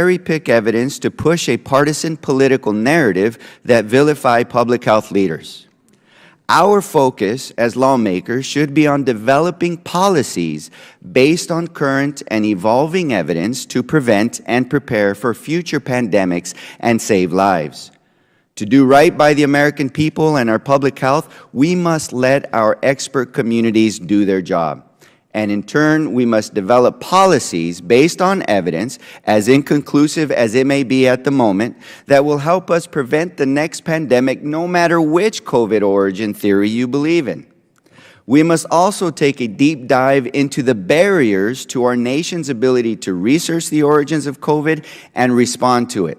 cherry-pick evidence to push a partisan political narrative that vilify public health leaders. Our focus as lawmakers should be on developing policies based on current and evolving evidence to prevent and prepare for future pandemics and save lives. To do right by the American people and our public health, we must let our expert communities do their job. And in turn, we must develop policies based on evidence, as inconclusive as it may be at the moment, that will help us prevent the next pandemic no matter which COVID origin theory you believe in. We must also take a deep dive into the barriers to our nation's ability to research the origins of COVID and respond to it.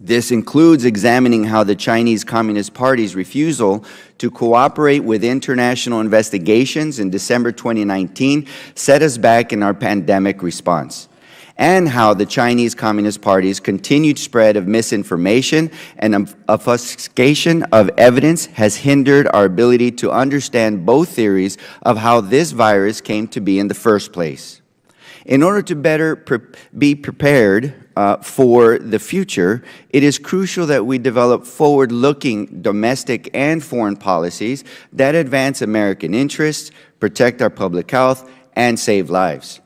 This includes examining how the Chinese Communist Party's refusal to cooperate with international investigations in December 2019 set us back in our pandemic response, and how the Chinese Communist Party's continued spread of misinformation and obfuscation of evidence has hindered our ability to understand both theories of how this virus came to be in the first place. In order to better be prepared for the future, it is crucial that we develop forward-looking domestic and foreign policies that advance American interests, protect our public health, and save lives.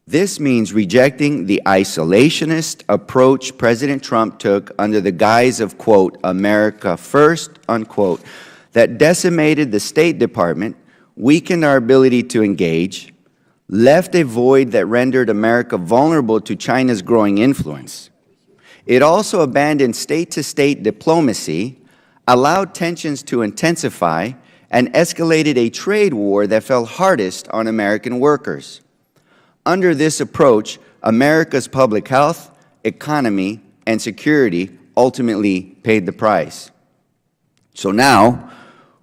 This means rejecting the isolationist approach President Trump took under the guise of, quote, America first, unquote, that decimated the State Department, weakened our ability to engage, left a void that rendered America vulnerable to China's growing influence. It also abandoned state-to-state diplomacy, allowed tensions to intensify, and escalated a trade war that fell hardest on American workers. Under this approach, America's public health, economy, and security ultimately paid the price. So now,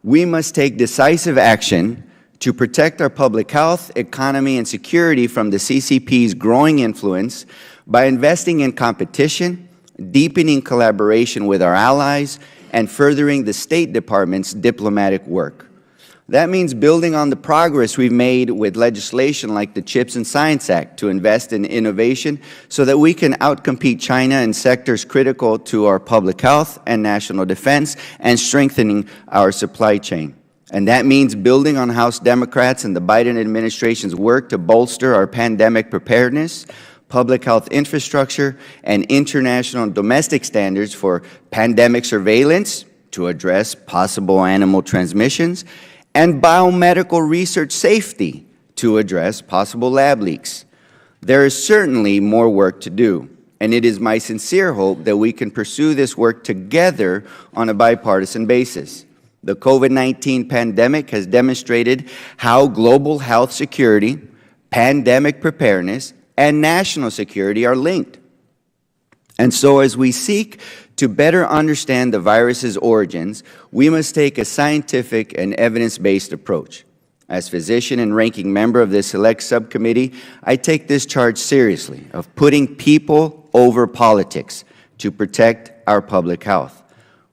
we must take decisive action to protect our public health, economy, and security from the CCP's growing influence by investing in competition, deepening collaboration with our allies, and furthering the State Department's diplomatic work. That means building on the progress we've made with legislation like the CHIPS and Science Act to invest in innovation so that we can outcompete China in sectors critical to our public health and national defense, and strengthening our supply chain. And that means building on House Democrats and the Biden administration's work to bolster our pandemic preparedness, public health infrastructure, and international and domestic standards for pandemic surveillance to address possible animal transmissions, and biomedical research safety to address possible lab leaks. There is certainly more work to do, and it is my sincere hope that we can pursue this work together on a bipartisan basis. The COVID-19 pandemic has demonstrated how global health security, pandemic preparedness, and national security are linked. And so as we seek to better understand the virus's origins, we must take a scientific and evidence-based approach. As physician and ranking member of this select subcommittee, I take this charge seriously of putting people over politics to protect our public health.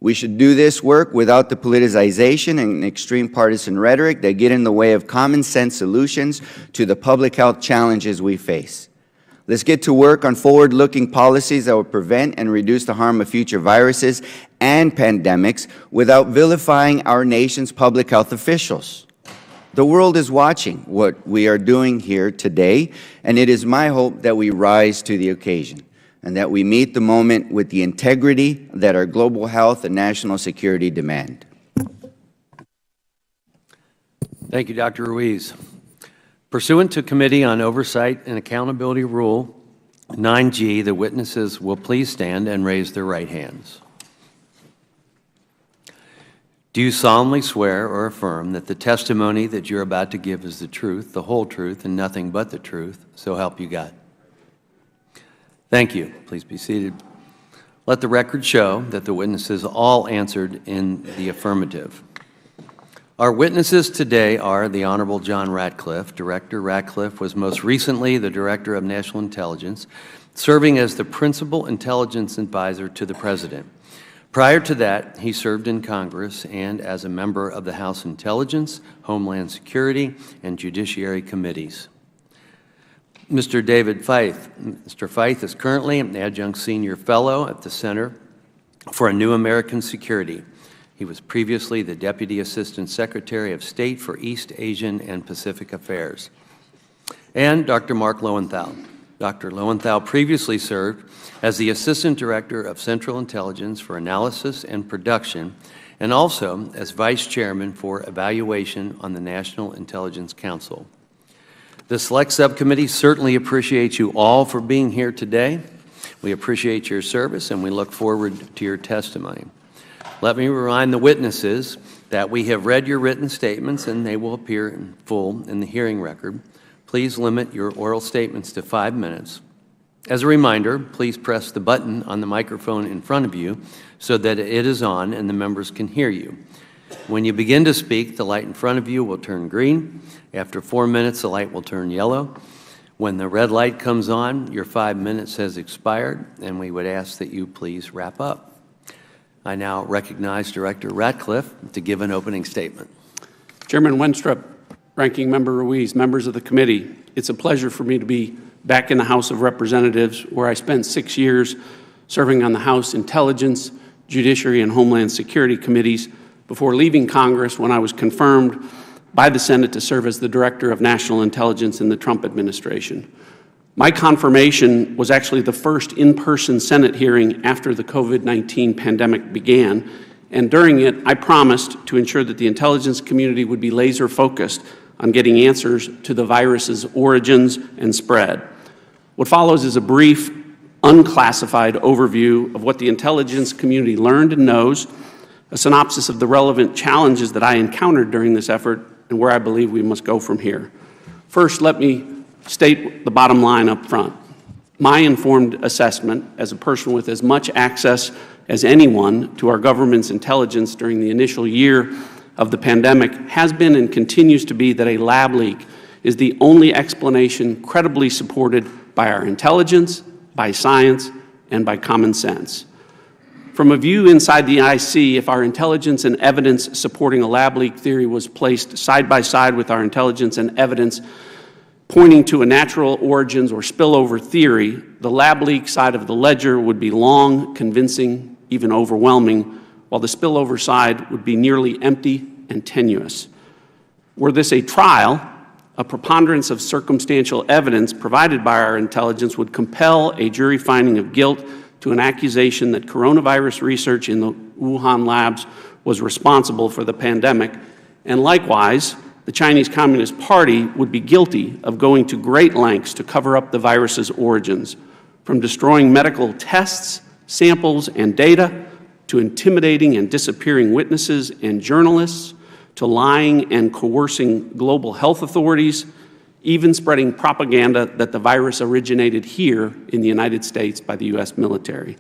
We should do this work without the politicization and extreme partisan rhetoric that get in the way of common sense solutions to the public health challenges we face. Let's get to work on forward-looking policies that will prevent and reduce the harm of future viruses and pandemics without vilifying our nation's public health officials. The world is watching what we are doing here today, and it is my hope that we rise to the occasion, and that we meet the moment with the integrity that our global health and national security demand. Thank you, Dr. Ruiz. Pursuant to Committee on Oversight and Accountability Rule 9G, the witnesses will please stand and raise their right hands. Do you solemnly swear or affirm that the testimony that you're about to give is the truth, the whole truth, and nothing but the truth, so help you God? Thank you. Please be seated. Let the record show that the witnesses all answered in the affirmative. Our witnesses today are the Honorable John Ratcliffe. Director Ratcliffe was most recently the Director of National Intelligence, serving as the Principal Intelligence Advisor to the President. Prior to that, he served in Congress and as a member of the House Intelligence, Homeland Security, and Judiciary Committees. Mr. David Feith. Mr. Feith is currently an Adjunct Senior Fellow at the Center for a New American Security. He was previously the Deputy Assistant Secretary of State for East Asian and Pacific Affairs. And Dr. Mark Lowenthal. Dr. Lowenthal previously served as the Assistant Director of Central Intelligence for Analysis and Production, and also as Vice Chairman for Evaluation on the National Intelligence Council. The Select Subcommittee certainly appreciates you all for being here today. We appreciate your service and we look forward to your testimony. Let me remind the witnesses that we have read your written statements and they will appear in full in the hearing record. Please limit your oral statements to 5 minutes. As a reminder, please press the button on the microphone in front of you so that it is on and the members can hear you. When you begin to speak, the light in front of you will turn green. After 4 minutes, the light will turn yellow. When the red light comes on, your 5 minutes has expired, and we would ask that you please wrap up. I now recognize Director Ratcliffe to give an opening statement. Chairman Wenstrup, Ranking Member Ruiz, members of the committee, it's a pleasure for me to be back in the House of Representatives, where I spent 6 years serving on the House Intelligence, Judiciary, and Homeland Security Committees before leaving Congress when I was confirmed by the Senate to serve as the Director of National Intelligence in the Trump administration. My confirmation was actually the first in-person Senate hearing after the COVID-19 pandemic began, and during it, I promised to ensure that the intelligence community would be laser-focused on getting answers to the virus's origins and spread. What follows is a brief, unclassified overview of what the intelligence community learned and knows, a synopsis of the relevant challenges that I encountered during this effort, and where I believe we must go from here. First, let me state the bottom line up front. My informed assessment, as a person with as much access as anyone to our government's intelligence during the initial year of the pandemic, has been and continues to be that a lab leak is the only explanation credibly supported by our intelligence, by science, and by common sense. From a view inside the IC, if our intelligence and evidence supporting a lab leak theory was placed side by side with our intelligence and evidence pointing to a natural origins or spillover theory, the lab leak side of the ledger would be long, convincing, even overwhelming, while the spillover side would be nearly empty and tenuous. Were this a trial, a preponderance of circumstantial evidence provided by our intelligence would compel a jury finding of guilt to an accusation that coronavirus research in the Wuhan labs was responsible for the pandemic, and likewise, the Chinese Communist Party would be guilty of going to great lengths to cover up the virus's origins, from destroying medical tests, samples, and data, to intimidating and disappearing witnesses and journalists, to lying and coercing global health authorities, even spreading propaganda that the virus originated here in the United States by the U.S. military.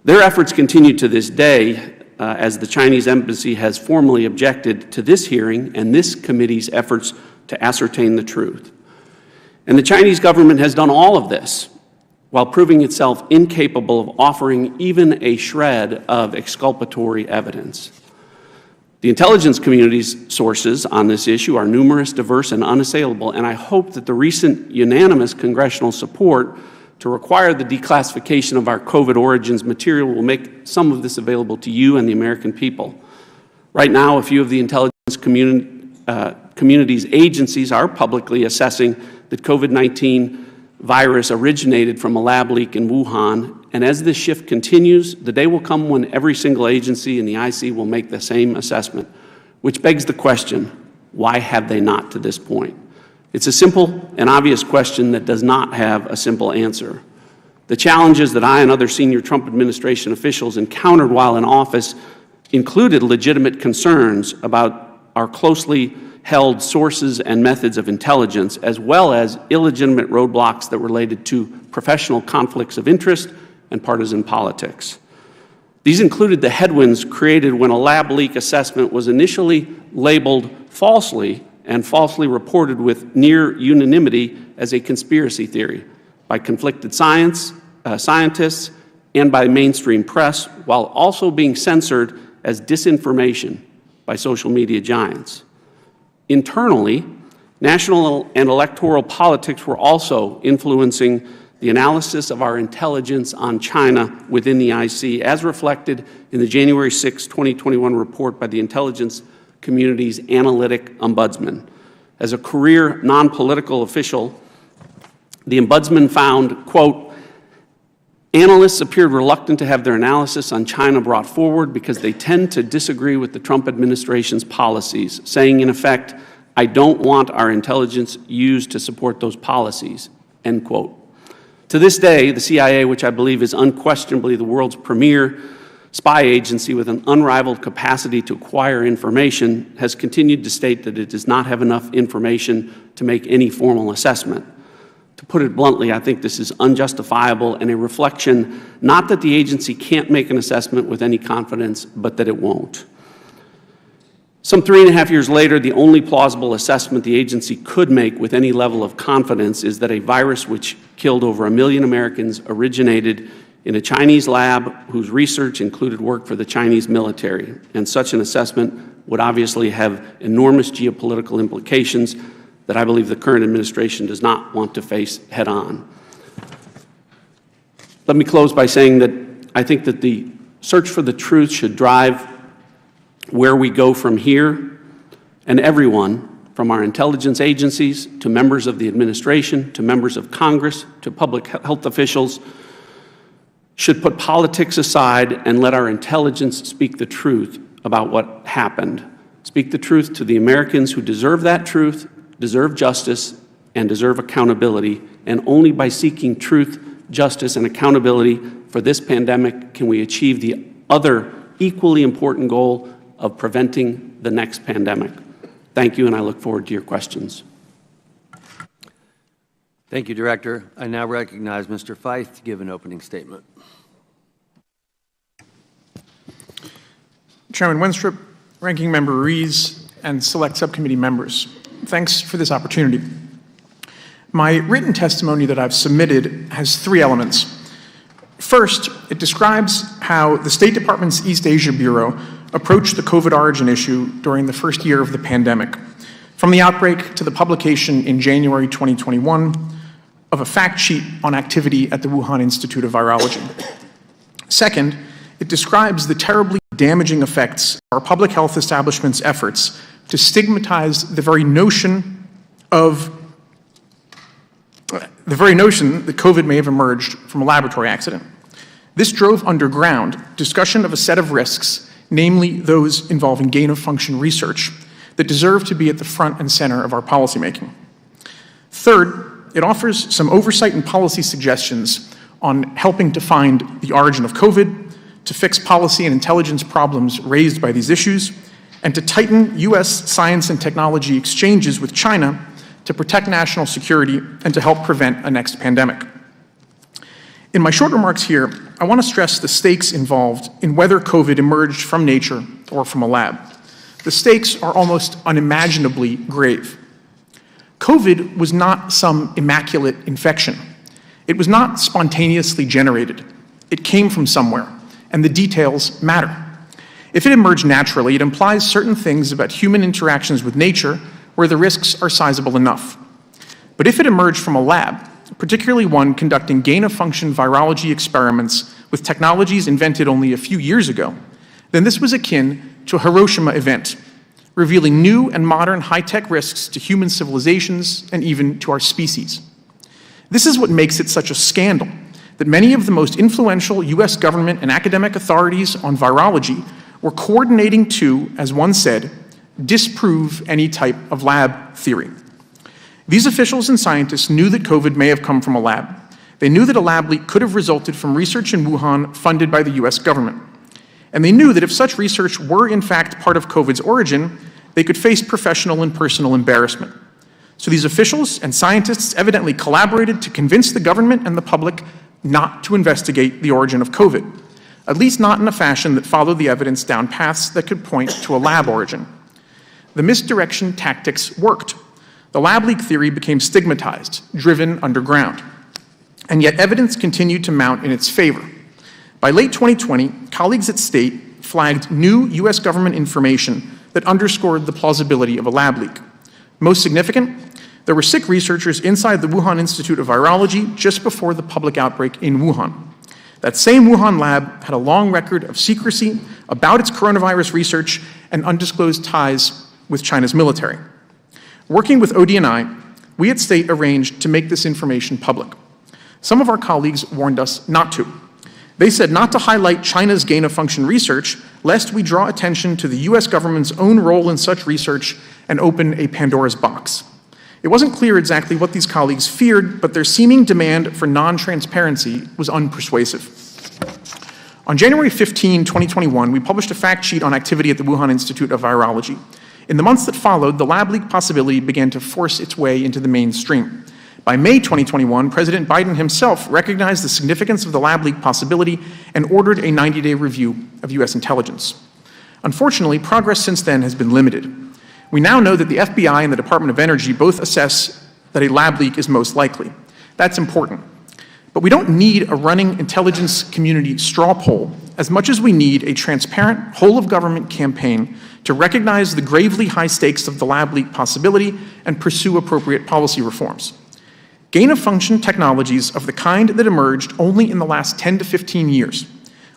Their efforts continue to this day, as the Chinese embassy has formally objected to this hearing and this committee's efforts to ascertain the truth. And the Chinese government has done all of this while proving itself incapable of offering even a shred of exculpatory evidence. The intelligence community's sources on this issue are numerous, diverse, and unassailable, and I hope that the recent unanimous congressional support to require the declassification of our COVID origins material will make some of this available to you and the American people. Right now, a few of the intelligence community's agencies are publicly assessing that COVID-19 virus originated from a lab leak in Wuhan, and as this shift continues, the day will come when every single agency in the IC will make the same assessment, which begs the question, why have they not to this point? It's a simple and obvious question that does not have a simple answer. The challenges that I and other senior Trump administration officials encountered while in office included legitimate concerns about our closely held sources and methods of intelligence, as well as illegitimate roadblocks that related to professional conflicts of interest and partisan politics. These included the headwinds created when a lab leak assessment was initially labeled falsely and falsely reported with near unanimity as a conspiracy theory by conflicted scientists and by mainstream press, while also being censored as disinformation by social media giants. Internally, National and electoral politics were also influencing the analysis of our intelligence on China within the IC, as reflected in the January 6, 2021 report by the intelligence community's analytic ombudsman. As a career non-political official, the ombudsman found, quote, analysts appeared reluctant to have their analysis on China brought forward because they tend to disagree with the Trump administration's policies, saying, in effect, I don't want our intelligence used to support those policies, end quote. To this day, the CIA, which I believe is unquestionably the world's premier spy agency with an unrivaled capacity to acquire information, has continued to state that it does not have enough information to make any formal assessment. To put it bluntly, I think this is unjustifiable and a reflection not that the agency can't make an assessment with any confidence, but that it won't. Some 3.5 years later, the only plausible assessment the agency could make with any level of confidence is that a virus which killed over 1 million Americans originated in a Chinese lab whose research included work for the Chinese military. And such an assessment would obviously have enormous geopolitical implications that I believe the current administration does not want to face head-on. Let me close by saying that I think that the search for the truth should drive where we go from here, and everyone, from our intelligence agencies to members of the administration, to members of Congress, to public health officials, should put politics aside and let our intelligence speak the truth about what happened. Speak the truth to the Americans who deserve that truth, deserve justice, and deserve accountability. And only by seeking truth, justice, and accountability for this pandemic can we achieve the other equally important goal of preventing the next pandemic. Thank you, and I look forward to your questions. Thank you, Director. I now recognize Mr. Feith to give an opening statement. Chairman Wenstrup, Ranking Member Ruiz, and select subcommittee members, thanks for this opportunity. My written testimony that I've submitted has 3 elements. First, it describes how the State Department's East Asia Bureau approached the COVID origin issue during the first year of the pandemic, from the outbreak to the publication in January 2021 of a fact sheet on activity at the Wuhan Institute of Virology. Second, it describes the terribly damaging effects of our public health establishment's efforts to stigmatize the very notion that COVID may have emerged from a laboratory accident. This drove underground discussion of a set of risks, namely those involving gain-of-function research, that deserve to be at the front and center of our policymaking. Third, it offers some oversight and policy suggestions on helping to find the origin of COVID, to fix policy and intelligence problems raised by these issues, and to tighten U.S. science and technology exchanges with China to protect national security and to help prevent a next pandemic. In my short remarks here, I want to stress the stakes involved in whether COVID emerged from nature or from a lab. The stakes are almost unimaginably grave. COVID was not some immaculate infection. It was not spontaneously generated. It came from somewhere, and the details matter. If it emerged naturally, it implies certain things about human interactions with nature where the risks are sizable enough. But if it emerged from a lab, particularly one conducting gain-of-function virology experiments with technologies invented only a few years ago, then this was akin to a Hiroshima event, revealing new and modern high-tech risks to human civilizations and even to our species. This is what makes it such a scandal that many of the most influential U.S. government and academic authorities on virology were coordinating to, as one said, disprove any type of lab theory. These officials and scientists knew that COVID may have come from a lab. They knew that a lab leak could have resulted from research in Wuhan funded by the US government. And they knew that if such research were in fact part of COVID's origin, they could face professional and personal embarrassment. So these officials and scientists evidently collaborated to convince the government and the public not to investigate the origin of COVID, at least not in a fashion that followed the evidence down paths that could point to a lab origin. The misdirection tactics worked. The lab leak theory became stigmatized, driven underground. And yet evidence continued to mount in its favor. By late 2020, colleagues at State flagged new US government information that underscored the plausibility of a lab leak. Most significant, there were sick researchers inside the Wuhan Institute of Virology just before the public outbreak in Wuhan. That same Wuhan lab had a long record of secrecy about its coronavirus research and undisclosed ties with China's military. Working with ODNI, we at State arranged to make this information public. Some of our colleagues warned us not to. They said not to highlight China's gain-of-function research, lest we draw attention to the US government's own role in such research and open a Pandora's box. It wasn't clear exactly what these colleagues feared, but their seeming demand for non-transparency was unpersuasive. On January 15, 2021, we published a fact sheet on activity at the Wuhan Institute of Virology. In the months that followed, the lab leak possibility began to force its way into the mainstream. By May 2021, President Biden himself recognized the significance of the lab leak possibility and ordered a 90-day review of US intelligence. Unfortunately, progress since then has been limited. We now know that the FBI and the Department of Energy both assess that a lab leak is most likely. That's important. But we don't need a running intelligence community straw poll as much as we need a transparent, whole-of-government campaign to recognize the gravely high stakes of the lab leak possibility and pursue appropriate policy reforms. Gain-of-function technologies of the kind that emerged only in the last 10 to 15 years,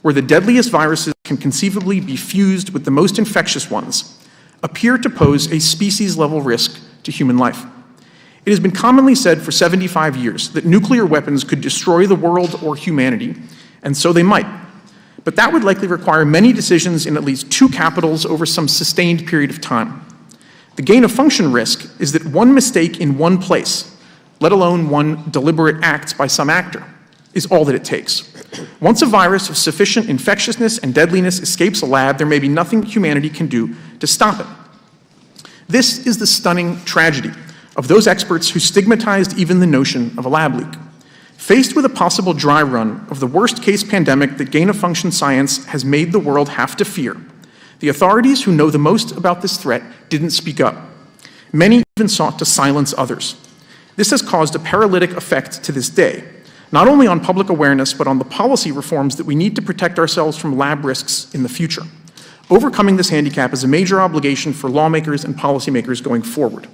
where the deadliest viruses can conceivably be fused with the most infectious ones, appear to pose a species-level risk to human life. It has been commonly said for 75 years that nuclear weapons could destroy the world or humanity, and so they might. But that would likely require many decisions in at least two capitals over some sustained period of time. The gain-of-function risk is that one mistake in one place, let alone one deliberate act by some actor, is all that it takes. Once a virus of sufficient infectiousness and deadliness escapes a lab, there may be nothing humanity can do to stop it. This is the stunning tragedy of those experts who stigmatized even the notion of a lab leak. Faced with a possible dry run of the worst-case pandemic that gain-of-function science has made the world have to fear, the authorities who know the most about this threat didn't speak up. Many even sought to silence others. This has caused a paralytic effect to this day, not only on public awareness, but on the policy reforms that we need to protect ourselves from lab risks in the future. Overcoming this handicap is a major obligation for lawmakers and policymakers going forward.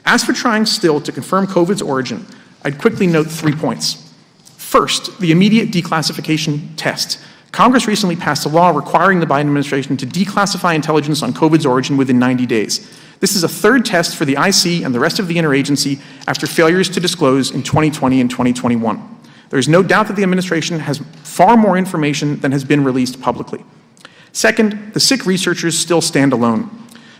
As for trying still to confirm COVID's origin, I'd quickly note 3 points. First, the immediate declassification test. Congress recently passed a law requiring the Biden administration to declassify intelligence on COVID's origin within 90 days. This is a third test for the IC and the rest of the interagency after failures to disclose in 2020 and 2021. There is no doubt that the administration has far more information than has been released publicly. Second, the sick researchers still stand alone.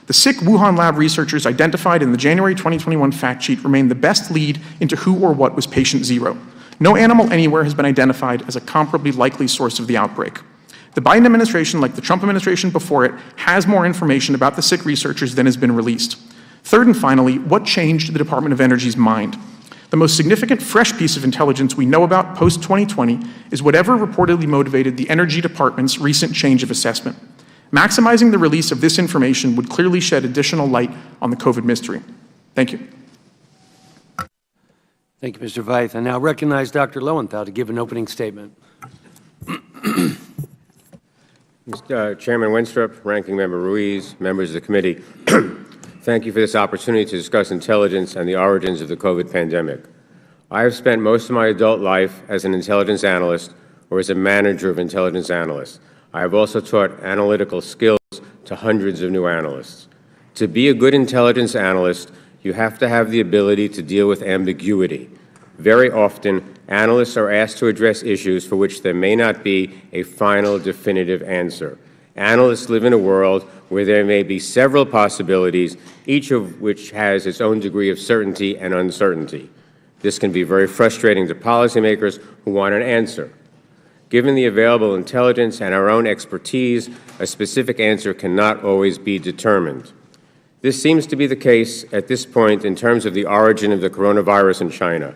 The sick Wuhan lab researchers identified in the January 2021 fact sheet remain the best lead into who or what was patient zero. No animal anywhere has been identified as a comparably likely source of the outbreak. The Biden administration, like the Trump administration before it, has more information about the sick researchers than has been released. Third and finally, what changed the Department of Energy's mind? The most significant fresh piece of intelligence we know about post-2020 is whatever reportedly motivated the Energy Department's recent change of assessment. Maximizing the release of this information would clearly shed additional light on the COVID mystery. Thank you. Thank you, Mr. Veith. I now recognize Dr. Lowenthal to give an opening statement. Mr. Chairman Winstrup, Ranking Member Ruiz, members of the committee, thank you for this opportunity to discuss intelligence and the origins of the COVID pandemic. I have spent most of my adult life as an intelligence analyst or as a manager of intelligence analysts. I have also taught analytical skills to hundreds of new analysts. To be a good intelligence analyst, you have to have the ability to deal with ambiguity. Very often, analysts are asked to address issues for which there may not be a final definitive answer. Analysts live in a world where there may be several possibilities, each of which has its own degree of certainty and uncertainty. This can be very frustrating to policymakers who want an answer. Given the available intelligence and our own expertise, a specific answer cannot always be determined. This seems to be the case at this point in terms of the origin of the coronavirus in China.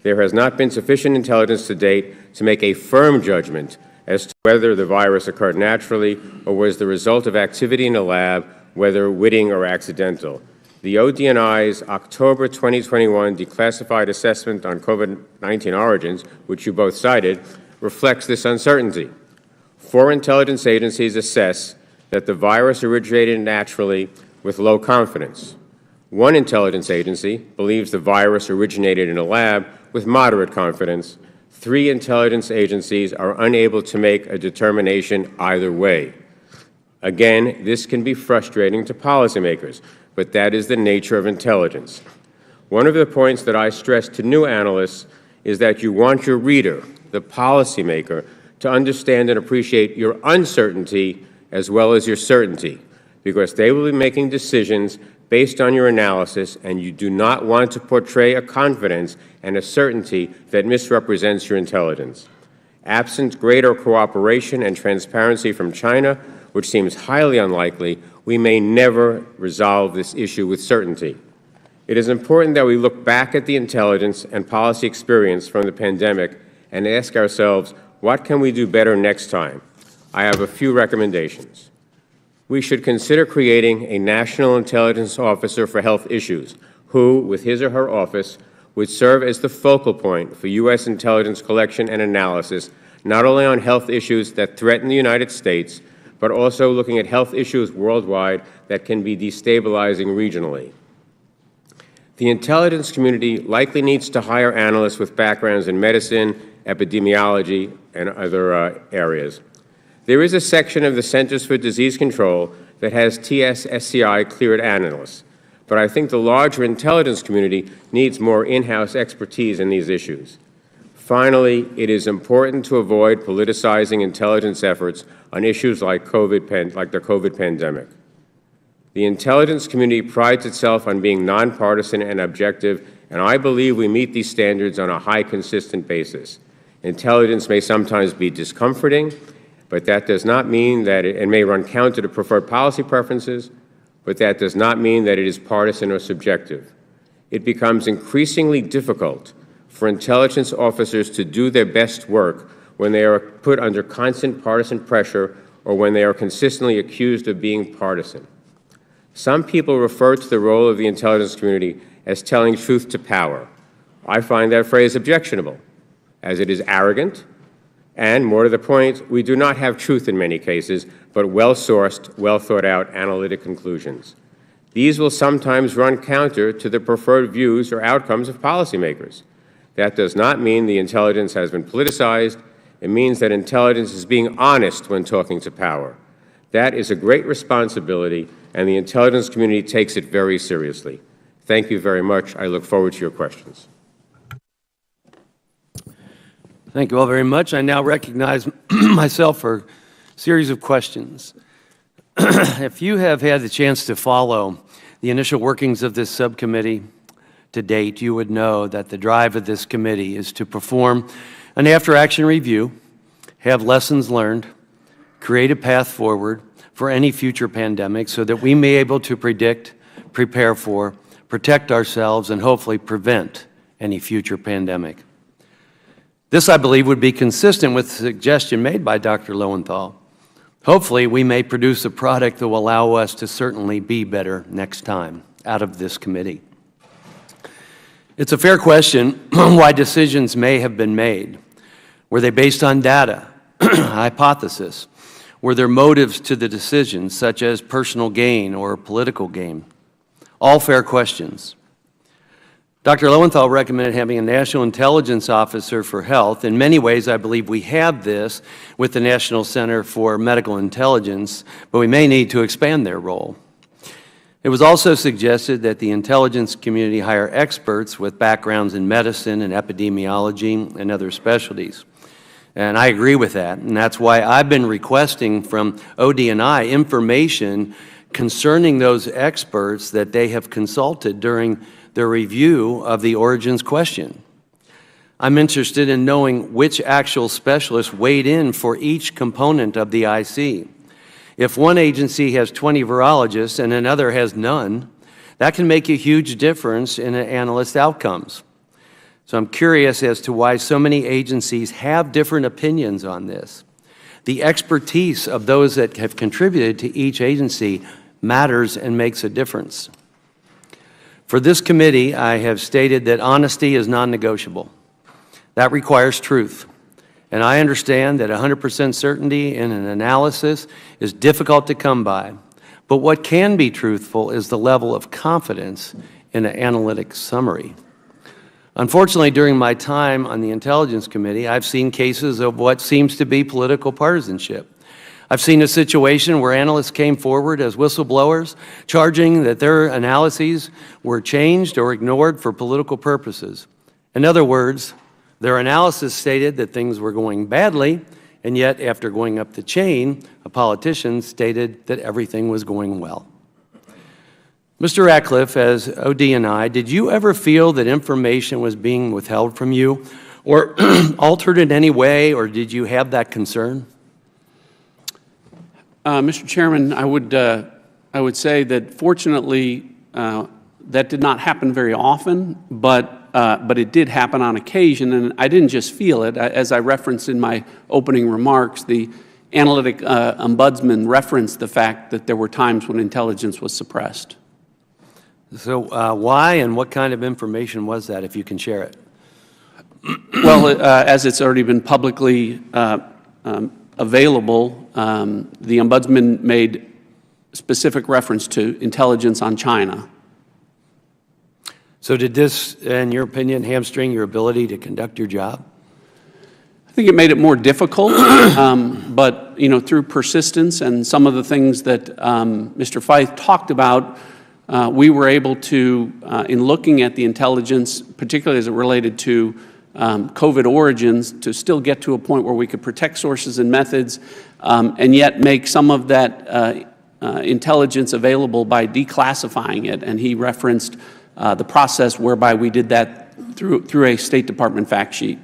There has not been sufficient intelligence to date to make a firm judgment as to whether the virus occurred naturally or was the result of activity in a lab, whether witting or accidental. The ODNI's October 2021 declassified assessment on COVID-19 origins, which you both cited, reflects this uncertainty. 4 intelligence agencies assess that the virus originated naturally with low confidence. One intelligence agency believes the virus originated in a lab with moderate confidence. 3 intelligence agencies are unable to make a determination either way. Again, this can be frustrating to policymakers, but that is the nature of intelligence. One of the points that I stress to new analysts is that you want your reader, the policymaker, to understand and appreciate your uncertainty as well as your certainty, because they will be making decisions based on your analysis, and you do not want to portray a confidence and a certainty that misrepresents your intelligence. Absent greater cooperation and transparency from China, which seems highly unlikely, we may never resolve this issue with certainty. It is important that we look back at the intelligence and policy experience from the pandemic and ask ourselves, what can we do better next time? I have a few recommendations. We should consider creating a National Intelligence Officer for Health Issues, who, with his or her office, would serve as the focal point for U.S. intelligence collection and analysis, not only on health issues that threaten the United States, but also looking at health issues worldwide that can be destabilizing regionally. The intelligence community likely needs to hire analysts with backgrounds in medicine, epidemiology, and other areas. There is a section of the Centers for Disease Control that has TS/SCI cleared analysts, but I think the larger intelligence community needs more in-house expertise in these issues. Finally, it is important to avoid politicizing intelligence efforts on issues like the COVID pandemic. The intelligence community prides itself on being nonpartisan and objective, and I believe we meet these standards on a high, consistent basis. Intelligence may sometimes be discomforting, but that does not mean that it may run counter to preferred policy preferences, but that does not mean that it is partisan or subjective. It becomes increasingly difficult for intelligence officers to do their best work when they are put under constant partisan pressure or when they are consistently accused of being partisan. Some people refer to the role of the intelligence community as telling truth to power. I find that phrase objectionable, as it is arrogant, and, more to the point, we do not have truth in many cases, but well-sourced, well-thought-out analytic conclusions. These will sometimes run counter to the preferred views or outcomes of policymakers. That does not mean the intelligence has been politicized. It means that intelligence is being honest when talking to power. That is a great responsibility, and the intelligence community takes it very seriously. Thank you very much. I look forward to your questions. Thank you all very much. I now recognize myself for a series of questions. If you have had the chance to follow the initial workings of this subcommittee to date, you would know that the drive of this committee is to perform an after-action review, have lessons learned, create a path forward for any future pandemic so that we may be able to predict, prepare for, protect ourselves, and hopefully prevent any future pandemic. This, I believe, would be consistent with the suggestion made by Dr. Lowenthal. Hopefully, we may produce a product that will allow us to certainly be better next time out of this committee. It's a fair question why decisions may have been made. Were they based on data, hypothesis? Were there motives to the decisions, such as personal gain or political gain? All fair questions. Dr. Lowenthal recommended having a National Intelligence Officer for Health. In many ways, I believe we have this with the National Center for Medical Intelligence, but we may need to expand their role. It was also suggested that the intelligence community hire experts with backgrounds in medicine and epidemiology and other specialties. And I agree with that, and that's why I've been requesting from OD&I information concerning those experts that they have consulted during their review of the origins question. I'm interested in knowing which actual specialists weighed in for each component of the IC. If one agency has 20 virologists and another has none, that can make a huge difference in an analyst's outcomes. So I'm curious as to why so many agencies have different opinions on this. The expertise of those that have contributed to each agency matters and makes a difference. For this committee, I have stated that honesty is non-negotiable. That requires truth. And I understand that 100% certainty in an analysis is difficult to come by. But what can be truthful is the level of confidence in an analytic summary. Unfortunately, during my time on the Intelligence Committee, I've seen cases of what seems to be political partisanship. I've seen a situation where analysts came forward as whistleblowers, charging that their analyses were changed or ignored for political purposes. In other words, their analysis stated that things were going badly, and yet after going up the chain, a politician stated that everything was going well. Mr. Ratcliffe, as OD and I, did you ever feel that information was being withheld from you or altered in any way, or did you have that concern? Mr. Chairman, I would say that fortunately that did not happen very often, but it did happen on occasion, and I didn't just feel it. As I referenced in my opening remarks, the analytic ombudsman referenced the fact that there were times when intelligence was suppressed. So why and what kind of information was that, if you can share it? Well, as it's already been publicly available, the ombudsman made specific reference to intelligence on China. So did this, in your opinion, hamstring your ability to conduct your job? I think it made it more difficult, but through persistence and some of the things that Mr. Fife talked about, we were able to, in looking at the intelligence, particularly as it related to COVID origins, to still get to a point where we could protect sources and methods, and yet make some of that intelligence available by declassifying it. And he referenced the process whereby we did that through a State Department fact sheet.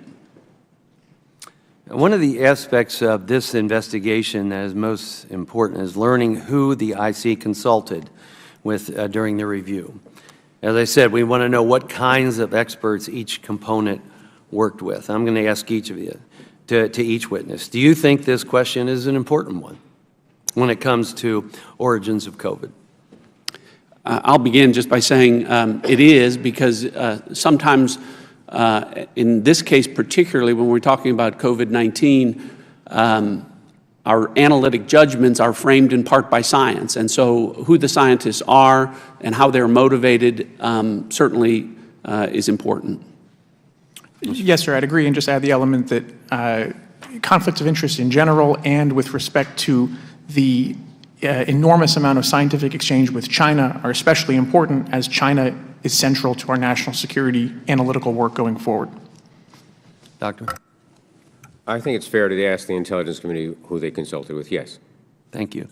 One of the aspects of this investigation that is most important is learning who the IC consulted with during the review. As I said, we want to know what kinds of experts each component worked with. I'm going to ask each of you, to each witness, do you think this question is an important one when it comes to origins of COVID? I'll begin just by saying it is, because sometimes, in this case particularly, when we're talking about COVID-19, our analytic judgments are framed in part by science. And so who the scientists are and how they're motivated certainly is important. Yes, sir, I'd agree, and just add the element that conflicts of interest in general and with respect to the enormous amount of scientific exchange with China are especially important, as China is central to our national security analytical work going forward. Doctor? I think it's fair to ask the Intelligence Committee who they consulted with, yes. Thank you.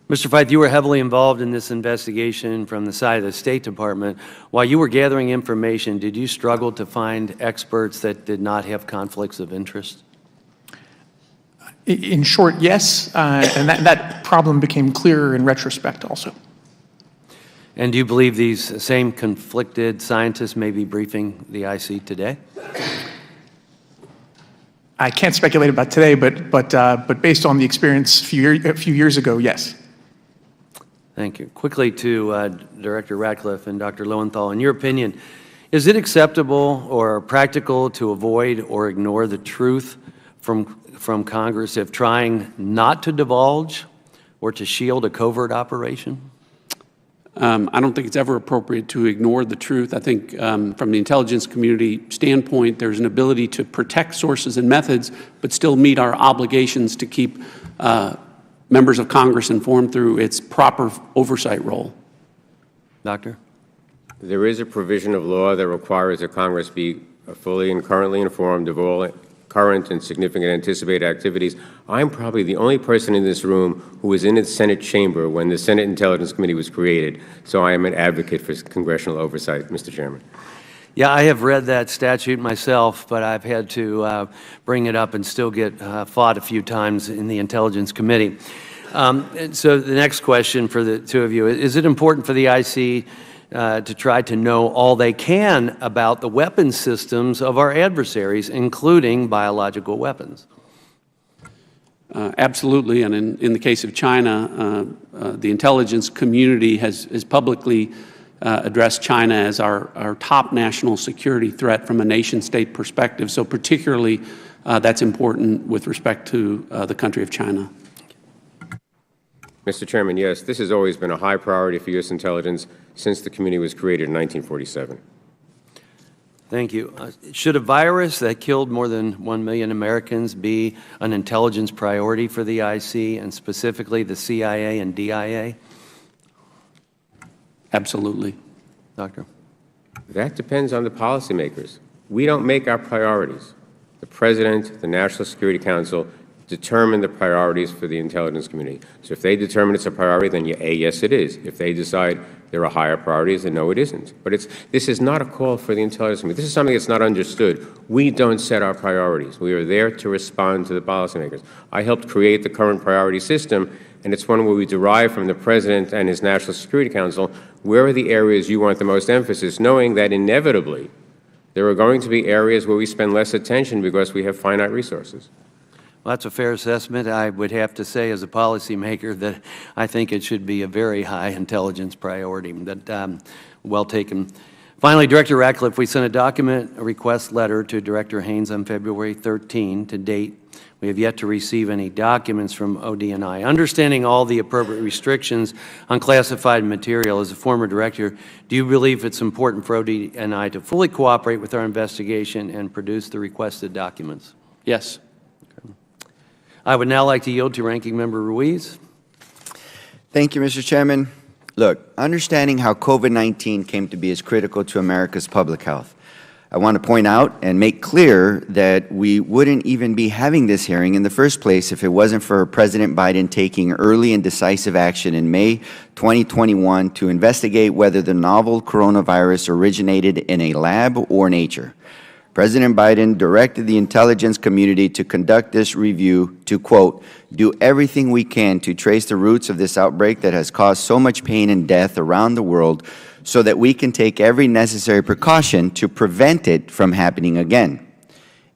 Mr. Fife, you were heavily involved in this investigation from the side of the State Department. While you were gathering information, did you struggle to find experts that did not have conflicts of interest? In short, yes, and that problem became clearer in retrospect also. And do you believe these same conflicted scientists may be briefing the IC today? I can't speculate about today, but based on the experience a few years ago, yes. Thank you. Quickly to Director Ratcliffe and Dr. Lowenthal, in your opinion, is it acceptable or practical to avoid or ignore the truth from Congress if trying not to divulge or to shield a covert operation? I don't think it's ever appropriate to ignore the truth. I think from the intelligence community standpoint, there's an ability to protect sources and methods, but still meet our obligations to keep members of Congress informed through its proper oversight role. Doctor? There is a provision of law that requires that Congress be fully and currently informed of all current and significant anticipated activities. I'm probably the only person in this room who was in its Senate chamber when the Senate Intelligence Committee was created, so I am an advocate for congressional oversight, Mr. Chairman. Yeah, I have read that statute myself, but I've had to bring it up and still get fought a few times in the Intelligence Committee. So the next question for the two of you, is it important for the IC to try to know all they can about the weapons systems of our adversaries, including biological weapons? Absolutely, and in the case of China, the intelligence community has publicly addressed China as our top national security threat from a nation-state perspective. So particularly, that's important with respect to the country of China. Mr. Chairman, yes, this has always been a high priority for U.S. intelligence since the committee was created in 1947. Thank you. Should a virus that killed more than 1 million Americans be an intelligence priority for the IC, and specifically the CIA and DIA? Absolutely. Doctor? That depends on the policymakers. We don't make our priorities. The President, the National Security Council determine the priorities for the intelligence community. So if they determine it's a priority, then yes, it is. If they decide there are higher priorities, then no, it isn't. But this is not a call for the intelligence community. This is something that's not understood. We don't set our priorities. We are there to respond to the policymakers. I helped create the current priority system, and it's one where we derive from the President and his National Security Council where are the areas you want the most emphasis, knowing that inevitably there are going to be areas where we spend less attention because we have finite resources. Well, that's a fair assessment. I would have to say as a policymaker that I think it should be a very high intelligence priority. But well taken. Finally, Director Ratcliffe, we sent a request letter to Director Haynes on February 13. To date, we have yet to receive any documents from ODNI. Understanding all the appropriate restrictions on classified material, as a former director, do you believe it's important for ODNI to fully cooperate with our investigation and produce the requested documents? Yes. I would now like to yield to Ranking Member Ruiz. Thank you, Mr. Chairman. Look, understanding how COVID-19 came to be is critical to America's public health. I want to point out and make clear that we wouldn't even be having this hearing in the first place if it wasn't for President Biden taking early and decisive action in May 2021 to investigate whether the novel coronavirus originated in a lab or nature. President Biden directed the intelligence community to conduct this review to, quote, do everything we can to trace the roots of this outbreak that has caused so much pain and death around the world so that we can take every necessary precaution to prevent it from happening again.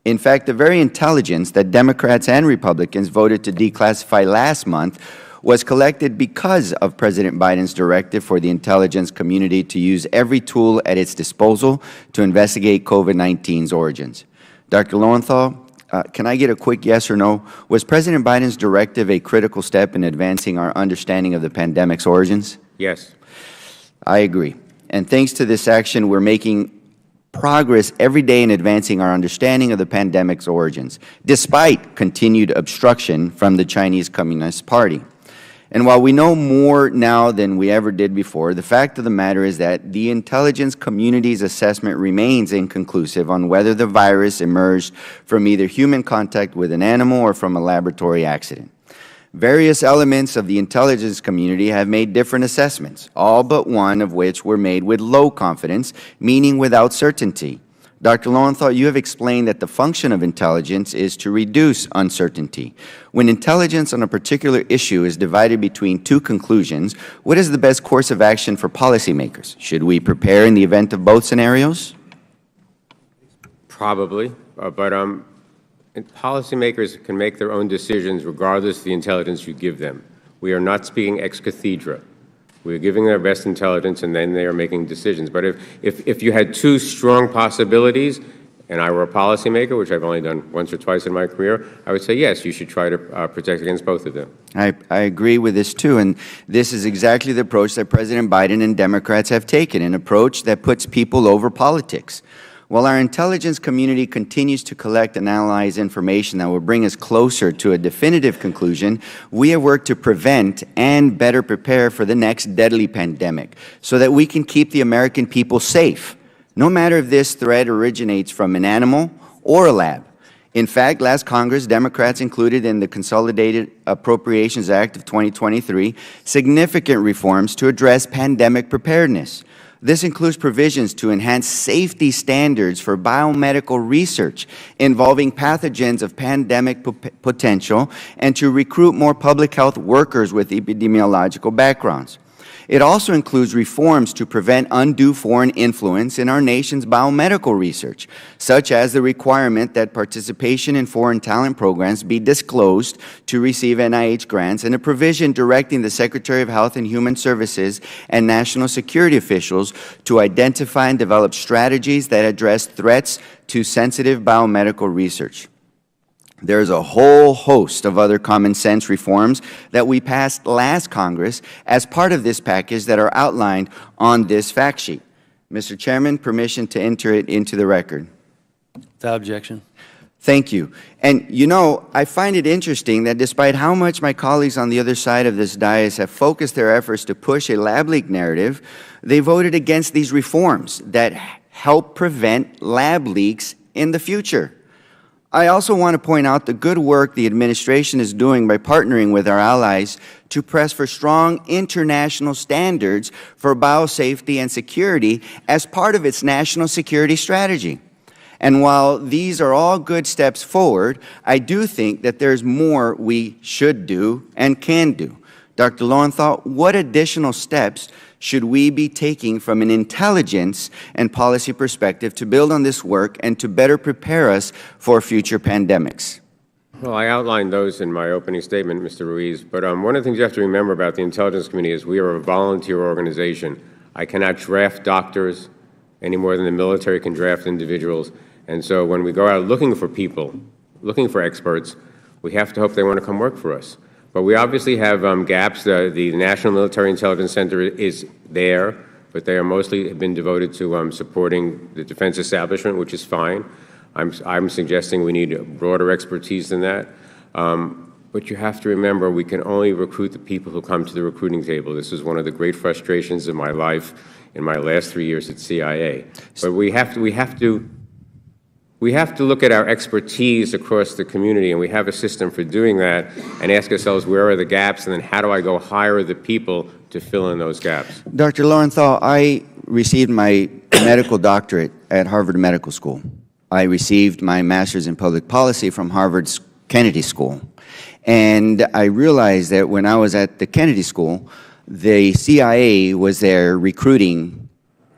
In fact, the very intelligence that Democrats and Republicans voted to declassify last month was collected because of President Biden's directive for the intelligence community to use every tool at its disposal to investigate COVID-19's origins. Dr. Lowenthal, can I get a quick yes or no? Was President Biden's directive a critical step in advancing our understanding of the pandemic's origins? Yes. I agree. And thanks to this action, we're making progress every day in advancing our understanding of the pandemic's origins, despite continued obstruction from the Chinese Communist Party. And while we know more now than we ever did before, the fact of the matter is that the intelligence community's assessment remains inconclusive on whether the virus emerged from either human contact with an animal or from a laboratory accident. Various elements of the intelligence community have made different assessments, all but one of which were made with low confidence, meaning without certainty. Dr. Lowenthal, you have explained that the function of intelligence is to reduce uncertainty. When intelligence on a particular issue is divided between two conclusions, what is the best course of action for policymakers? Should we prepare in the event of both scenarios? Probably, but policymakers can make their own decisions regardless of the intelligence you give them. We are not speaking ex cathedra. We are giving their best intelligence, and then they are making decisions. But if you had two strong possibilities, and I were a policymaker, which I've only done once or twice in my career, I would say, yes, you should try to protect against both of them. I agree with this, too. And this is exactly the approach that President Biden and Democrats have taken, an approach that puts people over politics. While our intelligence community continues to collect and analyze information that will bring us closer to a definitive conclusion, we have worked to prevent and better prepare for the next deadly pandemic so that we can keep the American people safe, no matter if this threat originates from an animal or a lab. In fact, last Congress, Democrats included in the Consolidated Appropriations Act of 2023 significant reforms to address pandemic preparedness. This includes provisions to enhance safety standards for biomedical research involving pathogens of pandemic potential and to recruit more public health workers with epidemiological backgrounds. It also includes reforms to prevent undue foreign influence in our nation's biomedical research, such as the requirement that participation in foreign talent programs be disclosed to receive NIH grants, and a provision directing the Secretary of Health and Human Services and national security officials to identify and develop strategies that address threats to sensitive biomedical research. There's a whole host of other common sense reforms that we passed last Congress as part of this package that are outlined on this fact sheet. Mr. Chairman, permission to enter it into the record. Without objection. Thank you. And you know, I find it interesting that despite how much my colleagues on the other side of this dais have focused their efforts to push a lab leak narrative, they voted against these reforms that help prevent lab leaks in the future. I also want to point out the good work the administration is doing by partnering with our allies to press for strong international standards for biosafety and security as part of its national security strategy. And while these are all good steps forward, I do think that there's more we should do and can do. Dr. Lowenthal, what additional steps should we be taking from an intelligence and policy perspective to build on this work and to better prepare us for future pandemics? Well, I outlined those in my opening statement, Mr. Ruiz, but one of the things you have to remember about the Intelligence Committee is we are a volunteer organization. I cannot draft doctors any more than the military can draft individuals. And so when we go out looking for people, looking for experts, we have to hope they want to come work for us. But we obviously have gaps. The National Military Intelligence Center is there, but they are mostly been devoted to supporting the defense establishment, which is fine. I'm suggesting we need broader expertise than that. But you have to remember, we can only recruit the people who come to the recruiting table. This is one of the great frustrations of my life in my last 3 years at CIA. But we have to look at our expertise across the community, and we have a system for doing that, and ask ourselves, where are the gaps, and then how do I go hire the people to fill in those gaps? Dr. Lowenthal, I received my medical doctorate at Harvard Medical School. I received my master's in public policy from Harvard's Kennedy School. And I realized that when I was at the Kennedy School, the CIA was there recruiting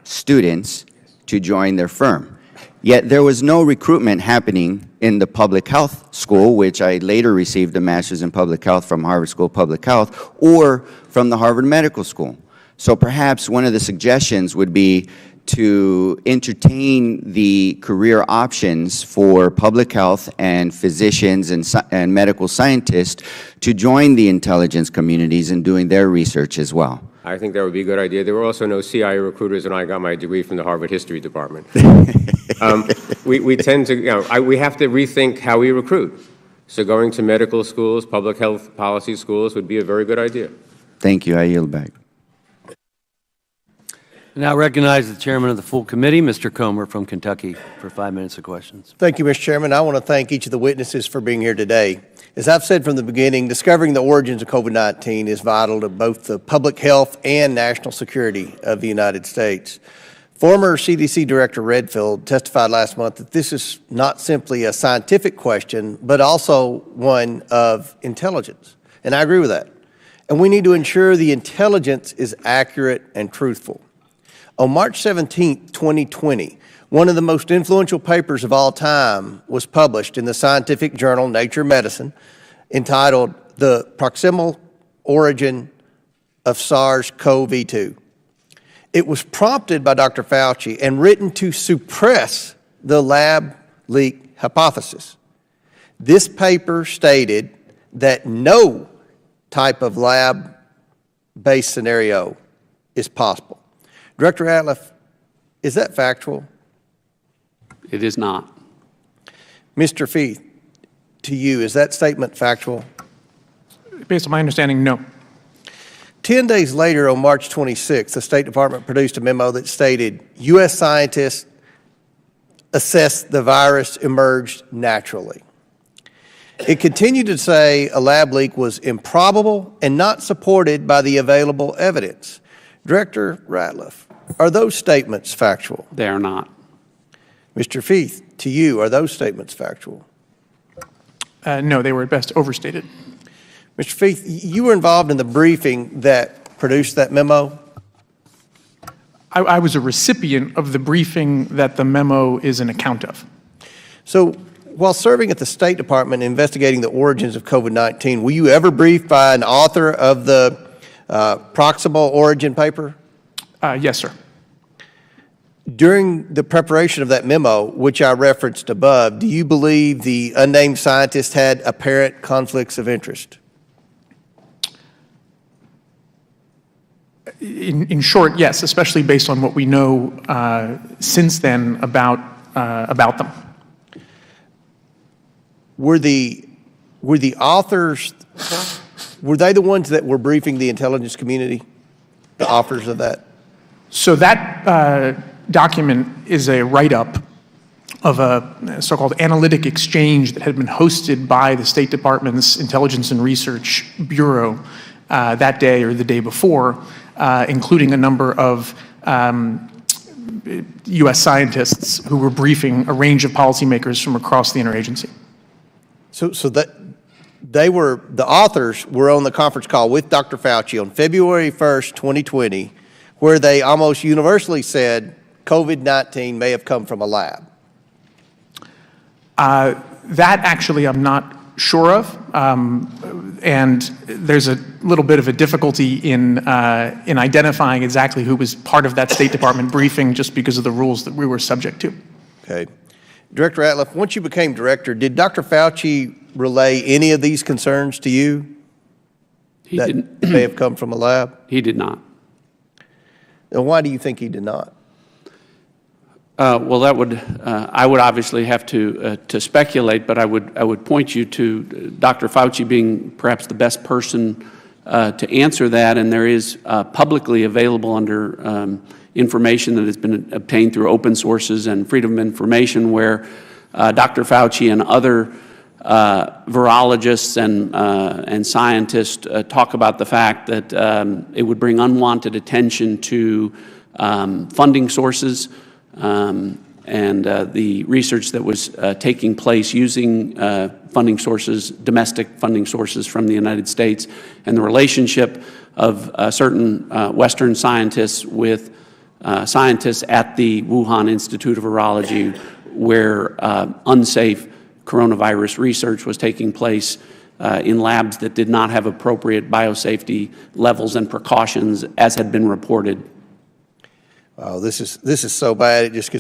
students to join their firm. Yet there was no recruitment happening in the public health school, which I later received a master's in public health from Harvard School of Public Health, or from the Harvard Medical School. So perhaps one of the suggestions would be to entertain the career options for public health and physicians and medical scientists to join the intelligence communities in doing their research as well. I think that would be a good idea. There were also no CIA recruiters when I got my degree from the Harvard History Department. We tend to, we have to rethink how we recruit. So going to medical schools, public health policy schools would be a very good idea. Thank you. I yield back. I now recognize the chairman of the full committee, Mr. Comer from Kentucky, for 5 minutes of questions. Thank you, Mr. Chairman. I want to thank each of the witnesses for being here today. As I've said from the beginning, discovering the origins of COVID-19 is vital to both the public health and national security of the United States. Former CDC Director Redfield testified last month that this is not simply a scientific question, but also one of intelligence. And I agree with that. And we need to ensure the intelligence is accurate and truthful. On March 17, 2020, one of the most influential papers of all time was published in the scientific journal Nature Medicine, entitled The Proximal Origin of SARS-CoV-2. It was prompted by Dr. Fauci and written to suppress the lab leak hypothesis. This paper stated that no type of lab-based scenario is possible. Director Ratliff, is that factual? It is not. Mr. Feith, to you, is that statement factual? Based on my understanding, no. 10 days later, on March 26th, the State Department produced a memo that stated U.S. scientists assessed the virus emerged naturally. It continued to say a lab leak was improbable and not supported by the available evidence. Director Ratliff, are those statements factual? They are not. Mr. Feith, to you, are those statements factual? No, they were at best overstated. Mr. Feith, you were involved in the briefing that produced that memo? I was a recipient of the briefing that the memo is an account of. So, while serving at the State Department investigating the origins of COVID-19, were you ever briefed by an author of the proximal origin paper? Yes, sir. During the preparation of that memo, which I referenced above, do you believe the unnamed scientist had apparent conflicts of interest? In short, yes, especially based on what we know since then about them. Were the authors, were they the ones that were briefing the intelligence community, the authors of that? So that document is a write-up of a so-called analytic exchange that had been hosted by the State Department's Intelligence and Research Bureau that day or the day before, including a number of U.S. scientists who were briefing a range of policymakers from across the interagency. So that the authors were on the conference call with Dr. Fauci on February 1st, 2020, where they almost universally said COVID-19 may have come from a lab. That actually I'm not sure of, and there's a little bit of a difficulty in identifying exactly who was part of that State Department briefing just because of the rules that we were subject to. Okay. Director Ratliff, once you became director, did Dr. Fauci relay any of these concerns to you? He that didn't. may have come from a lab? He did not. And why do you think he did not? Well, that would I would obviously have to speculate, but I would point you to Dr. Fauci being perhaps the best person to answer that, and there is publicly available under information that has been obtained through open sources and freedom of information, where Dr. Fauci and other virologists and scientists talk about the fact that it would bring unwanted attention to funding sources. And the research that was taking place using funding sources, domestic funding sources from the United States, and the relationship of certain Western scientists with scientists at the Wuhan Institute of Virology, where unsafe coronavirus research was taking place in labs that did not have appropriate biosafety levels and precautions, as had been reported. Oh, this is so bad. It just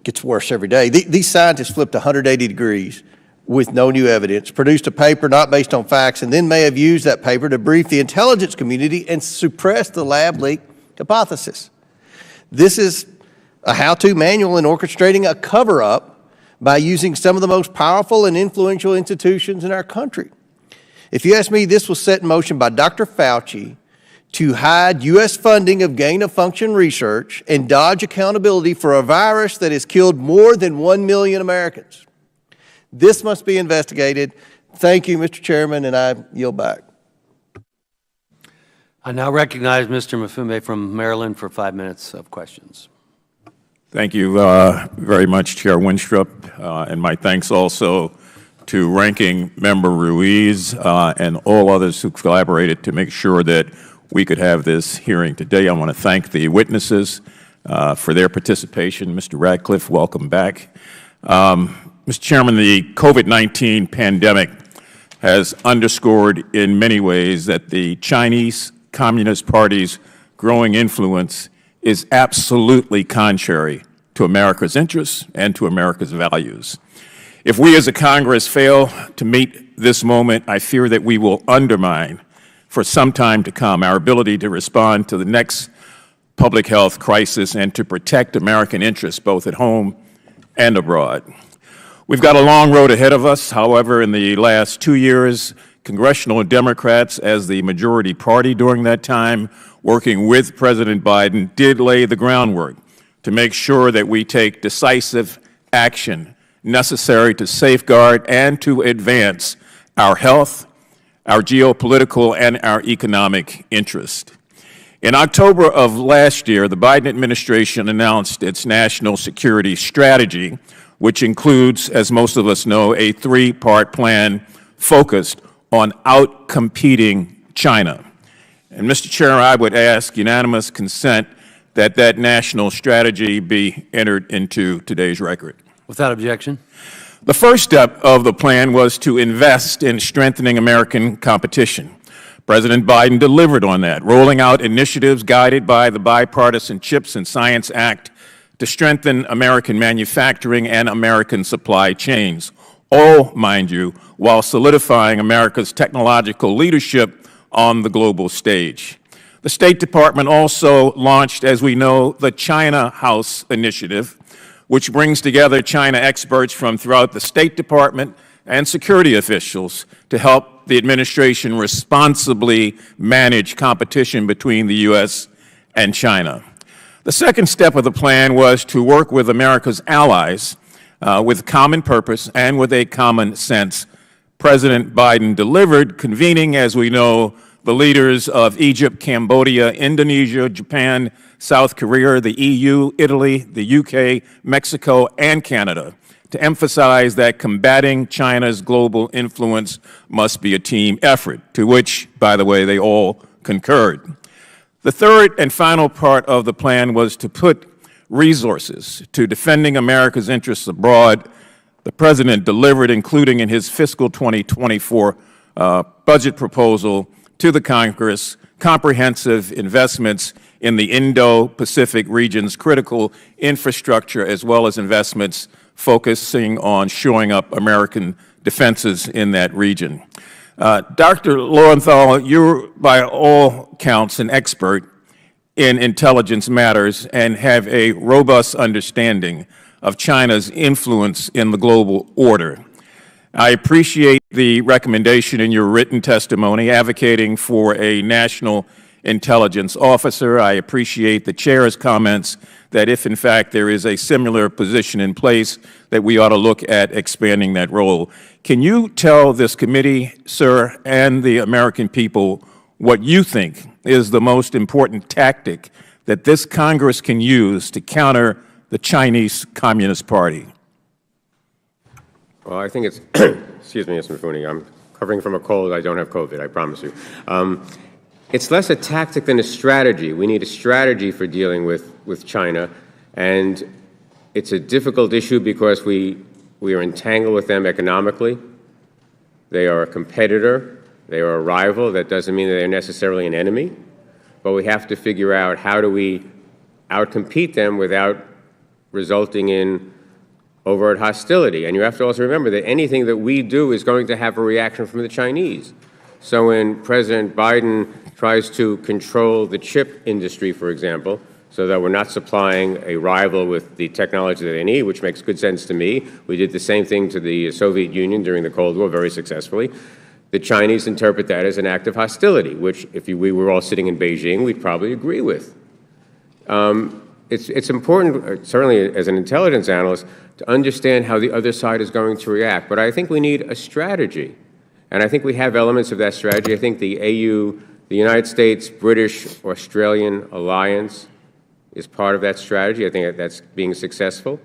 gets worse every day. These scientists flipped 180 degrees with no new evidence, produced a paper not based on facts, and then may have used that paper to brief the intelligence community and suppress the lab leak hypothesis. This is a how-to manual in orchestrating a cover-up by using some of the most powerful and influential institutions in our country. If you ask me, this was set in motion by Dr. Fauci to hide U.S. funding of gain-of-function research and dodge accountability for a virus that has killed more than 1 million Americans. This must be investigated. Thank you, Mr. Chairman, and I yield back. I now recognize Mr. Mafumbe from Maryland for 5 minutes of questions. Thank you very much, Chair Winstrup, and my thanks also to Ranking Member Ruiz and all others who collaborated to make sure that we could have this hearing today. I want to thank the witnesses for their participation. Mr. Ratcliffe, welcome back. Mr. Chairman, the COVID-19 pandemic has underscored in many ways that the Chinese Communist Party's growing influence is absolutely contrary to America's interests and to America's values. If we as a Congress fail to meet this moment, I fear that we will undermine for some time to come our ability to respond to the next public health crisis and to protect American interests both at home and abroad. We've got a long road ahead of us. However, in the last 2 years, congressional Democrats, as the majority party during that time, working with President Biden, did lay the groundwork to make sure that we take decisive action necessary to safeguard and to advance our health, our geopolitical, and our economic interest. In October of last year, the Biden administration announced its national security strategy, which includes, as most of us know, a three-part plan focused on outcompeting China. And, Mr. Chair, I would ask unanimous consent that that national strategy be entered into today's record. Without objection. The first step of the plan was to invest in strengthening American competition. President Biden delivered on that, rolling out initiatives guided by the Bipartisan CHIPS and Science Act to strengthen American manufacturing and American supply chains, all, mind you, while solidifying America's technological leadership on the global stage. The State Department also launched, as we know, the China House Initiative, which brings together China experts from throughout the State Department and security officials to help the administration responsibly manage competition between the U.S. and China. The second step of the plan was to work with America's allies with common purpose and with a common sense. President Biden delivered, convening, as we know, the leaders of Egypt, Cambodia, Indonesia, Japan, South Korea, the EU, Italy, the UK, Mexico, and Canada, to emphasize that combating China's global influence must be a team effort, to which, by the way, they all concurred. The third and final part of the plan was to put resources to defending America's interests abroad. The President delivered, including in his fiscal 2024 budget proposal to the Congress, comprehensive investments in the Indo-Pacific region's critical infrastructure, as well as investments focusing on shoring up American defenses in that region. Dr. Lowenthal, you're by all counts an expert in intelligence matters and have a robust understanding of China's influence in the global order. I appreciate the recommendation in your written testimony advocating for a national intelligence officer. I appreciate the chair's comments that if, in fact, there is a similar position in place, that we ought to look at expanding that role. Can you tell this committee, sir, and the American people what you think is the most important tactic that this Congress can use to counter the Chinese Communist Party? Well, I think it's, excuse me, Mr. Mifune, I'm recovering from a cold. I don't have COVID, I promise you. It's less a tactic than a strategy. We need a strategy for dealing with China, and it's a difficult issue because we are entangled with them economically. They are a competitor. They are a rival. That doesn't mean that they're necessarily an enemy, but we have to figure out how do we outcompete them without resulting in overt hostility. And you have to also remember that anything that we do is going to have a reaction from the Chinese. So when President Biden tries to control the chip industry, for example, so that we're not supplying a rival with the technology that they need, which makes good sense to me. We did the same thing to the Soviet Union during the Cold War very successfully. The Chinese interpret that as an act of hostility, which if we were all sitting in Beijing, we'd probably agree with. It's important, certainly as an intelligence analyst, to understand how the other side is going to react. But I think we need a strategy. And I think we have elements of that strategy. I think the AU, the United States, British, Australian alliance is part of that strategy. I think that's being successful.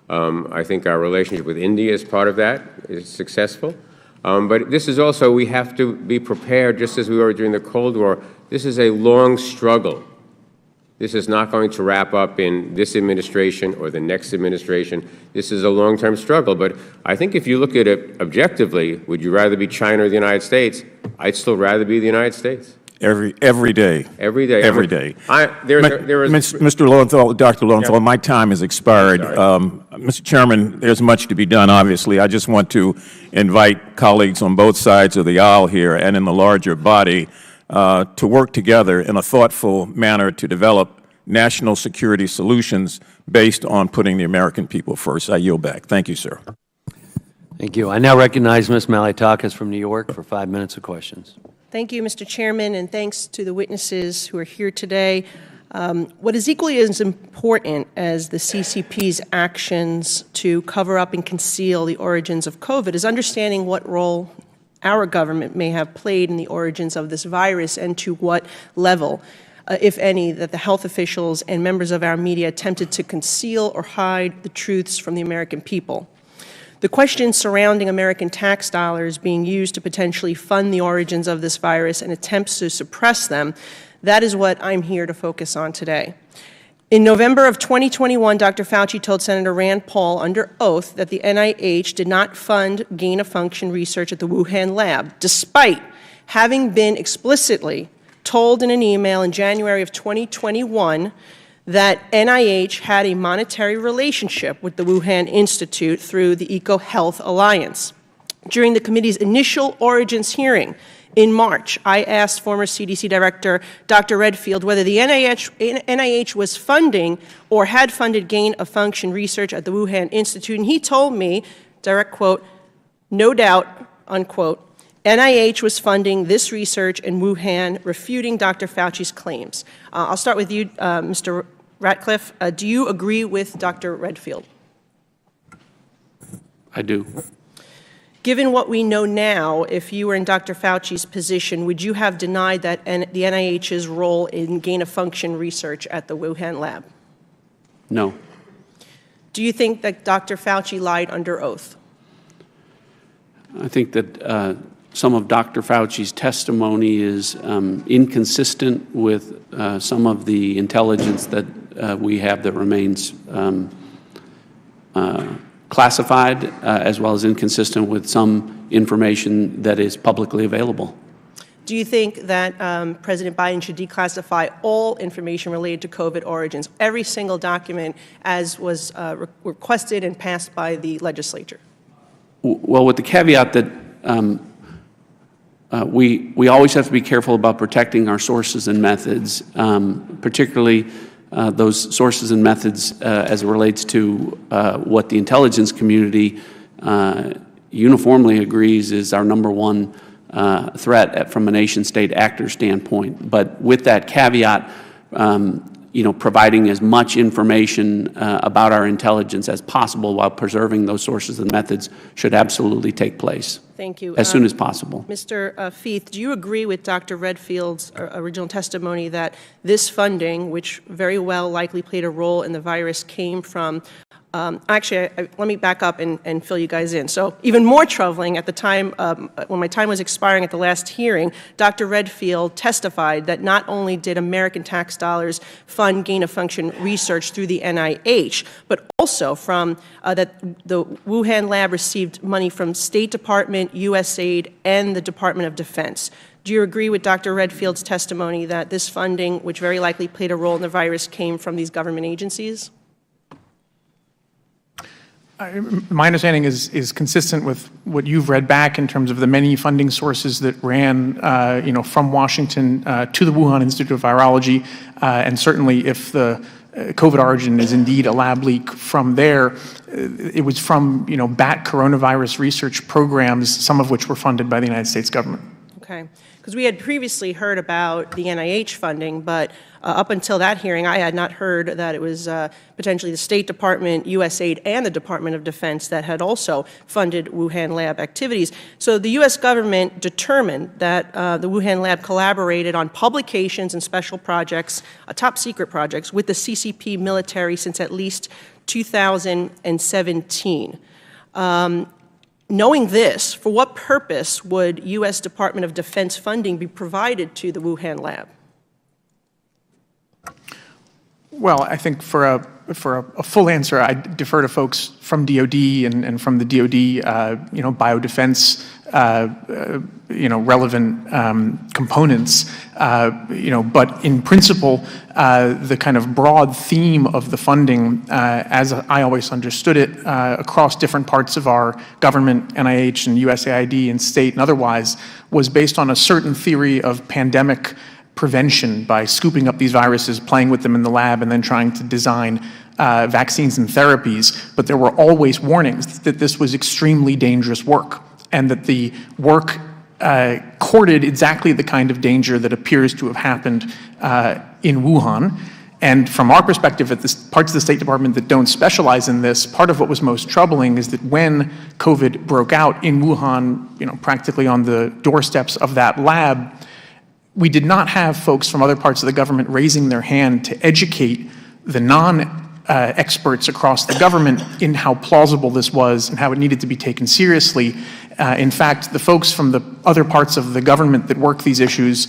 I think our relationship with India is part of that, is successful. But this is also, we have to be prepared, just as we were during the Cold War. This is a long struggle. This is not going to wrap up in this administration or the next administration. This is a long-term struggle. But I think if you look at it objectively, would you rather be China or the United States? I'd still rather be the United States. Every day. Every day. Every day. Mr. Lowenthal, Dr. Lowenthal, yeah. My time has expired. Mr. Chairman, there's much to be done, obviously. I just want to invite colleagues on both sides of the aisle here and in the larger body to work together in a thoughtful manner to develop national security solutions based on putting the American people first. I yield back. Thank you, sir. Thank you. I now recognize Ms. Malitakas from New York for 5 minutes of questions. Thank you, Mr. Chairman, and thanks to the witnesses who are here today. What is equally as important as the CCP's actions to cover up and conceal the origins of COVID is understanding what role our government may have played in the origins of this virus and to what level, if any, that the health officials and members of our media attempted to conceal or hide the truths from the American people. The questions surrounding American tax dollars being used to potentially fund the origins of this virus and attempts to suppress them, that is what I'm here to focus on today. In November of 2021, Dr. Fauci told Senator Rand Paul under oath that the NIH did not fund gain-of-function research at the Wuhan lab, despite having been explicitly told in an email in January of 2021 that NIH had a monetary relationship with the Wuhan Institute through the EcoHealth Alliance. During the committee's initial origins hearing in March, I asked former CDC Director Dr. Redfield whether the NIH was funding or had funded gain-of-function research at the Wuhan Institute, and he told me, direct quote, "No doubt," unquote, NIH was funding this research in Wuhan, refuting Dr. Fauci's claims. I'll start with you, Mr. Ratcliffe. Do you agree with Dr. Redfield? I do. Given what we know now, if you were in Dr. Fauci's position, would you have denied that the NIH's role in gain-of-function research at the Wuhan lab? No. Do you think that Dr. Fauci lied under oath? I think that some of Dr. Fauci's testimony is inconsistent with some of the intelligence that we have that remains classified, as well as inconsistent with some information that is publicly available. Do you think that President Biden should declassify all information related to COVID origins, every single document as was requested and passed by the legislature? Well, with the caveat that we always have to be careful about protecting our sources and methods, particularly those sources and methods as it relates to what the intelligence community uniformly agrees is our number one threat from a nation-state actor standpoint. But with that caveat, providing as much information about our intelligence as possible while preserving those sources and methods should absolutely take place. Thank you. As soon as possible. Mr. Feith, do you agree with Dr. Redfield's original testimony that this funding, which very well likely played a role in the virus, came from actually, let me back up and fill you guys in. So even more troubling, at the time, when my time was expiring at the last hearing, Dr. Redfield testified that not only did American tax dollars fund gain-of-function research through the NIH, but also from that the Wuhan lab received money from State Department, USAID, and the Department of Defense. Do you agree with Dr. Redfield's testimony that this funding, which very likely played a role in the virus, came from these government agencies? My understanding is consistent with what you've read back in terms of the many funding sources that ran, from Washington to the Wuhan Institute of Virology, and certainly if the COVID origin is indeed a lab leak from there, it was from, bat coronavirus research programs, some of which were funded by the United States government. Okay. Because we had previously heard about the NIH funding, but up until that hearing, I had not heard that it was potentially the State Department, USAID, and the Department of Defense that had also funded Wuhan lab activities. So the U.S. government determined that the Wuhan lab collaborated on publications and special projects, top secret projects, with the CCP military since at least 2017. Knowing this, for what purpose would U.S. Department of Defense funding be provided to the Wuhan lab? Well, I think for a full answer, I defer to folks from DOD and from the DOD, biodefense, relevant components, but in principle, the kind of broad theme of the funding, as I always understood it, across different parts of our government, NIH and USAID and state and otherwise, was based on a certain theory of pandemic prevention by scooping up these viruses, playing with them in the lab, and then trying to design vaccines and therapies. But there were always warnings that this was extremely dangerous work, and that the work courted exactly the kind of danger that appears to have happened in Wuhan. And from our perspective at the parts of the State Department that don't specialize in this, part of what was most troubling is that when COVID broke out in Wuhan, practically on the doorsteps of that lab, we did not have folks from other parts of the government raising their hand to educate the non-experts across the government in how plausible this was and how it needed to be taken seriously. In fact, the folks from the other parts of the government that work these issues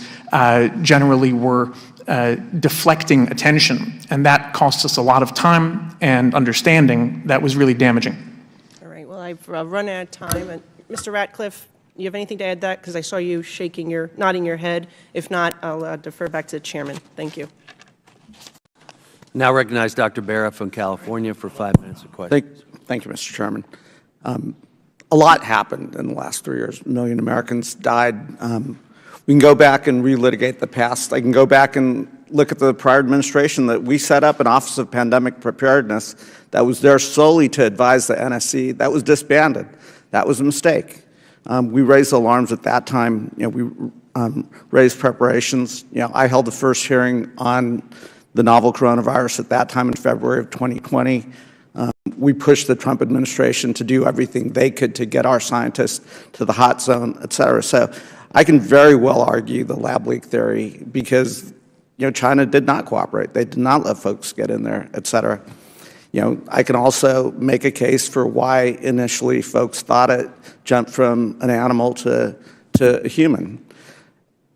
generally were deflecting attention, and that cost us a lot of time and understanding that was really damaging. All right, well, I've run out of time. And Mr. Ratcliffe, you have anything to add to that? Because I saw you nodding your head. If not, I'll defer back to the chairman. Thank you. Now recognize Dr. Barra from California for 5 minutes of questions. Thank you, Mr. Chairman. A lot happened in the last 3 years. A million Americans died. We can go back and relitigate the past. I can go back and look at the prior administration that we set up an Office of Pandemic Preparedness that was there solely to advise the NSC. That was disbanded. That was a mistake. We raised alarms at that time. We raised preparations. I held the first hearing on the novel coronavirus at that time in February of 2020. We pushed the Trump administration to do everything they could to get our scientists to the hot zone, et cetera. So I can very well argue the lab leak theory because, China did not cooperate. They did not let folks get in there, et cetera. I can also make a case for why initially folks thought it jumped from an animal to a human.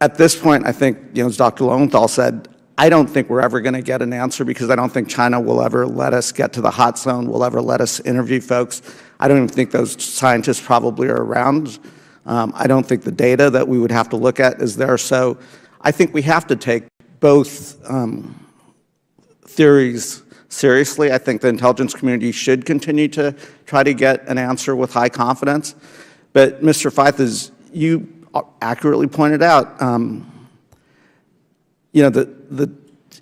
At this point, I think, as Dr. Lowenthal said, I don't think we're ever going to get an answer because I don't think China will ever let us get to the hot zone, will ever let us interview folks. I don't even think those scientists probably are around. I don't think the data that we would have to look at is there. So I think we have to take both theories seriously. I think the intelligence community should continue to try to get an answer with high confidence. But Mr. Feith, as you accurately pointed out,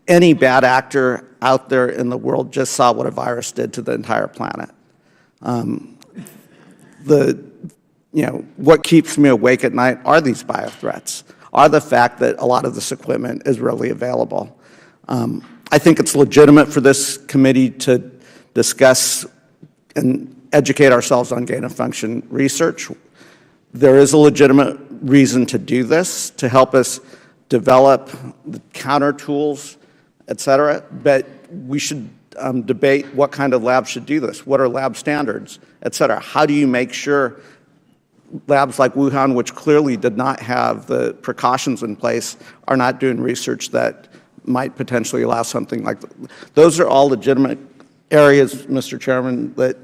any bad actor out there in the world just saw what a virus did to the entire planet. What keeps me awake at night are these biothreats, are the fact that a lot of this equipment is readily available. I think it's legitimate for this committee to discuss and educate ourselves on gain-of-function research. There is a legitimate reason to do this, to help us develop the counter tools, et cetera, but we should debate what kind of labs should do this. What are lab standards, et cetera? How do you make sure labs like Wuhan, which clearly did not have the precautions in place, are not doing research that might potentially allow something like that? Those are all legitimate areas, Mr. Chairman, that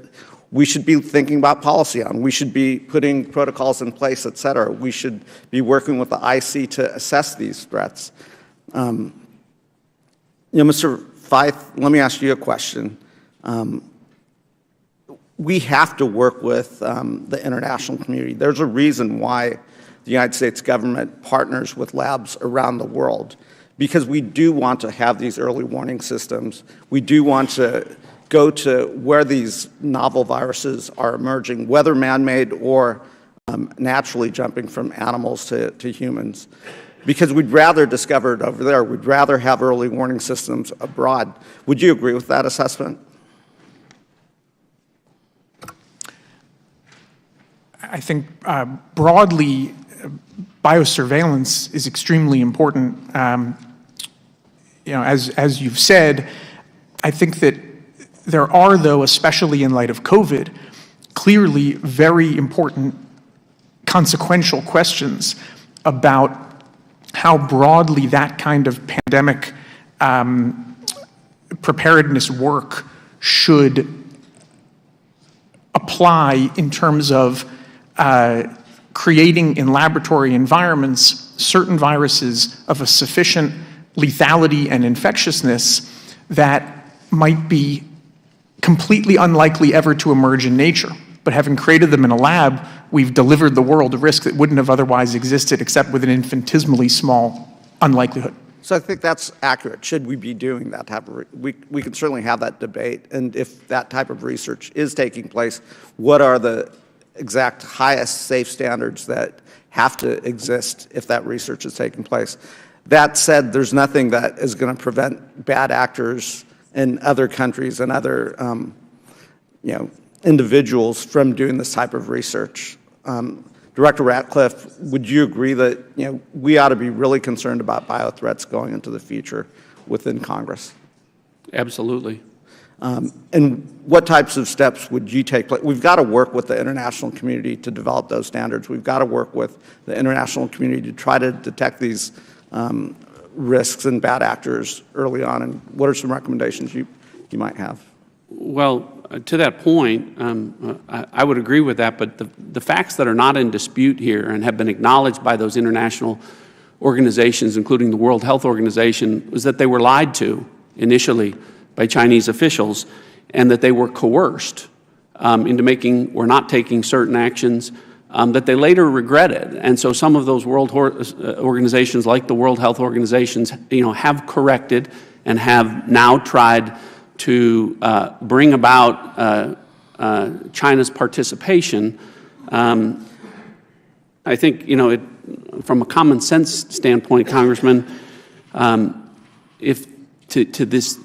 we should be thinking about policy on. We should be putting protocols in place, et cetera. We should be working with the IC to assess these threats. Mr. Feith, let me ask you a question. We have to work with the international community. There's a reason why the United States government partners with labs around the world, because we do want to have these early warning systems. We do want to go to where these novel viruses are emerging, whether man-made or naturally jumping from animals to humans, because we'd rather discover it over there. We'd rather have early warning systems abroad. Would you agree with that assessment? I think broadly, biosurveillance is extremely important. As you've said, I think that there are, though, especially in light of COVID, clearly very important consequential questions about how broadly that kind of pandemic preparedness work should apply in terms of creating in laboratory environments certain viruses of a sufficient lethality and infectiousness that might be completely unlikely ever to emerge in nature. But having created them in a lab, we've delivered the world a risk that wouldn't have otherwise existed except with an infinitesimally small unlikelihood. So I think that's accurate. Should we be doing that type of we can certainly have that debate. And if that type of research is taking place, what are the exact highest safe standards that have to exist if that research is taking place? That said, there's nothing that is going to prevent bad actors in other countries and other individuals from doing this type of research. Director Ratcliffe, would you agree that we ought to be really concerned about biothreats going into the future within Congress? Absolutely. And what types of steps would you take? We've got to work with the international community to develop those standards. We've got to work with the international community to try to detect these risks and bad actors early on. And what are some recommendations you might have? Well, to that point, I would agree with that, but the facts that are not in dispute here and have been acknowledged by those international organizations, including the World Health Organization, was that they were lied to initially by Chinese officials, and that they were coerced into making or not taking certain actions that they later regretted. And so some of those world organizations, like the World Health Organizations, have corrected and have now tried to bring about China's participation. I think, from a common sense standpoint, Congressman, if to this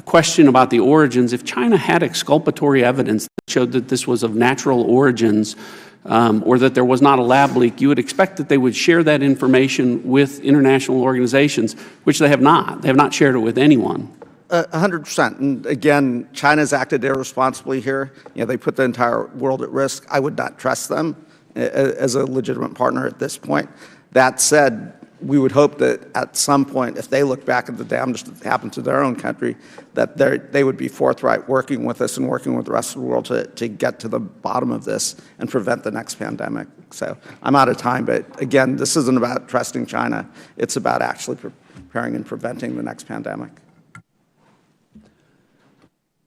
question about the origins, if China had exculpatory evidence that showed that this was of natural origins or that there was not a lab leak, you would expect that they would share that information with international organizations, which they have not. They have not shared it with anyone. 100%. And again, China's acted irresponsibly here. They put the entire world at risk. I would not trust them as a legitimate partner at this point. That said, we would hope that at some point, if they look back at the damage that happened to their own country, that they would be forthright working with us and working with the rest of the world to get to the bottom of this and prevent the next pandemic. So I'm out of time, but again, this isn't about trusting China. It's about actually preparing and preventing the next pandemic.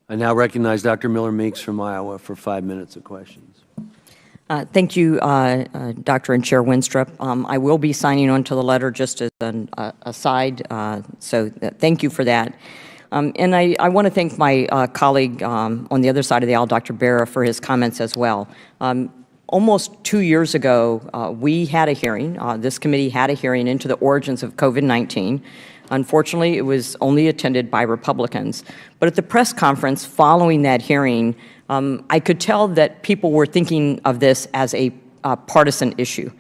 I now recognize Dr. Miller Meeks from Iowa for 5 minutes of questions. Thank you, Dr. and Chair Winstrup. I will be signing on to the letter just as an aside, so thank you for that. And I want to thank my colleague on the other side of the aisle, Dr. Barra, for his comments as well. Almost 2 years ago, we had a hearing, this committee had a hearing into the origins of COVID-19. Unfortunately, it was only attended by Republicans. But at the press conference following that hearing, I could tell that people were thinking of this as a partisan issue.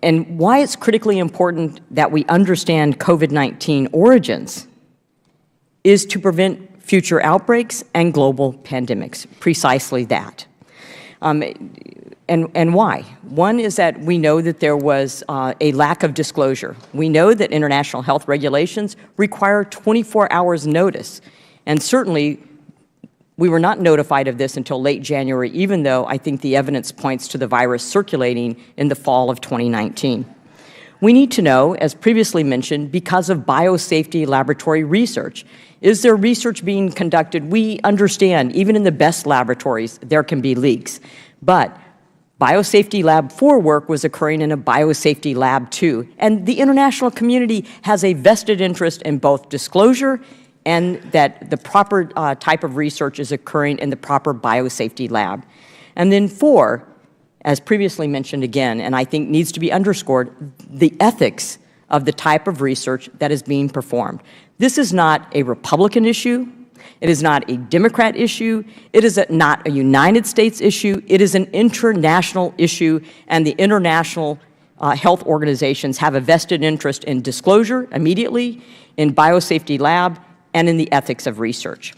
And why it's critically important that we understand COVID-19 origins is to prevent future outbreaks and global pandemics, precisely that. And why? One is that we know that there was a lack of disclosure. We know that international health regulations require 24 hours notice. And certainly, we were not notified of this until late January, even though I think the evidence points to the virus circulating in the fall of 2019. We need to know, as previously mentioned, because of biosafety laboratory research. Is there research being conducted? We understand, even in the best laboratories, there can be leaks. But Biosafety Lab 4 work was occurring in a Biosafety Lab 2. And the international community has a vested interest in both disclosure and that the proper type of research is occurring in the proper biosafety lab. And then 4, as previously mentioned again, and I think needs to be underscored, the ethics of the type of research that is being performed. This is not a Republican issue. It is not a Democrat issue. It is not a United States issue. It is an international issue, and the international health organizations have a vested interest in disclosure immediately, in biosafety lab, and in the ethics of research.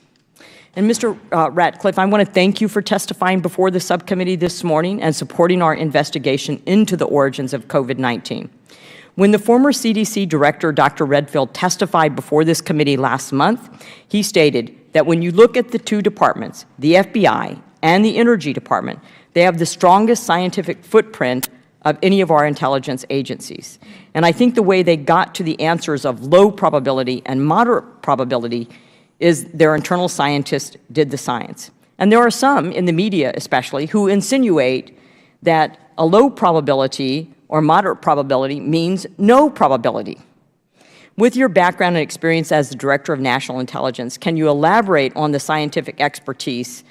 And Mr. Ratcliffe, I want to thank you for testifying before the subcommittee this morning and supporting our investigation into the origins of COVID-19. When the former CDC director, Dr. Redfield, testified before this committee last month, he stated that when you look at the two departments, the FBI and the Energy Department, they have the strongest scientific footprint of any of our intelligence agencies. And I think the way they got to the answers of low probability and moderate probability is their internal scientists did the science. And there are some, in the media especially, who insinuate that a low probability or moderate probability means no probability. With your background and experience as the Director of National Intelligence, can you elaborate on the scientific expertise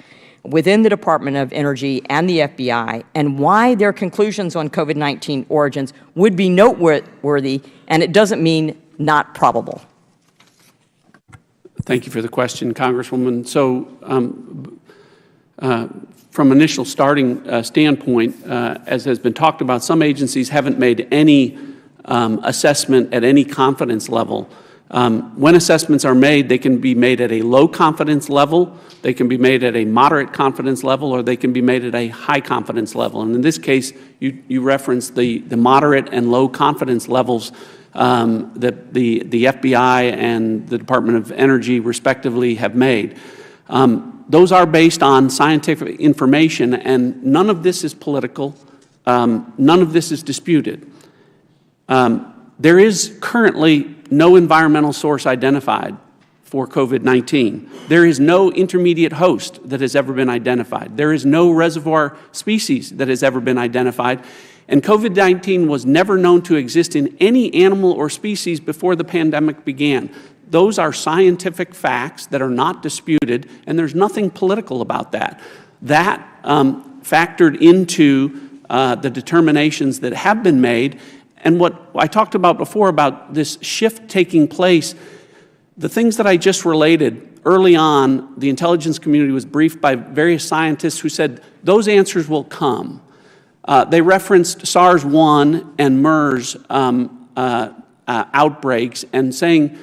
within the Department of Energy and the FBI, and why their conclusions on COVID-19 origins would be noteworthy, and it doesn't mean not probable? Thank you for the question, Congresswoman. So from initial starting standpoint, as has been talked about, some agencies haven't made any assessment at any confidence level. When assessments are made, they can be made at a low confidence level, they can be made at a moderate confidence level, or they can be made at a high confidence level. And in this case, you referenced the moderate and low confidence levels that the FBI and the Department of Energy respectively have made. Those are based on scientific information, and none of this is political, none of this is disputed. There is currently no environmental source identified for COVID-19. There is no intermediate host that has ever been identified. There is no reservoir species that has ever been identified. And COVID-19 was never known to exist in any animal or species before the pandemic began. Those are scientific facts that are not disputed, and there's nothing political about that. That factored into the determinations that have been made. And what I talked about before about this shift taking place, the things that I just related, early on, the intelligence community was briefed by various scientists who said those answers will come. They referenced SARS-1 and MERS outbreaks and saying,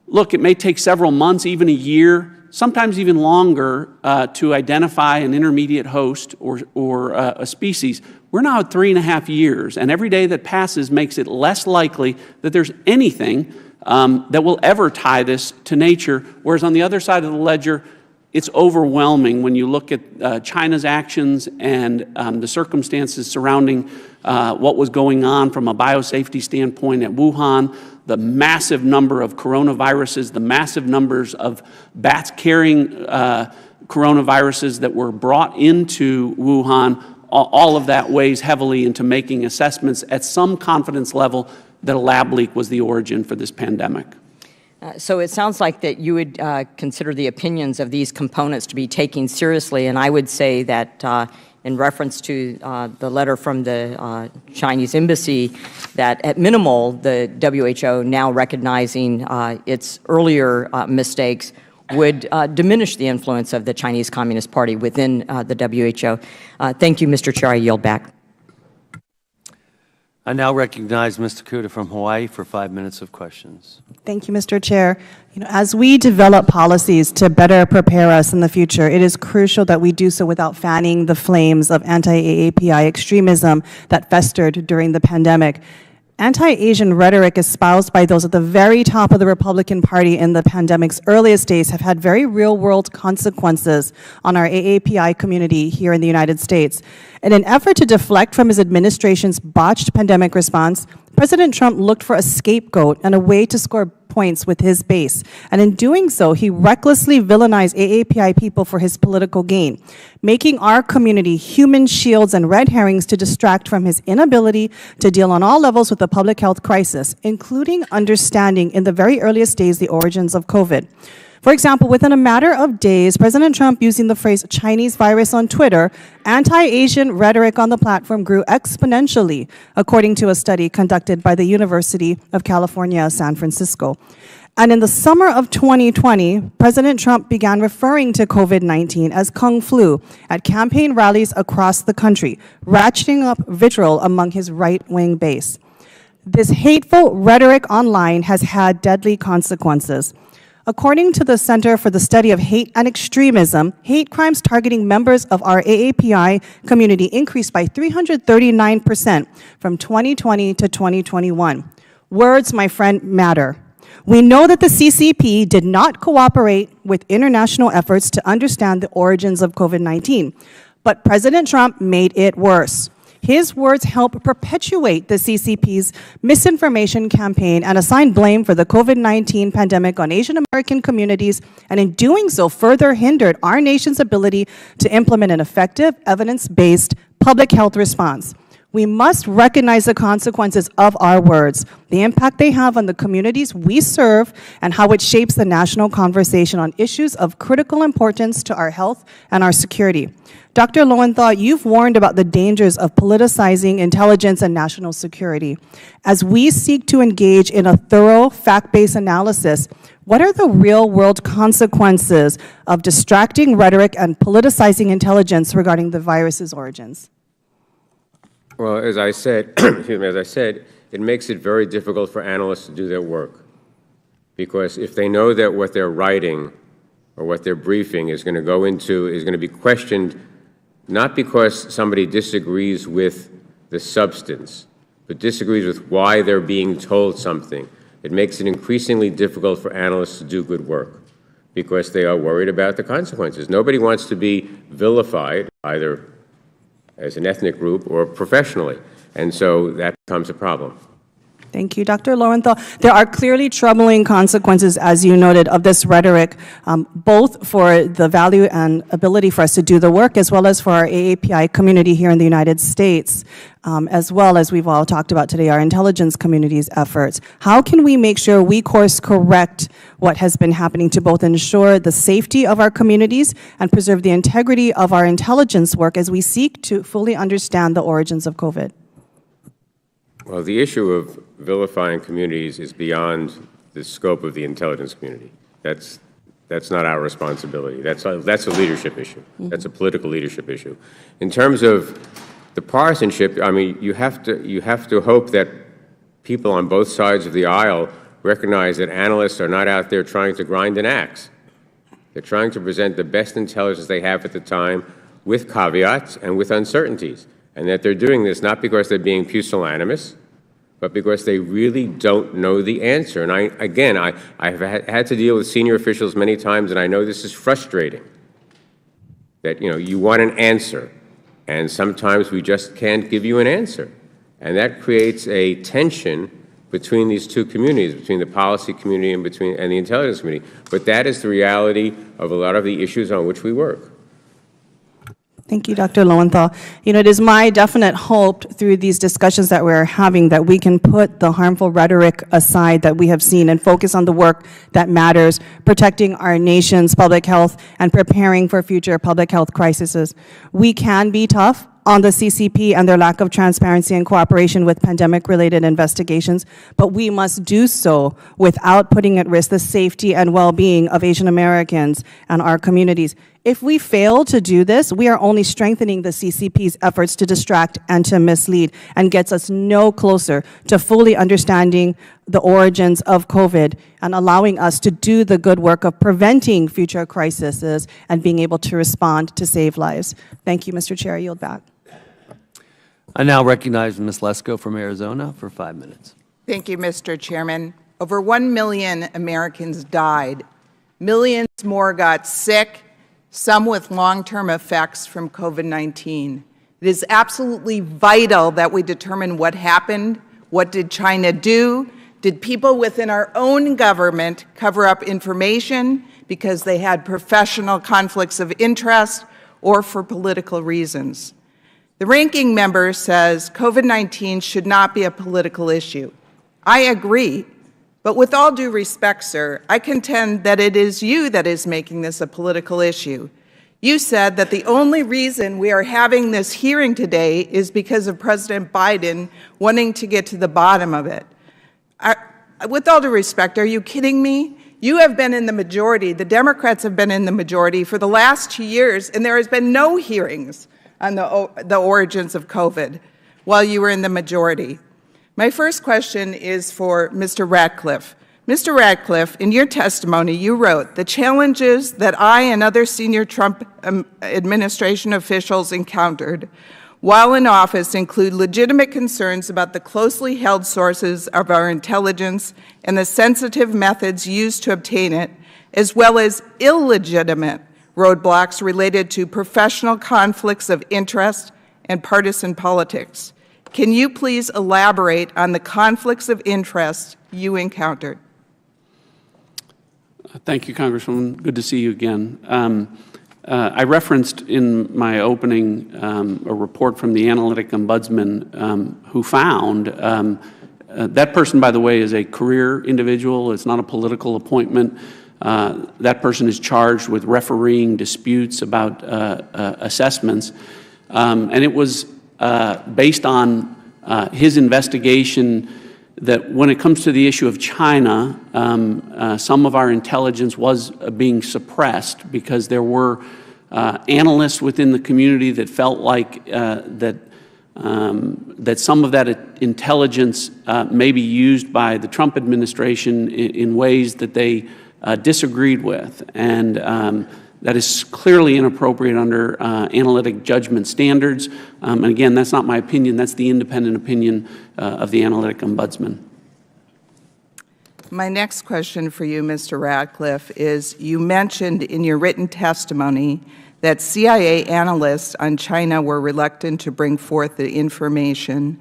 look, it may take several months, even a year, sometimes even longer to identify an intermediate host or a species. We're now at 3.5 years, and every day that passes makes it less likely that there's anything that will ever tie this to nature, whereas on the other side of the ledger, it's overwhelming when you look at China's actions and the circumstances surrounding what was going on from a biosafety standpoint at Wuhan, the massive number of coronaviruses, the massive numbers of bats carrying coronaviruses that were brought into Wuhan. All of that weighs heavily into making assessments at some confidence level that a lab leak was the origin for this pandemic. So it sounds like that you would consider the opinions of these components to be taken seriously, and I would say that in reference to the letter from the Chinese embassy, that at minimal, the WHO now recognizing its earlier mistakes would diminish the influence of the Chinese Communist Party within the WHO. Thank you, Mr. Chair. I yield back. I now recognize Ms. Takuda from Hawaii for 5 minutes of questions. Thank you, Mr. Chair. As we develop policies to better prepare us in the future, it is crucial that we do so without fanning the flames of anti-AAPI extremism that festered during the pandemic. Anti-Asian rhetoric espoused by those at the very top of the Republican Party in the pandemic's earliest days have had very real-world consequences on our AAPI community here in the United States. In an effort to deflect from his administration's botched pandemic response, President Trump looked for a scapegoat and a way to score points with his base. And in doing so, he recklessly villainized AAPI people for his political gain, making our community human shields and red herrings to distract from his inability to deal on all levels with the public health crisis, including understanding in the very earliest days the origins of COVID. For example, within a matter of days, President Trump using the phrase Chinese virus on Twitter, anti-Asian rhetoric on the platform grew exponentially, according to a study conducted by the University of California, San Francisco. And in the summer of 2020, President Trump began referring to COVID-19 as Kung Flu at campaign rallies across the country, ratcheting up vitriol among his right-wing base. This hateful rhetoric online has had deadly consequences. According to the Center for the Study of Hate and Extremism, hate crimes targeting members of our AAPI community increased by 339% from 2020 to 2021. Words, my friend, matter. We know that the CCP did not cooperate with international efforts to understand the origins of COVID-19, but President Trump made it worse. His words help perpetuate the CCP's misinformation campaign and assign blame for the COVID-19 pandemic on Asian American communities, and in doing so further hindered our nation's ability to implement an effective, evidence-based public health response. We must recognize the consequences of our words, the impact they have on the communities we serve, and how it shapes the national conversation on issues of critical importance to our health and our security. Dr. Lowenthal, you've warned about the dangers of politicizing intelligence and national security. As we seek to engage in a thorough, fact-based analysis, what are the real-world consequences of distracting rhetoric and politicizing intelligence regarding the virus's origins? Well, as I said, it makes it very difficult for analysts to do their work, because if they know that what they're writing or what they're briefing is going to be questioned, not because somebody disagrees with the substance, but disagrees with why they're being told something, it makes it increasingly difficult for analysts to do good work, because they are worried about the consequences. Nobody wants to be vilified, either as an ethnic group or professionally, and so that becomes a problem. Thank you, Dr. Lowenthal. There are clearly troubling consequences, as you noted, of this rhetoric, both for the value and ability for us to do the work, as well as for our AAPI community here in the United States, as well as we've all talked about today, our intelligence community's efforts. How can we make sure we course correct what has been happening to both ensure the safety of our communities and preserve the integrity of our intelligence work as we seek to fully understand the origins of COVID? Well, the issue of vilifying communities is beyond the scope of the intelligence community. That's not our responsibility. That's a leadership issue. That's a political leadership issue. In terms of the partisanship, I mean, you have to hope that people on both sides of the aisle recognize that analysts are not out there trying to grind an axe. They're trying to present the best intelligence they have at the time with caveats and with uncertainties, and that they're doing this not because they're being pusillanimous, but because they really don't know the answer. And I've had to deal with senior officials many times, and I know this is frustrating, that, you want an answer, and sometimes we just can't give you an answer. And that creates a tension between these two communities, between the policy community and the intelligence community. But that is the reality of a lot of the issues on which we work. Thank you, Dr. Lowenthal. It is my definite hope through these discussions that we're having that we can put the harmful rhetoric aside that we have seen and focus on the work that matters, protecting our nation's public health and preparing for future public health crises. We can be tough on the CCP and their lack of transparency and cooperation with pandemic-related investigations, but we must do so without putting at risk the safety and well-being of Asian Americans and our communities. If we fail to do this, we are only strengthening the CCP's efforts to distract and to mislead, and gets us no closer to fully understanding the origins of COVID and allowing us to do the good work of preventing future crises and being able to respond to save lives. Thank you, Mr. Chair. I yield back. I now recognize Ms. Lesko from Arizona for 5 minutes. Thank you, Mr. Chairman. Over 1 million Americans died. Millions more got sick, some with long-term effects from COVID-19. It is absolutely vital that we determine what happened. What did China do? Did people within our own government cover up information because they had professional conflicts of interest or for political reasons? The ranking member says COVID-19 should not be a political issue. I agree, but with all due respect, sir, I contend that it is you that is making this a political issue. You said that the only reason we are having this hearing today is because of President Biden wanting to get to the bottom of it. With all due respect, are you kidding me? You have been in the majority, the Democrats have been in the majority for the last 2 years, and there has been no hearings on the origins of COVID while you were in the majority. My first question is for Mr. Ratcliffe. Mr. Ratcliffe, in your testimony, you wrote, "The challenges that I and other senior Trump administration officials encountered while in office include legitimate concerns about the closely held sources of our intelligence and the sensitive methods used to obtain it, as well as illegitimate roadblocks related to professional conflicts of interest and partisan politics." Can you please elaborate on the conflicts of interest you encountered? Thank you, Congresswoman. Good to see you again. I referenced in my opening a report from the Analytic Ombudsman who found that person, by the way, is a career individual. It's not a political appointment. That person is charged with refereeing disputes about assessments. And it was based on his investigation that when it comes to the issue of China, some of our intelligence was being suppressed because there were analysts within the community that felt like that some of that intelligence may be used by the Trump administration in ways that they disagreed with. And that is clearly inappropriate under analytic judgment standards. And again, that's not my opinion. That's the independent opinion of the Analytic Ombudsman. My next question for you, Mr. Ratcliffe, is you mentioned in your written testimony that CIA analysts on China were reluctant to bring forth the information.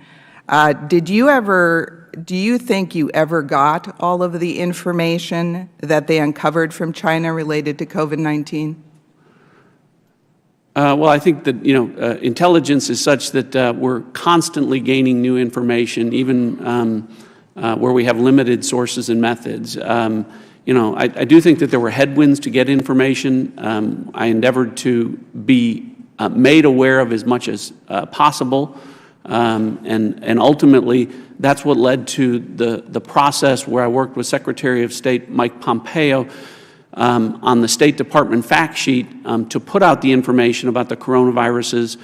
Do you think you ever got all of the information that they uncovered from China related to COVID-19? Well, I think that, intelligence is such that we're constantly gaining new information, even where we have limited sources and methods. I do think that there were headwinds to get information. I endeavored to be made aware of as much as possible. And ultimately, that's what led to the process where I worked with Secretary of State Mike Pompeo on the State Department fact sheet to put out the information about the coronaviruses,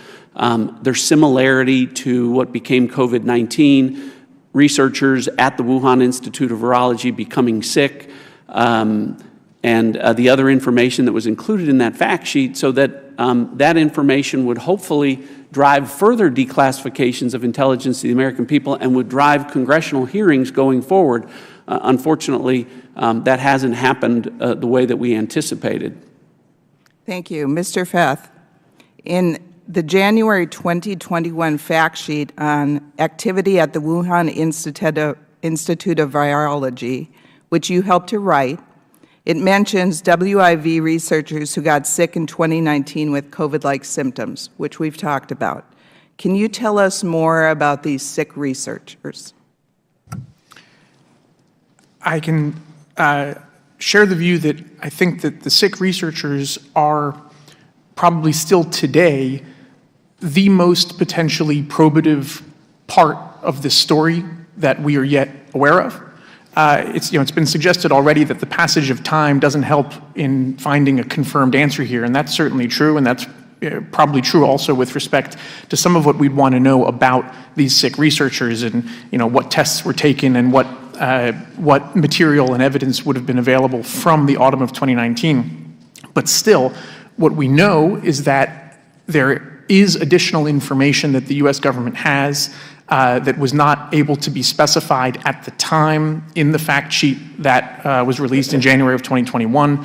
their similarity to what became COVID-19, researchers at the Wuhan Institute of Virology becoming sick, and the other information that was included in that fact sheet, so that that information would hopefully drive further declassifications of intelligence to the American people and would drive congressional hearings going forward. Unfortunately, that hasn't happened the way that we anticipated. Thank you. Mr. Feth, in the January 2021 fact sheet on activity at the Wuhan Institute of Virology, which you helped to write, it mentions WIV researchers who got sick in 2019 with COVID-like symptoms, which we've talked about. Can you tell us more about these sick researchers? I can share the view that I think that the sick researchers are probably still today the most potentially probative part of this story that we are yet aware of. It's been suggested already that the passage of time doesn't help in finding a confirmed answer here, and that's certainly true, and that's probably true also with respect to some of what we'd want to know about these sick researchers and what tests were taken and what material and evidence would have been available from the autumn of 2019. But still, what we know is that there is additional information that the U.S. government has that was not able to be specified at the time in the fact sheet that was released in January of 2021.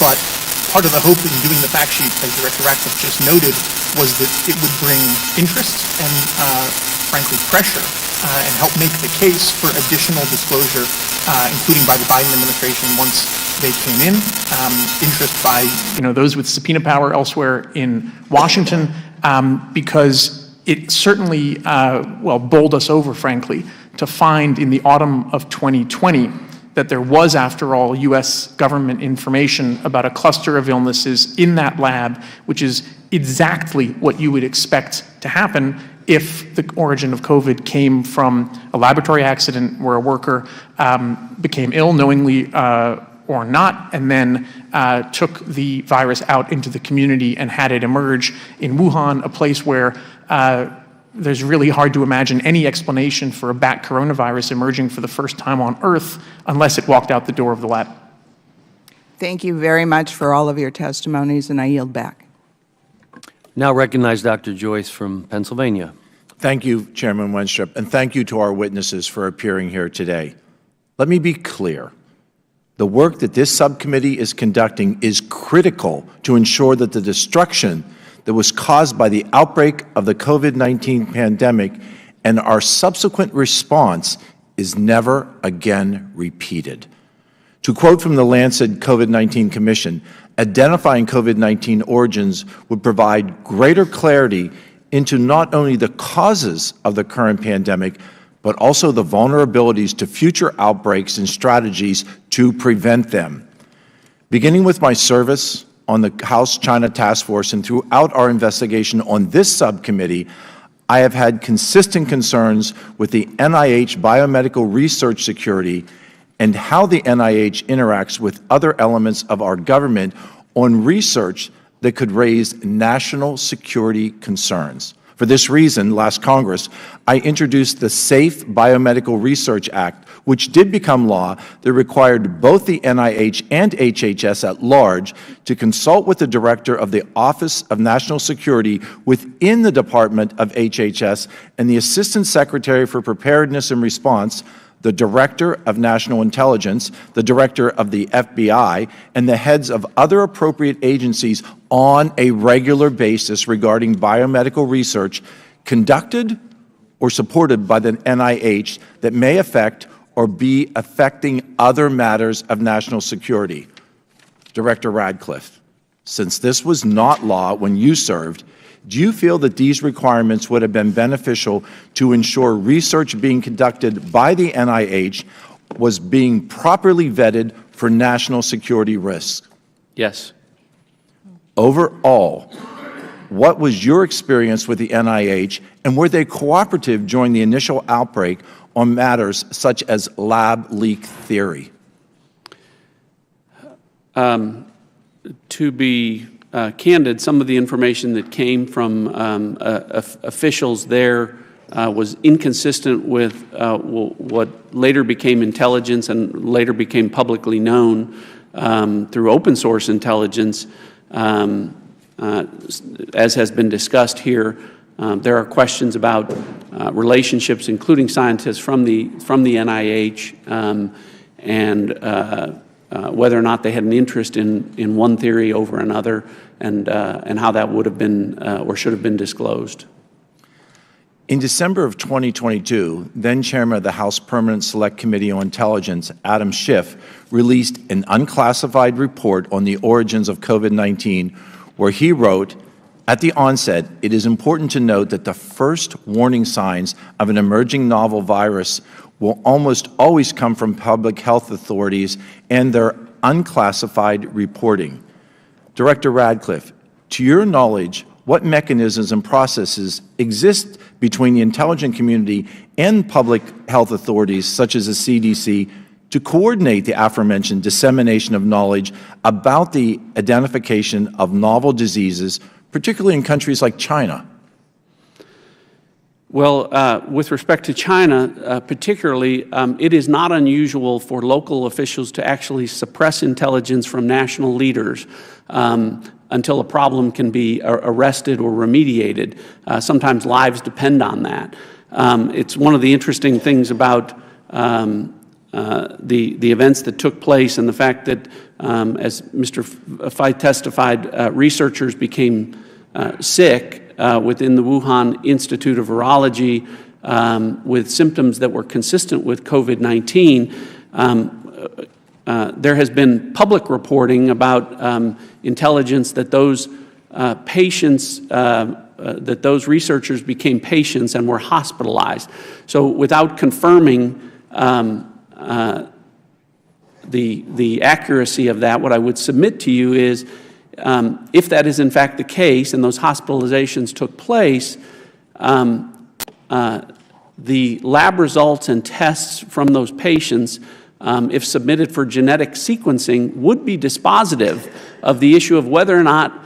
But part of the hope in doing the fact sheet, as Director Ratcliffe just noted, was that it would bring interest and, frankly, pressure and help make the case for additional disclosure, including by the Biden administration once they came in, interest by those with subpoena power elsewhere in Washington, because it certainly, bowled us over, frankly, to find in the autumn of 2020 that there was, after all, U.S. government information about a cluster of illnesses in that lab, which is exactly what you would expect to happen if the origin of COVID came from a laboratory accident where a worker became ill knowingly or not, and then took the virus out into the community and had it emerge in Wuhan, a place where there's really hard to imagine any explanation for a bat coronavirus emerging for the first time on Earth unless it walked out the door of the lab. Thank you very much for all of your testimonies, and I yield back. Now recognize Dr. Joyce from Pennsylvania. Thank you, Chairman Wenstrup, and thank you to our witnesses for appearing here today. Let me be clear. The work that this subcommittee is conducting is critical to ensure that the destruction that was caused by the outbreak of the COVID-19 pandemic and our subsequent response is never again repeated. To quote from the Lancet COVID-19 Commission, identifying COVID-19 origins would provide greater clarity into not only the causes of the current pandemic, but also the vulnerabilities to future outbreaks and strategies to prevent them. Beginning with my service on the House China Task Force and throughout our investigation on this subcommittee, I have had consistent concerns with the NIH biomedical research security and how the NIH interacts with other elements of our government on research that could raise national security concerns. For this reason, last Congress, I introduced the Safe Biomedical Research Act, which did become law that required both the NIH and HHS at large to consult with the Director of the Office of National Security within the Department of HHS and the Assistant Secretary for Preparedness and Response, the Director of National Intelligence, the Director of the FBI, and the heads of other appropriate agencies on a regular basis regarding biomedical research conducted or supported by the NIH that may affect or be affecting other matters of national security. Director Radcliffe, since this was not law when you served, do you feel that these requirements would have been beneficial to ensure research being conducted by the NIH was being properly vetted for national security risks? Yes. Overall, what was your experience with the NIH, and were they cooperative during the initial outbreak on matters such as lab leak theory? To be candid, some of the information that came from officials there was inconsistent with what later became intelligence and later became publicly known through open source intelligence. As has been discussed here, there are questions about relationships, including scientists from the NIH, and whether or not they had an interest in one theory over another, and how that would have been or should have been disclosed. In December of 2022, then Chairman of the House Permanent Select Committee on Intelligence, Adam Schiff, released an unclassified report on the origins of COVID-19, where he wrote, "At the onset, it is important to note that the first warning signs of an emerging novel virus will almost always come from public health authorities and their unclassified reporting." Director Radcliffe, to your knowledge, what mechanisms and processes exist between the intelligence community and public health authorities, such as the CDC, to coordinate the aforementioned dissemination of knowledge about the identification of novel diseases, particularly in countries like China? Well, with respect to China, particularly, it is not unusual for local officials to actually suppress intelligence from national leaders until a problem can be arrested or remediated. Sometimes lives depend on that. It's one of the interesting things about the events that took place and the fact that, as Mr. Feith testified, researchers became sick within the Wuhan Institute of Virology with symptoms that were consistent with COVID-19. There has been public reporting about intelligence that those patients, that those researchers became patients and were hospitalized. So without confirming the accuracy of that, what I would submit to you is, if that is in fact the case and those hospitalizations took place, the lab results and tests from those patients, if submitted for genetic sequencing, would be dispositive of the issue of whether or not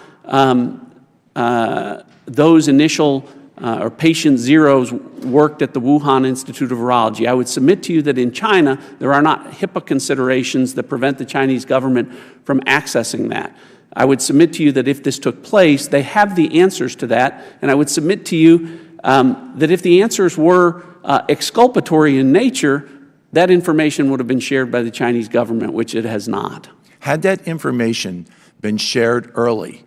those initial or patient zeros worked at the Wuhan Institute of Virology. I would submit to you that in China, there are not HIPAA considerations that prevent the Chinese government from accessing that. I would submit to you that if this took place, they have the answers to that, and I would submit to you that if the answers were exculpatory in nature, that information would have been shared by the Chinese government, which it has not. Had that information been shared early,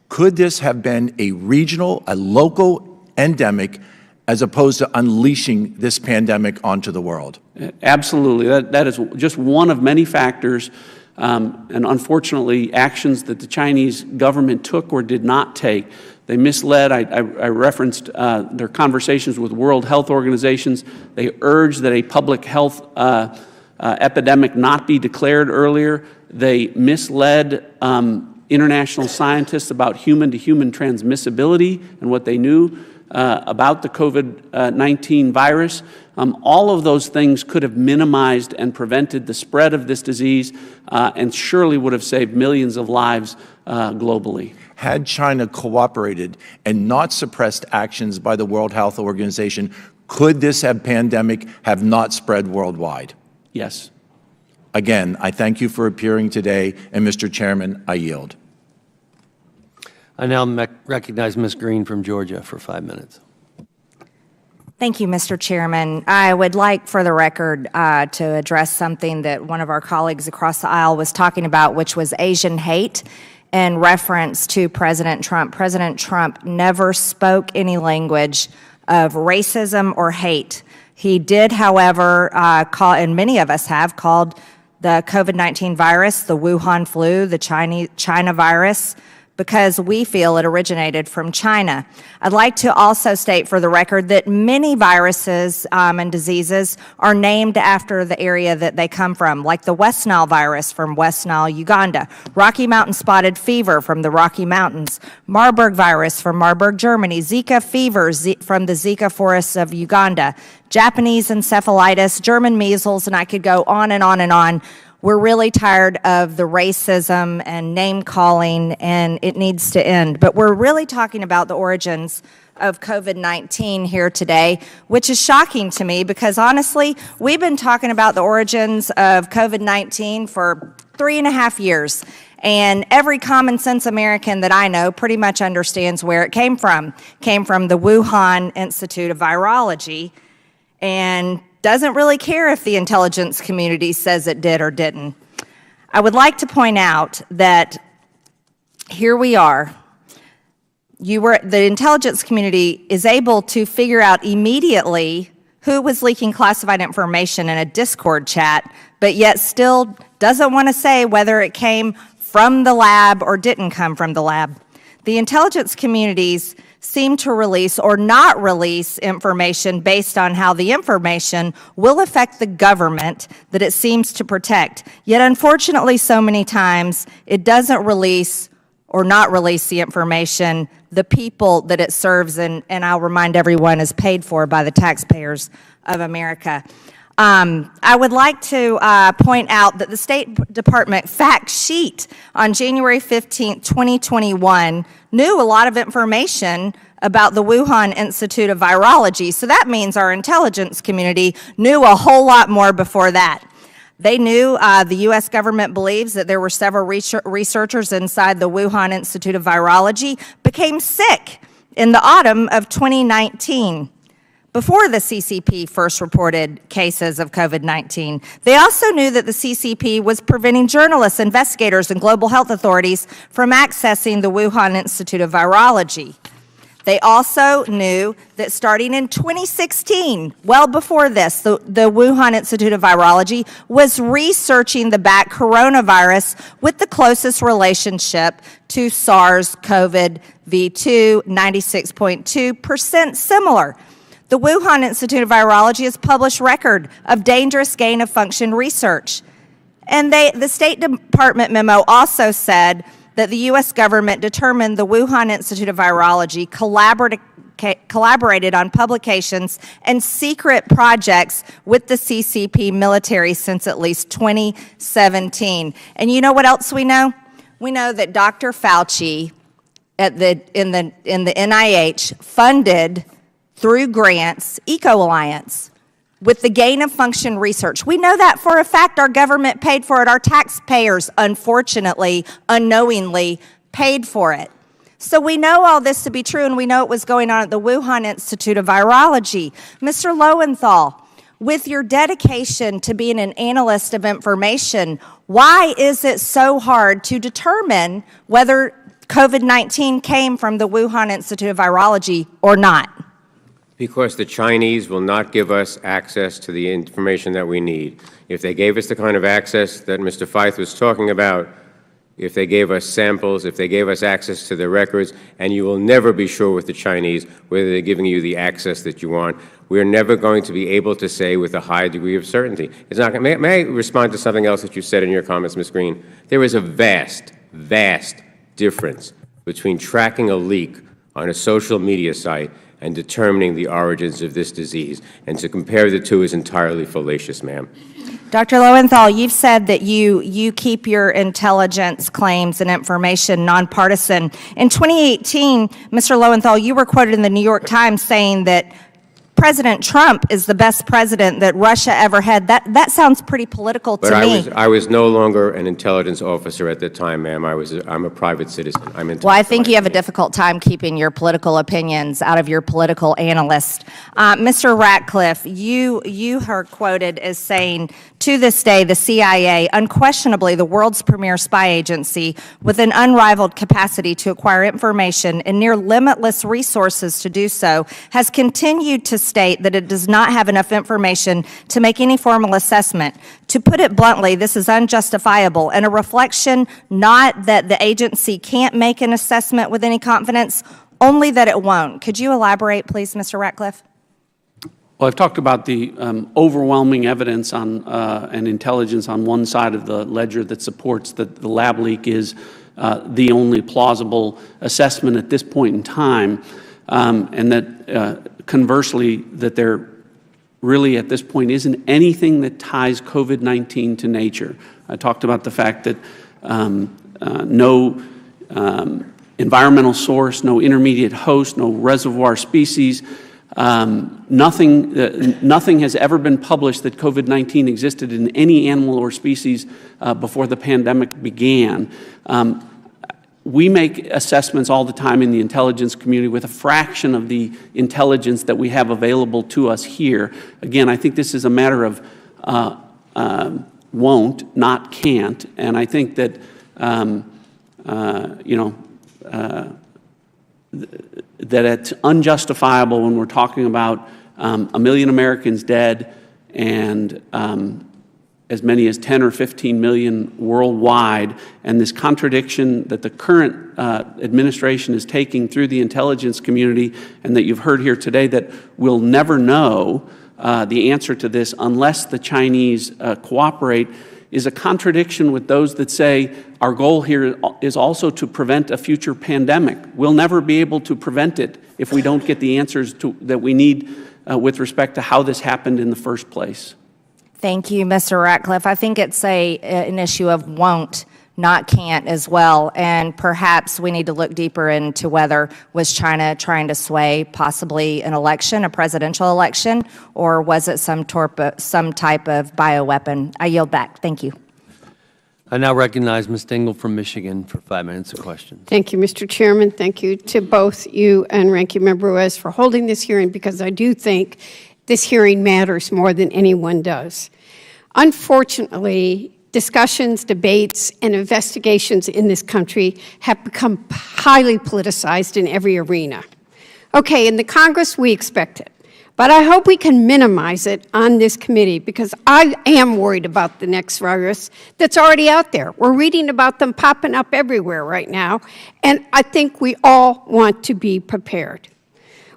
could this have been a regional, a local endemic, as opposed to unleashing this pandemic onto the world? Absolutely. That is just one of many factors, and unfortunately, actions that the Chinese government took or did not take. They misled. I referenced their conversations with World Health Organizations. They urged that a public health epidemic not be declared earlier. They misled international scientists about human-to-human transmissibility and what they knew about the COVID-19 virus. All of those things could have minimized and prevented the spread of this disease and surely would have saved millions of lives globally. Had China cooperated and not suppressed actions by the World Health Organization, could this pandemic have not spread worldwide? Yes. Again, I thank you for appearing today, and Mr. Chairman, I yield. I now recognize Ms. Green from Georgia for 5 minutes. Thank you, Mr. Chairman. I would like, for the record, to address something that one of our colleagues across the aisle was talking about, which was Asian hate in reference to President Trump. President Trump never spoke any language of racism or hate. He did, however, call, and many of us have, called the COVID-19 virus the Wuhan flu, the China virus, because we feel it originated from China. I'd like to also state for the record that many viruses and diseases are named after the area that they come from, like the West Nile virus from West Nile, Uganda, Rocky Mountain spotted fever from the Rocky Mountains, Marburg virus from Marburg, Germany, Zika fever from the Zika forests of Uganda, Japanese encephalitis, German measles, and I could go on and on and on. We're really tired of the racism and name-calling, and it needs to end. But we're really talking about the origins of COVID-19 here today, which is shocking to me because, honestly, we've been talking about the origins of COVID-19 for 3.5 years. And every common sense American that I know pretty much understands where it came from. Came from the Wuhan Institute of Virology, and doesn't really care if the intelligence community says it did or didn't. I would like to point out that here we are. The intelligence community is able to figure out immediately who was leaking classified information in a Discord chat, but yet still doesn't want to say whether it came from the lab or didn't come from the lab. The intelligence communities seem to release or not release information based on how the information will affect the government that it seems to protect. Yet, unfortunately, so many times, it doesn't release or not release the information, the people that it serves, and I'll remind everyone, is paid for by the taxpayers of America. I would like to point out that the State Department fact sheet on January 15, 2021 knew a lot of information about the Wuhan Institute of Virology. So that means our intelligence community knew a whole lot more before that. They knew the U.S. government believes that there were several researchers inside the Wuhan Institute of Virology became sick in the autumn of 2019. Before the CCP first reported cases of COVID-19. They also knew that the CCP was preventing journalists, investigators, and global health authorities from accessing the Wuhan Institute of Virology. They also knew that starting in 2016, well before this, the Wuhan Institute of Virology was researching the bat coronavirus with the closest relationship to SARS-CoV-2, 96.2% similar. The Wuhan Institute of Virology has published record of dangerous gain-of-function research. And the State Department memo also said that the U.S. government determined the Wuhan Institute of Virology collaborated on publications and secret projects with the CCP military since at least 2017. And you know what else we know? We know that Dr. Fauci in the NIH funded through grants, Eco-Alliance, with the gain-of-function research. We know that for a fact. Our government paid for it. Our taxpayers, unfortunately, unknowingly, paid for it. So we know all this to be true, and we know it was going on at the Wuhan Institute of Virology. Mr. Lowenthal, with your dedication to being an analyst of information, why is it so hard to determine whether COVID-19 came from the Wuhan Institute of Virology or not? Because the Chinese will not give us access to the information that we need. If they gave us the kind of access that Mr. Feith was talking about, if they gave us samples, if they gave us access to their records, and you will never be sure with the Chinese whether they're giving you the access that you want, we're never going to be able to say with a high degree of certainty. It's not. May I respond to something else that you said in your comments, Ms. Green? There is a vast, vast difference between tracking a leak on a social media site and determining the origins of this disease. And to compare the two is entirely fallacious, ma'am. Dr. Lowenthal, you've said that you keep your intelligence claims and information nonpartisan. In 2018, Mr. Lowenthal, you were quoted in the New York Times saying that President Trump is the best president that Russia ever had. That sounds pretty political to me. But I was no longer an intelligence officer at the time, ma'am. I'm a privite citizen. Well, I think you have a difficult time keeping your political opinions out of your political analyst. Mr. Ratcliffe, you are quoted as saying, to this day, the CIA, unquestionably the world's premier spy agency with an unrivaled capacity to acquire information and near limitless resources to do so, has continued to state that it does not have enough information to make any formal assessment. To put it bluntly, this is unjustifiable and a reflection not that the agency can't make an assessment with any confidence, only that it won't. Could you elaborate, please, Mr. Ratcliffe? Well, I've talked about the overwhelming evidence on and intelligence on one side of the ledger that supports that the lab leak is the only plausible assessment at this point in time, and that conversely, that there really at this point isn't anything that ties COVID-19 to nature. I talked about the fact that no environmental source, no intermediate host, no reservoir species, nothing has ever been published that COVID-19 existed in any animal or species before the pandemic began. We make assessments all the time in the intelligence community with a fraction of the intelligence that we have available to us here. Again, I think this is a matter of won't, not can't, and I think that that it's unjustifiable when we're talking about 1 million Americans dead and as many as 10 or 15 million worldwide, and this contradiction that the current administration is taking through the intelligence community, and that you've heard here today, that we'll never know the answer to this unless the Chinese cooperate, is a contradiction with those that say our goal here is also to prevent a future pandemic. We'll never be able to prevent it if we don't get the answers that we need with respect to how this happened in the first place. Thank you, Mr. Ratcliffe. I think it's an issue of won't, not can't as well, and perhaps we need to look deeper into whether was China trying to sway possibly an election, a presidential election, or was it some type of bioweapon? I yield back. Thank you. I now recognize Ms. Dingell from Michigan for 5 minutes of questions. Thank you, Mr. Chairman. Thank you to both you and Ranking Member Ruiz for holding this hearing, because I do think this hearing matters more than anyone does. Unfortunately, discussions, debates, and investigations in this country have become highly politicized in every arena. Okay, in the Congress, we expect it. But I hope we can minimize it on this committee, because I am worried about the next virus that's already out there. We're reading about them popping up everywhere right now, and I think we all want to be prepared.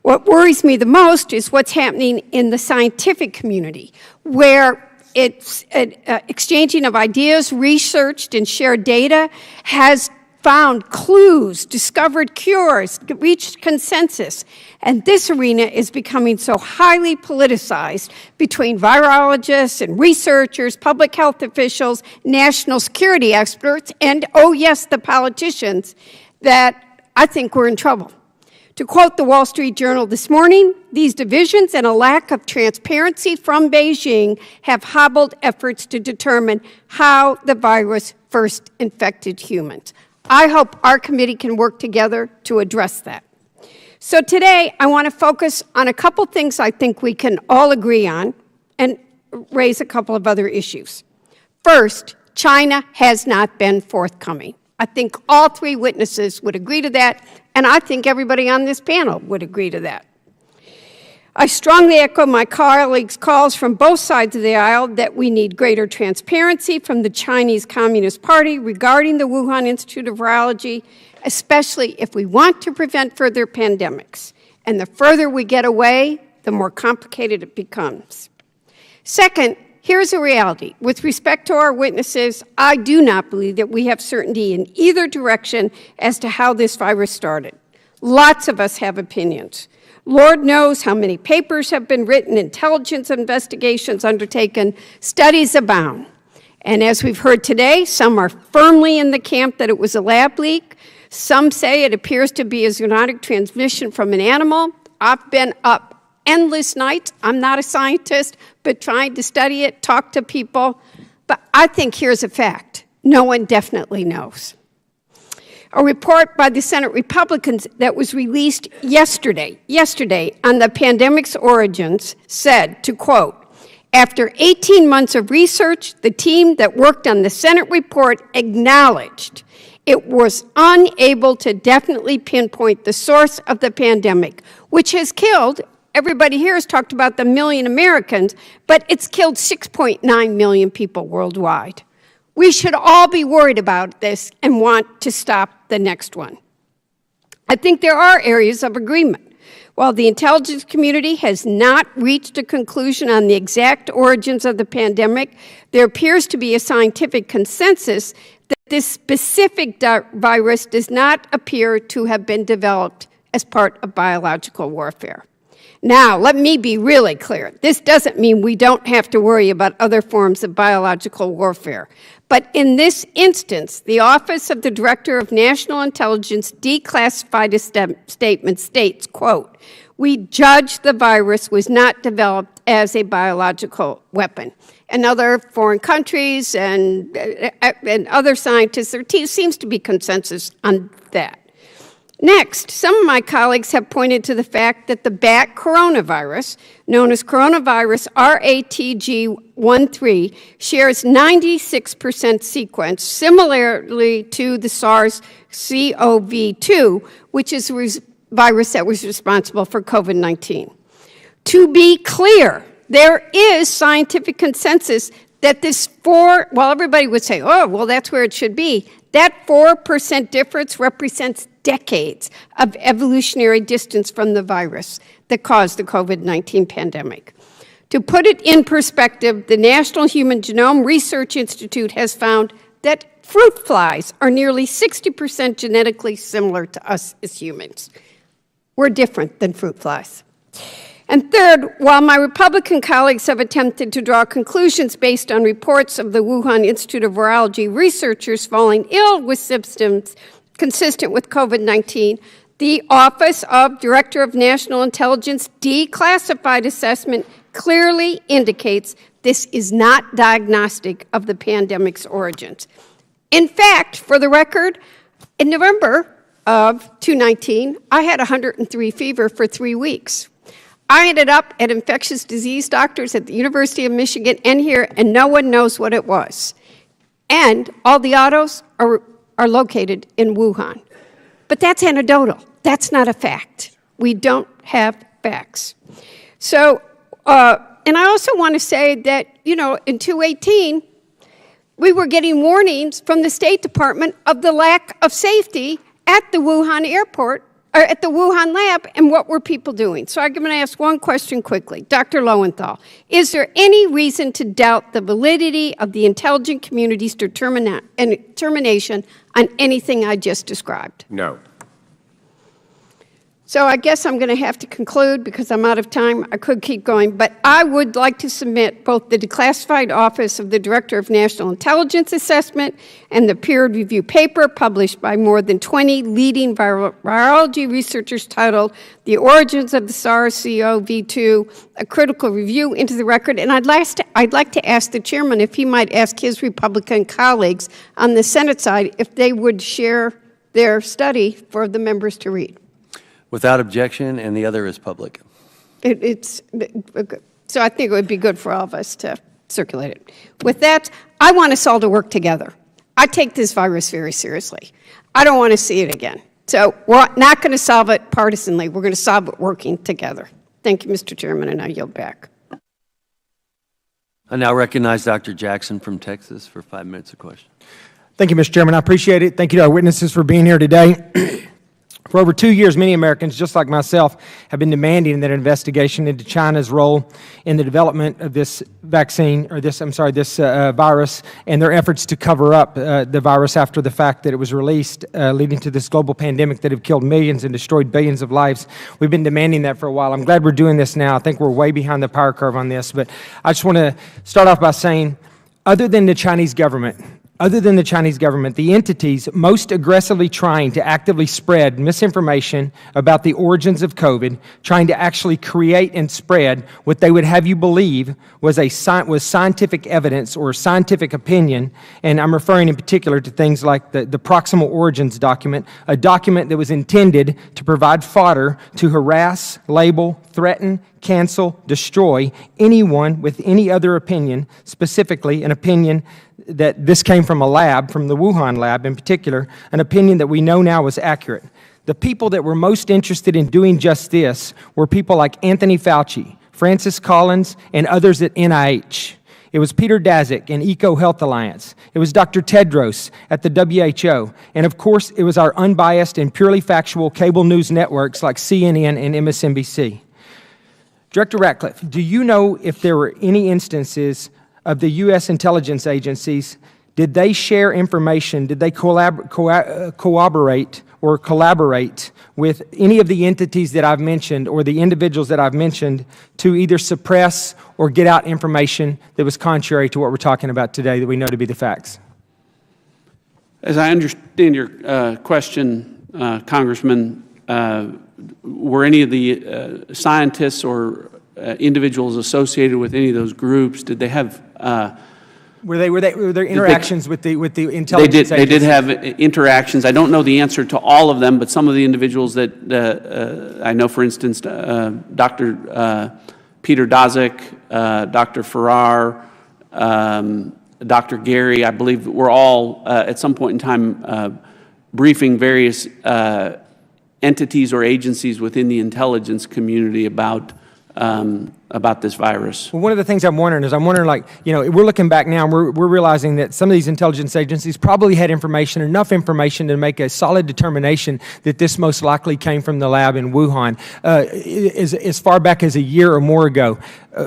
What worries me the most is what's happening in the scientific community, where it's exchanging of ideas, researched and shared data, has found clues, discovered cures, reached consensus. And this arena is becoming so highly politicized between virologists and researchers, public health officials, national security experts, and, oh yes, the politicians, that I think we're in trouble. To quote the Wall Street Journal this morning, these divisions and a lack of transparency from Beijing have hobbled efforts to determine how the virus first infected humans. I hope our committee can work together to address that. So today, I want to focus on a couple things I think we can all agree on and raise a couple of other issues. First, China has not been forthcoming. I think all three witnesses would agree to that, and I think everybody on this panel would agree to that. I strongly echo my colleagues' calls from both sides of the aisle that we need greater transparency from the Chinese Communist Party regarding the Wuhan Institute of Virology, especially if we want to prevent further pandemics. And the further we get away, the more complicated it becomes. Second, here's a reality. With respect to our witnesses, I do not believe that we have certainty in either direction as to how this virus started. Lots of us have opinions. Lord knows how many papers have been written, intelligence investigations undertaken, studies abound. And as we've heard today, some are firmly in the camp that it was a lab leak. Some say it appears to be a zoonotic transmission from an animal. I've been up endless nights. I'm not a scientist, but trying to study it, talk to people. But I think here's a fact. No one definitely knows. A report by the Senate Republicans that was released yesterday on the pandemic's origins said, to quote, after 18 months of research, the team that worked on the Senate report acknowledged it was unable to definitely pinpoint the source of the pandemic, which has killed, everybody here has talked about the million Americans, but it's killed 6.9 million people worldwide. We should all be worried about this and want to stop the next one. I think there are areas of agreement. While the intelligence community has not reached a conclusion on the exact origins of the pandemic, there appears to be a scientific consensus that this specific virus does not appear to have been developed as part of biological warfare. Now, let me be really clear. This doesn't mean we don't have to worry about other forms of biological warfare. But in this instance, the Office of the Director of National Intelligence declassified a statement states, quote, we judge the virus was not developed as a biological weapon. And other foreign countries and other scientists, there seems to be consensus on that. Next, some of my colleagues have pointed to the fact that the bat coronavirus, known as coronavirus RATG13, shares 96% sequence, similarly to the SARS-CoV-2, which is a virus that was responsible for COVID-19. To be clear, there is scientific consensus that this while everybody would say, oh, well, that's where it should be, that 4% difference represents decades of evolutionary distance from the virus that caused the COVID-19 pandemic. To put it in perspective, the National Human Genome Research Institute has found that fruit flies are nearly 60% genetically similar to us as humans. We're different than fruit flies. And third, while my Republican colleagues have attempted to draw conclusions based on reports of the Wuhan Institute of Virology researchers falling ill with symptoms consistent with COVID-19, the Office of Director of National Intelligence declassified assessment clearly indicates this is not diagnostic of the pandemic's origins. In fact, for the record, in November of 2019, I had 103 fever for 3 weeks. I ended up at infectious disease doctors at the University of Michigan and here, and no one knows what it was. And all the autos are located in Wuhan. But that's anecdotal. That's not a fact. We don't have facts. So, and I also want to say that, in 2018, we were getting warnings from the State Department of the lack of safety at the Wuhan airport, or at the Wuhan lab, and what were people doing? So I'm going to ask one question quickly. Dr. Lowenthal, is there any reason to doubt the validity of the intelligence community's determination on anything I just described? No. So I guess I'm going to have to conclude because I'm out of time. I could keep going, but I would like to submit both the declassified Office of the Director of National Intelligence Assessment and the peer review paper published by more than 20 leading virology researchers titled The Origins of the SARS-CoV-2, a critical review into the record. And I'd like to ask the chairman if he might ask his Republican colleagues on the Senate side if they would share their study for the members to read. Without objection, and the other is public. So I think it would be good for all of us to circulate it. With that, I want us all to work together. I take this virus very seriously. I don't want to see it again. So we're not going to solve it partisanly. We're going to solve it working together. Thank you, Mr. Chairman, and I yield back. I now recognize Dr. Jackson from Texas for 5 minutes of question. Thank you, Mr. Chairman. I appreciate it. Thank you to our witnesses for being here today. For over 2 years, many Americans, just like myself, have been demanding that an investigation into China's role in the development of this vaccine, or this virus, and their efforts to cover up the virus after the fact that it was released, leading to this global pandemic that have killed millions and destroyed billions of lives. We've been demanding that for a while. I'm glad we're doing this now. I think we're way behind the power curve on this, but I just want to start off by saying, other than the Chinese government, other than the Chinese government, the entities most aggressively trying to actively spread misinformation about the origins of COVID, trying to actually create and spread what they would have you believe was scientific evidence or scientific opinion, and I'm referring in particular to things like the Proximal Origins document, a document that was intended to provide fodder to harass, label, threaten, cancel, destroy anyone with any other opinion, specifically an opinion that this came from a lab, from the Wuhan lab in particular, an opinion that we know now was accurate. The people that were most interested in doing just this were people like Anthony Fauci, Francis Collins, and others at NIH. It was Peter Daszak and Eco Health Alliance. It was Dr. Tedros at the WHO. And of course, it was our unbiased and purely factual cable news networks like CNN and MSNBC. Director Ratcliffe, do you know if there were any instances of the U.S. intelligence agencies, did they share information, did they cooperate or collaborate with any of the entities that I've mentioned or the individuals that I've mentioned to either suppress or get out information that was contrary to what we're talking about today that we know to be the facts? As I understand your question, Congressman, were any of the scientists or individuals associated with any of those groups, did they have were there interactions with the intelligence agencies? They did have interactions. I don't know the answer to all of them, but some of the individuals that I know, for instance, Dr. Peter Daszak, Dr. Farrar, Dr. Gary, I believe, were all at some point in time briefing various entities or agencies within the intelligence community about this virus. Well, one of the things I'm wondering, like, you know, we're looking back now and we're realizing that some of these intelligence agencies probably had enough information to make a solid determination that this most likely came from the lab in Wuhan as far back as a year or more ago.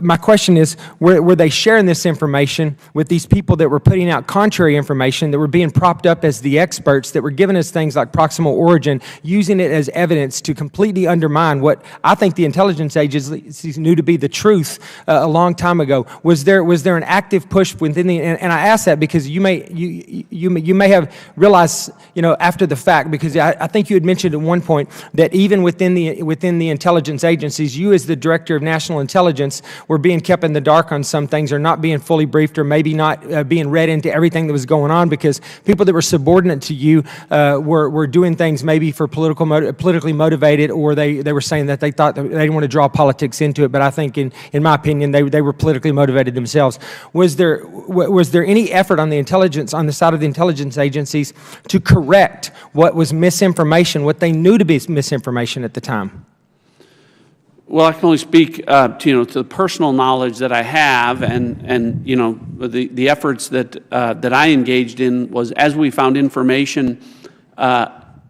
My question is, were they sharing this information with these people that were putting out contrary information, that were being propped up as the experts, that were giving us things like proximal origin, using it as evidence to completely undermine what I think the intelligence agencies knew to be the truth a long time ago? Was there an active push within the, and I ask that because you may have realized, you know, after the fact, because I think you had mentioned at one point that even within the intelligence agencies, you as the Director of National Intelligence were being kept in the dark on some things, or not being fully briefed, or maybe not being read into everything that was going on, because people that were subordinate to you were doing things maybe for politically motivated, or they were saying that they thought that they didn't want to draw politics into it. But I think, in my opinion, they were politically motivated themselves. Was there any effort on the side of the intelligence agencies to correct what was misinformation, what they knew to be misinformation at the time? Well, I can only speak to the personal knowledge that I have, and you know, the efforts that I engaged in was, as we found information and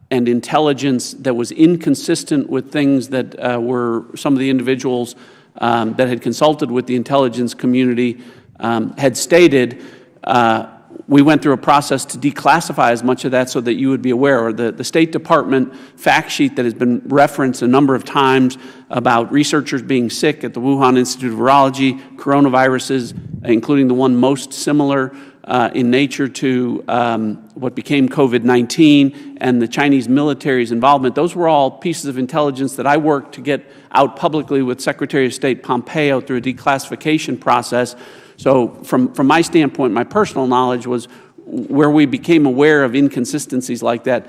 intelligence that was inconsistent with things that were some of the individuals that had consulted with the intelligence community had stated. We went through a process to declassify as much of that so that you would be aware. Or the State Department fact sheet that has been referenced a number of times about researchers being sick at the Wuhan Institute of Virology, coronaviruses, including the one most similar in nature to what became COVID-19, and the Chinese military's involvement. Those were all pieces of intelligence that I worked to get out publicly with Secretary of State Pompeo through a declassification process. So from my standpoint, my personal knowledge was where we became aware of inconsistencies like that,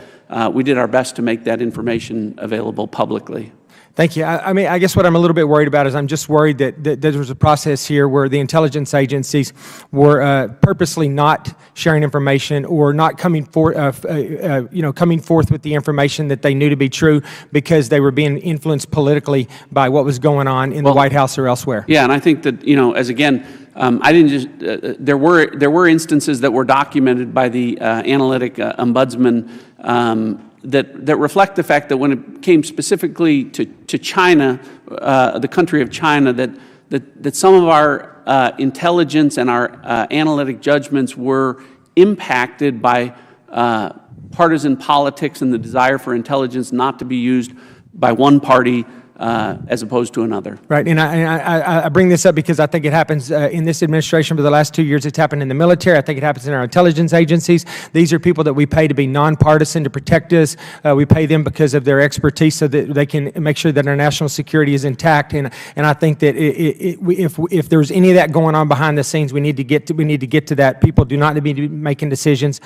we did our best to make that information available publicly. Thank you. I mean, I guess what I'm a little bit worried about is I'm just worried that there was a process here where the intelligence agencies were purposely not sharing information, or not coming forth with the information that they knew to be true, because they were being influenced politically by what was going on in the White House or elsewhere. Yeah, and I think that, you know, as again, I didn't just there were instances that were documented by the analytic ombudsman that reflect the fact that when it came specifically to China, the country of China, that some of our intelligence and our analytic judgments were impacted by partisan politics and the desire for intelligence not to be used by one party as opposed to another. Right, and I bring this up because I think it happens in this administration for the last 2 years. It's happened in the military. I think it happens in our intelligence agencies. These are people that we pay to be nonpartisan, to protect us. We pay them because of their expertise so that they can make sure that our national security is intact. And I think that if there's any of that going on behind the scenes, we need to get to that. People do not need to be making decisions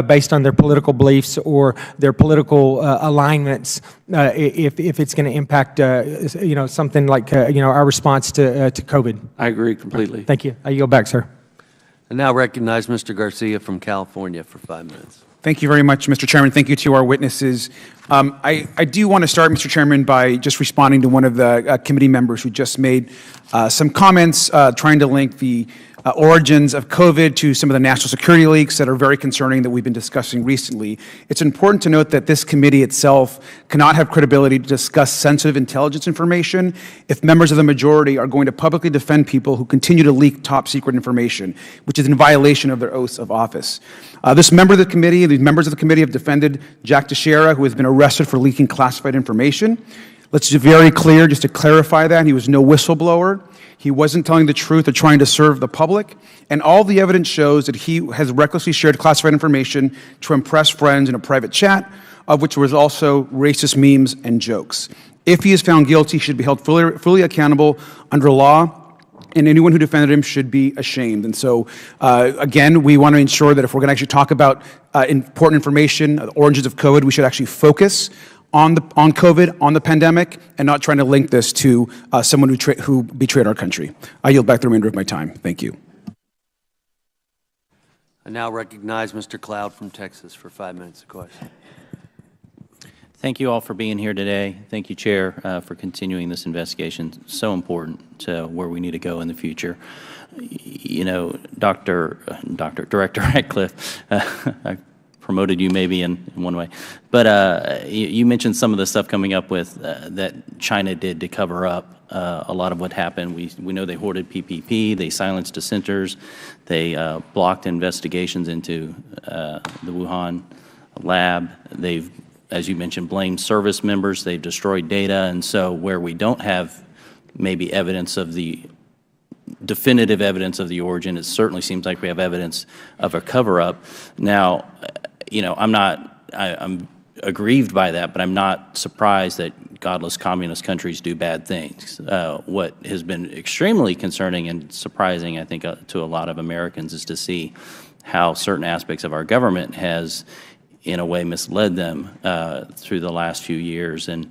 based on their political beliefs or their political alignments if it's going to impact something like our response to COVID. I agree completely. Thank you. I yield back, sir. I now recognize Mr. Garcia from California for 5 minutes. Thank you very much, Mr. Chairman. Thank you to our witnesses. I do want to start, Mr. Chairman, by just responding to one of the committee members who just made some comments trying to link the origins of COVID to some of the national security leaks that are very concerning that we've been discussing recently. It's important to note that this committee itself cannot have credibility to discuss sensitive intelligence information if members of the majority are going to publicly defend people who continue to leak top secret information, which is in violation of their oaths of office. This member of the committee, these members of the committee have defended Jack Teixeira, who has been arrested for leaking classified information. Let's be very clear, just to clarify that, he was no whistleblower. He wasn't telling the truth or trying to serve the public. And all the evidence shows that he has recklessly shared classified information to impress friends in a private chat, of which was also racist memes and jokes. If he is found guilty, he should be held fully accountable under law, and anyone who defended him should be ashamed. And so, again, we want to ensure that if we're going to actually talk about important information, the origins of COVID, we should actually focus on COVID, on the pandemic, and not trying to link this to someone who betrayed our country. I yield back the remainder of my time. Thank you. I now recognize Mr. Cloud from Texas for 5 minutes of question. Thank you all for being here today. Thank you, Chair, for continuing this investigation. So important to where we need to go in the future. You know, Director Radcliffe, I promoted you maybe in one way, but you mentioned some of the stuff coming up with that China did to cover up a lot of what happened. We know they hoarded PPP, they silenced dissenters, they blocked investigations into the Wuhan lab. They've, as you mentioned, blamed service members. They've destroyed data, and so where we don't have maybe evidence of the definitive evidence of the origin, it certainly seems like we have evidence of a cover-up. Now, you know, I'm aggrieved by that, but I'm not surprised that godless communist countries do bad things. What has been extremely concerning and surprising, I think, to a lot of Americans is to see how certain aspects of our government has, in a way, misled them through the last few years. And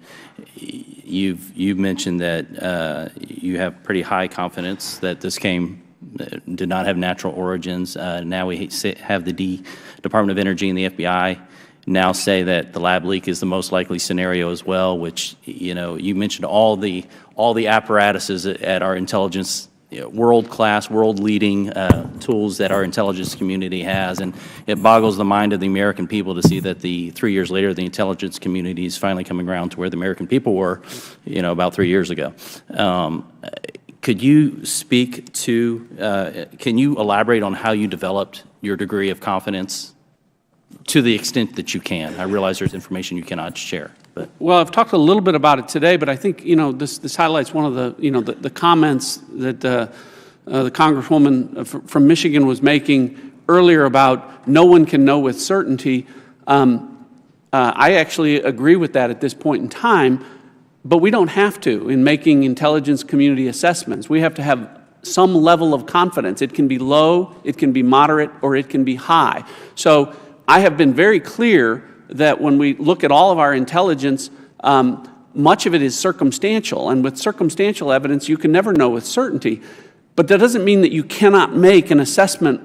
you've mentioned that you have pretty high confidence that this did not have natural origins. Now we have the Department of Energy and the FBI now say that the lab leak is the most likely scenario as well, which, you know, you mentioned all the apparatuses at our intelligence, world-class, world-leading tools that our intelligence community has, and it boggles the mind of the American people to see that 3 years later, the intelligence community is finally coming around to where the American people were, you know, about 3 years ago. Could you speak to, can you elaborate on how you developed your degree of confidence to the extent that you can? I realize there's information you cannot share. But. Well, I've talked a little bit about it today, but I think, you know, this highlights one of the, you know, the comments that the Congresswoman from Michigan was making earlier about no one can know with certainty. I actually agree with that at this point in time, but we don't have to in making intelligence community assessments. We have to have some level of confidence. It can be low, it can be moderate, or it can be high. So I have been very clear that when we look at all of our intelligence, much of it is circumstantial. And with circumstantial evidence, you can never know with certainty. But that doesn't mean that you cannot make an assessment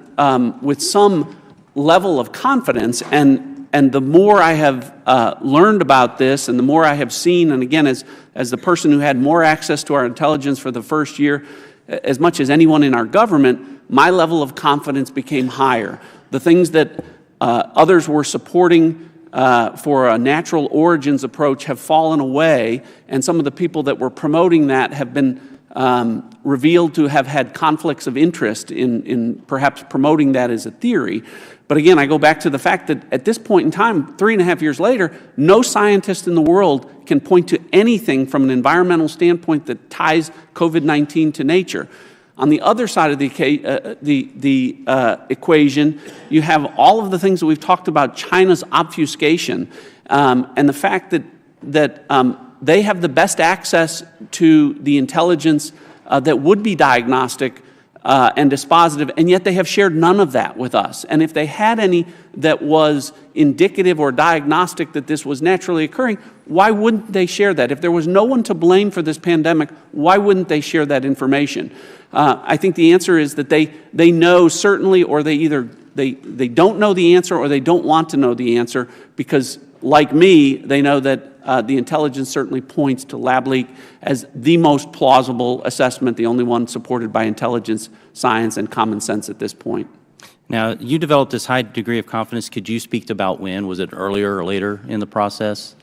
with some level of confidence. And the more I have learned about this and the more I have seen, and again, as the person who had more access to our intelligence for the first year, as much as anyone in our government, my level of confidence became higher. The things that others were supporting for a natural origins approach have fallen away, and some of the people that were promoting that have been revealed to have had conflicts of interest in perhaps promoting that as a theory. But again, I go back to the fact that at this point in time, 3.5 years later, no scientist in the world can point to anything from an environmental standpoint that ties COVID-19 to nature. On the other side of the equation, you have all of the things that we've talked about, China's obfuscation, and the fact that they have the best access to the intelligence that would be diagnostic and dispositive, and yet they have shared none of that with us. And if they had any that was indicative or diagnostic that this was naturally occurring, why wouldn't they share that? If there was no one to blame for this pandemic, why wouldn't they share that information? I think the answer is that they know certainly, or they don't know the answer, or they don't want to know the answer, because like me, they know that the intelligence certainly points to lab leak as the most plausible assessment, the only one supported by intelligence, science, and common sense at this point. Now, you developed this high degree of confidence. Could you speak about when? Was it earlier or later in the process?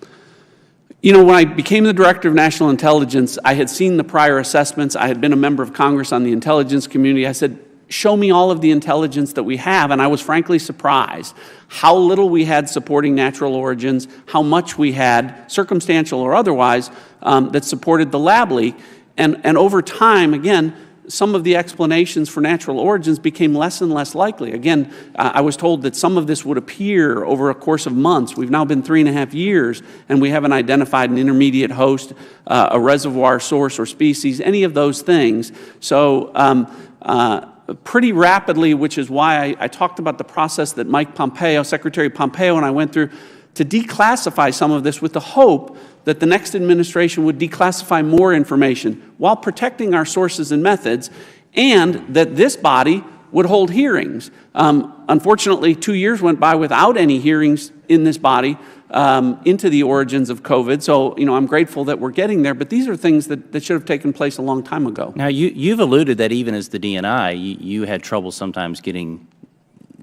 You know, when I became the Director of National Intelligence, I had seen the prior assessments. I had been a member of Congress on the intelligence community. I said, show me all of the intelligence that we have, and I was frankly surprised how little we had supporting natural origins, how much we had, circumstantial or otherwise, that supported the lab leak. And over time, again, some of the explanations for natural origins became less and less likely. Again, I was told that some of this would appear over a course of months. We've now been 3.5 years, and we haven't identified an intermediate host, a reservoir source or species, any of those things. So pretty rapidly, which is why I talked about the process that Mike Pompeo, Secretary Pompeo, and I went through to declassify some of this with the hope that the next administration would declassify more information while protecting our sources and methods, and that this body would hold hearings. Unfortunately, 2 years went by without any hearings in this body into the origins of COVID. So, you know, I'm grateful that we're getting there, but these are things that should have taken place a long time ago. Now, you've alluded that even as the DNI, you had trouble sometimes getting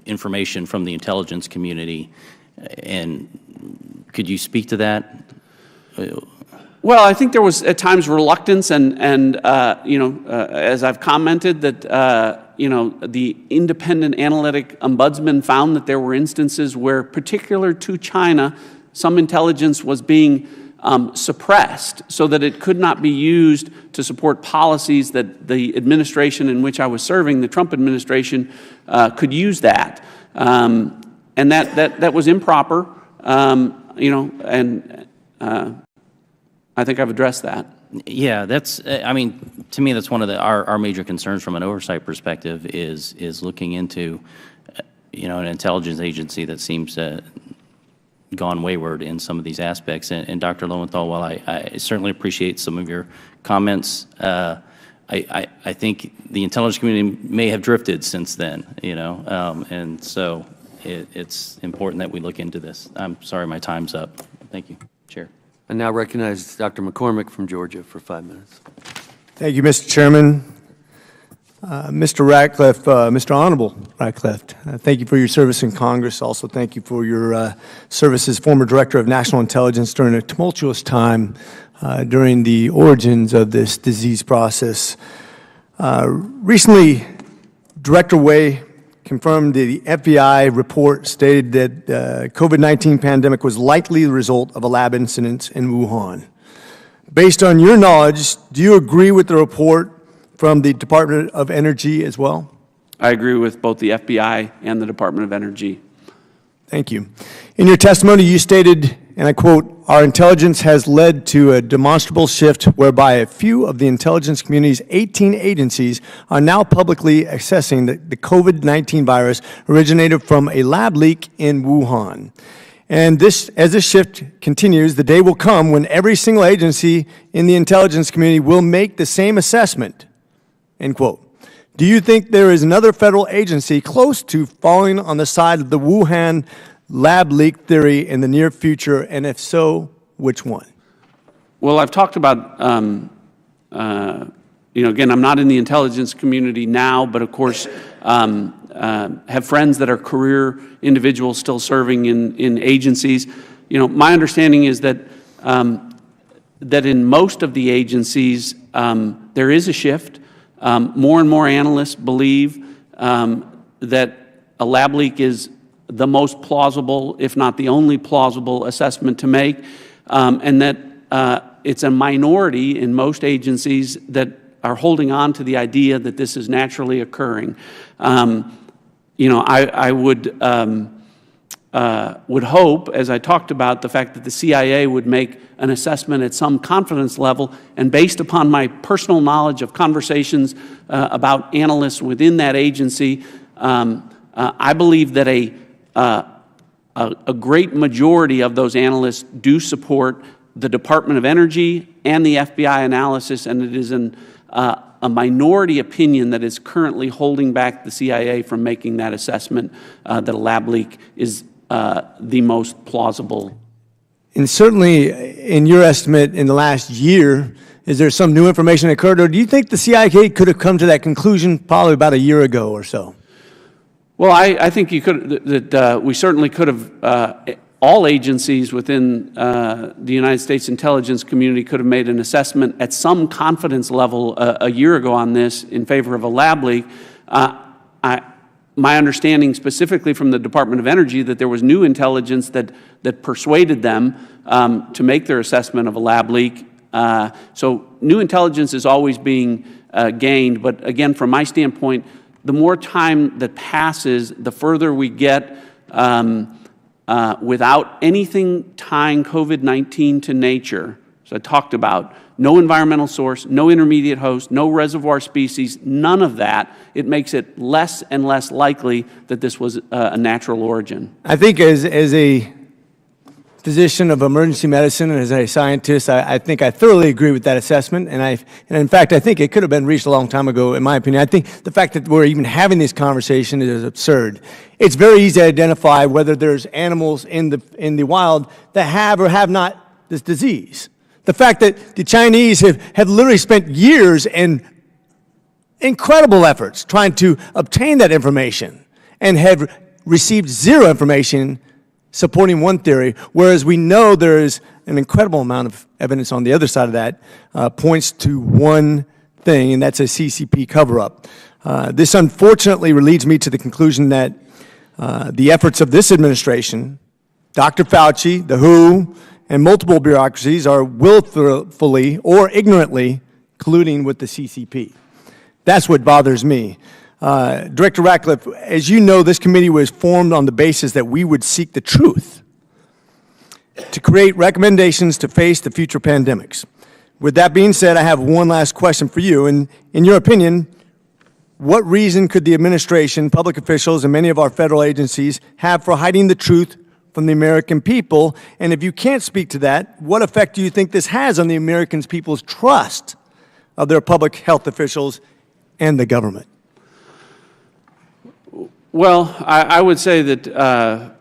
information from the intelligence community, and could you speak to that? Well, I think there was at times reluctance, and you know, as I've commented, that you know, the independent analytic ombudsman found that there were instances where, particular to China, some intelligence was being suppressed so that it could not be used to support policies that the administration in which I was serving, the Trump administration, could use that, and that was improper. You know, and I think I've addressed that. Yeah, that's, I mean, to me, that's one of our major concerns from an oversight perspective is looking into, you know, an intelligence agency that seems to gone wayward in some of these aspects. And Dr. Lowenthal, while I certainly appreciate some of your comments, I think the intelligence community may have drifted since then, you know, and so it's important that we look into this. I'm sorry, my time's up. Thank you, Chair. I now recognize Dr. McCormick from Georgia for 5 minutes. Thank you, Mr. Chairman. Mr. Ratcliffe, Mr. Honorable Ratcliffe, thank you for your service in Congress. Also, thank you for your service as former Director of National Intelligence during a tumultuous time during the origins of this disease process. Recently, Director Wei confirmed the FBI report stated that the COVID-19 pandemic was likely the result of a lab incident in Wuhan. Based on your knowledge, do you agree with the report from the Department of Energy as well? I agree with both the FBI and the Department of Energy. Thank you. In your testimony, you stated, and I quote, "Our intelligence has led to a demonstrable shift whereby a few of the intelligence community's 18 agencies are now publicly assessing the COVID-19 virus originated from a lab leak in Wuhan. And as this shift continues, the day will come when every single agency in the intelligence community will make the same assessment," end quote. Do you think there is another federal agency close to falling on the side of the Wuhan lab leak theory in the near future, and if so, which one? Well, I've talked about, you know, again, I'm not in the intelligence community now, but of course, have friends that are career individuals still serving in agencies. You know, my understanding is that that in most of the agencies, there is a shift. More and more analysts believe that a lab leak is the most plausible, if not the only plausible assessment to make, and that it's a minority in most agencies that are holding on to the idea that this is naturally occurring. You know, I would hope, as I talked about, the fact that the CIA would make an assessment at some confidence level, and based upon my personal knowledge of conversations about analysts within that agency, I believe that a great majority of those analysts do support the Department of Energy and the FBI analysis, and it is a minority opinion that is currently holding back the CIA from making that assessment that a lab leak is the most plausible. And certainly, in your estimate, in the last year, is there some new information that occurred, or do you think the CIA could have come to that conclusion probably about a year ago or so? Well, I think you could, that we certainly could have, all agencies within the United States intelligence community could have made an assessment at some confidence level a year ago on this in favor of a lab leak. My understanding specifically from the Department of Energy that there was new intelligence that persuaded them to make their assessment of a lab leak. So new intelligence is always being gained, but again, from my standpoint, the more time that passes, the further we get without anything tying COVID-19 to nature. So I talked about no environmental source, no intermediate host, no reservoir species, none of that. It makes it less and less likely that this was a natural origin. I think as a physician of emergency medicine and as a scientist, I think I thoroughly agree with that assessment. And in fact, I think it could have been reached a long time ago, in my opinion. I think the fact that we're even having this conversation is absurd. It's very easy to identify whether there's animals in the wild that have or have not this disease. The fact that the Chinese have literally spent years and incredible efforts trying to obtain that information and have received zero information supporting one theory, whereas we know there is an incredible amount of evidence on the other side of that points to one thing, and that's a CCP cover-up. This unfortunately leads me to the conclusion that the efforts of this administration, Dr. Fauci, the WHO, and multiple bureaucracies are willfully or ignorantly colluding with the CCP. That's what bothers me. Director Ratcliffe, as you know, this committee was formed on the basis that we would seek the truth to create recommendations to face the future pandemics. With that being said, I have one last question for you. In your opinion, what reason could the administration, public officials, and many of our federal agencies have for hiding the truth from the American people? And if you can't speak to that, what effect do you think this has on the American people's trust of their public health officials and the government? Well, I would say that,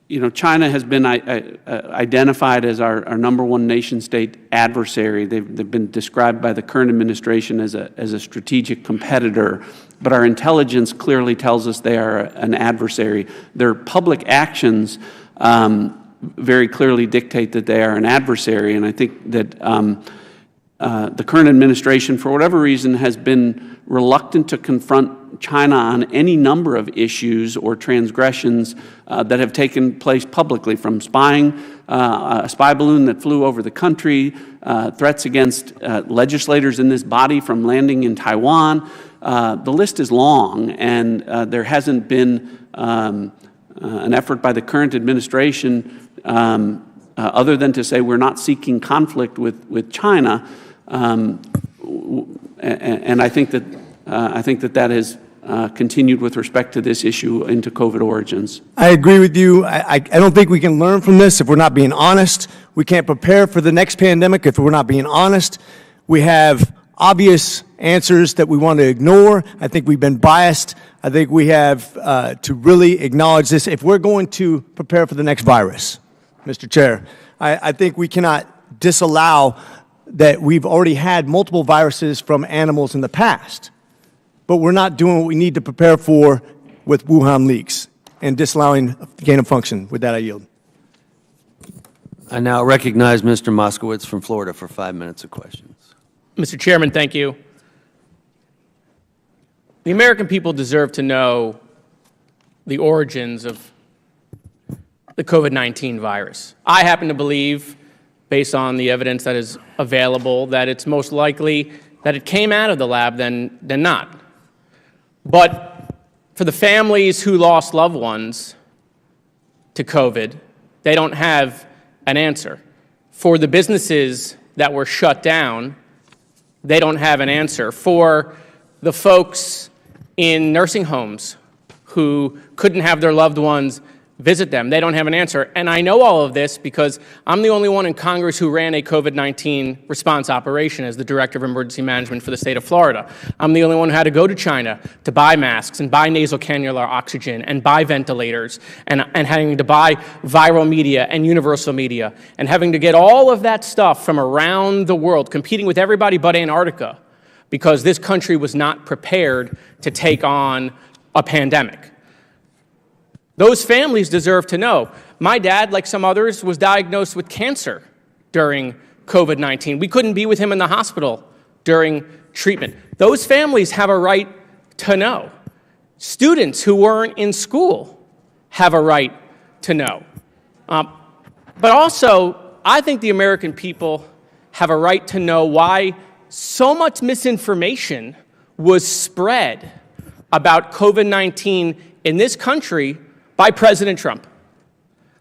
you know, China has been identified as our #1 nation-state adversary. They've been described by the current administration as a strategic competitor, but our intelligence clearly tells us they are an adversary. Their public actions very clearly dictate that they are an adversary, and I think that the current administration, for whatever reason, has been reluctant to confront China on any number of issues or transgressions that have taken place publicly, from spying, a spy balloon that flew over the country, threats against legislators in this body from landing in Taiwan. The list is long, and there hasn't been an effort by the current administration other than to say we're not seeking conflict with China. And I think that that has continued with respect to this issue into COVID origins. I agree with you. I don't think we can learn from this if we're not being honest. We can't prepare for the next pandemic if we're not being honest. We have obvious answers that we want to ignore. I think we've been biased. I think we have to really acknowledge this. If we're going to prepare for the next virus, Mr. Chair, I think we cannot disallow that we've already had multiple viruses from animals in the past, but we're not doing what we need to prepare for with Wuhan leaks and disallowing gain of function. With that, I yield. I now recognize Mr. Moskowitz from Florida for 5 minutes of questions. Mr. Chairman, thank you. The American people deserve to know the origins of the COVID-19 virus. I happen to believe, based on the evidence that is available, that it's most likely that it came out of the lab than not. But for the families who lost loved ones to COVID, they don't have an answer. For the businesses that were shut down, they don't have an answer. For the folks in nursing homes who couldn't have their loved ones visit them, they don't have an answer. And I know all of this because I'm the only one in Congress who ran a COVID-19 response operation as the Director of Emergency Management for the state of Florida. I'm the only one who had to go to China to buy masks and buy nasal cannula oxygen and buy ventilators and having to buy viral media and universal media and having to get all of that stuff from around the world, competing with everybody but Antarctica, because this country was not prepared to take on a pandemic. Those families deserve to know. My dad, like some others, was diagnosed with cancer during COVID-19. We couldn't be with him in the hospital during treatment. Those families have a right to know. Students who weren't in school have a right to know. But also, I think the American people have a right to know why so much misinformation was spread about COVID-19 in this country by President Trump.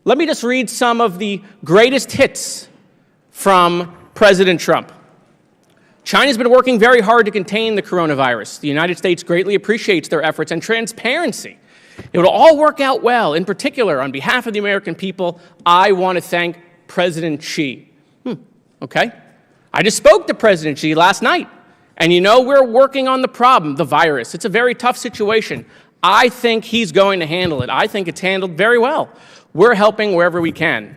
Let me just read some of the greatest hits from President Trump. China's been working very hard to contain the coronavirus. The United States greatly appreciates their efforts and transparency. It will all work out well. In particular, on behalf of the American people, I want to thank President Xi. Okay. I just spoke to President Xi last night. And you know, we're working on the problem, the virus. It's a very tough situation. I think he's going to handle it. I think it's handled very well. We're helping wherever we can.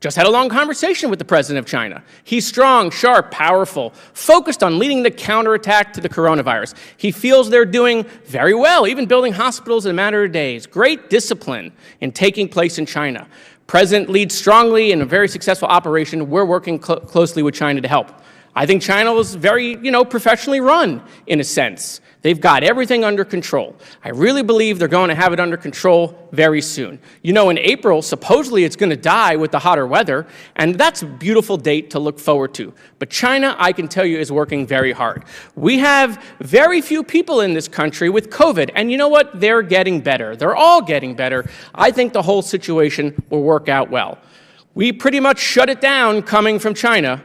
Just had a long conversation with the president of China. He's strong, sharp, powerful, focused on leading the counterattack to the coronavirus. He feels they're doing very well, even building hospitals in a matter of days. Great discipline in taking place in China. President leads strongly in a very successful operation. We're working closely with China to help. I think China was very, professionally run in a sense. They've got everything under control. I really believe they're going to have it under control very soon. In April, supposedly it's going to die with the hotter weather, and that's a beautiful date to look forward to. But China, I can tell you, is working very hard. We have very few people in this country with COVID, and you know what? They're getting better. They're all getting better. I think the whole situation will work out well. We pretty much shut it down coming from China.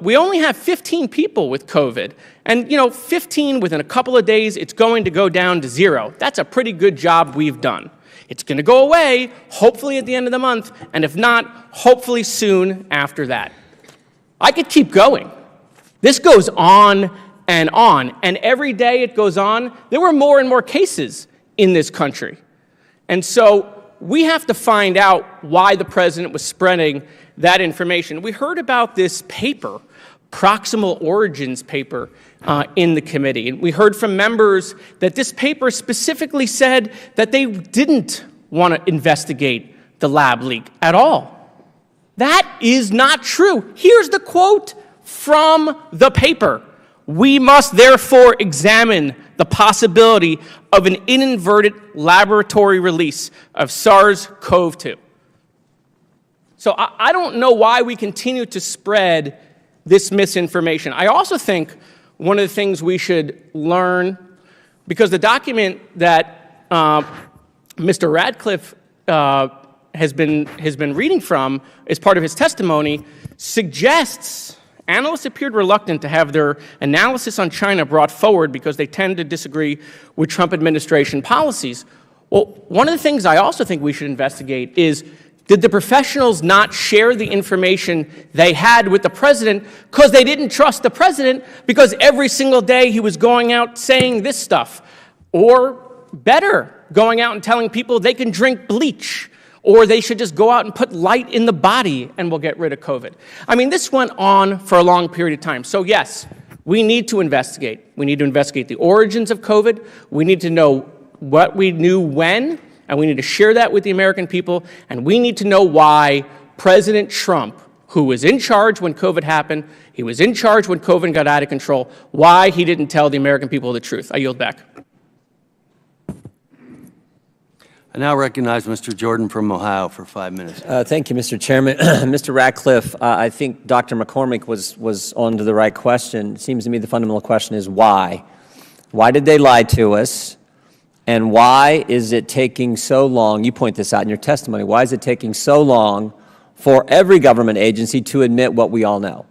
We only have 15 people with COVID. And, 15 within a couple of days, it's going to go down to 0. That's a pretty good job we've done. It's going to go away, hopefully at the end of the month, and if not, hopefully soon after that. I could keep going. This goes on, and every day it goes on, there were more and more cases in this country. And so we have to find out why the president was spreading that information. We heard about this paper, Proximal Origins paper, in the committee. And we heard from members that this paper specifically said that they didn't want to investigate the lab leak at all. That is not true. Here's the quote from the paper. We must therefore examine the possibility of an inadvertent laboratory release of SARS-CoV-2. So I don't know why we continue to spread this misinformation. I also think one of the things we should learn, because the document that Mr. Radcliffe has been reading from as part of his testimony, suggests analysts appeared reluctant to have their analysis on China brought forward because they tend to disagree with Trump administration policies. Well, one of the things I also think we should investigate is, did the professionals not share the information they had with the president because they didn't trust the president because every single day he was going out saying this stuff? Or better, going out and telling people they can drink bleach or they should just go out and put light in the body and we'll get rid of COVID. I mean, this went on for a long period of time. So yes, we need to investigate. We need to investigate the origins of COVID. We need to know what we knew when, and we need to share that with the American people, and we need to know why President Trump, who was in charge when COVID happened, he was in charge when COVID got out of control, why he didn't tell the American people the truth. I yield back. I now recognize Mr. Jordan from Ohio for 5 minutes. Thank you, Mr. Chairman. Mr. Ratcliffe, I think Dr. McCormick was on to the right question. It seems to me the fundamental question is why? Why did they lie to us? And why is it taking so long? You point this out in your testimony. Why is it taking so long for every government agency to admit what we all know?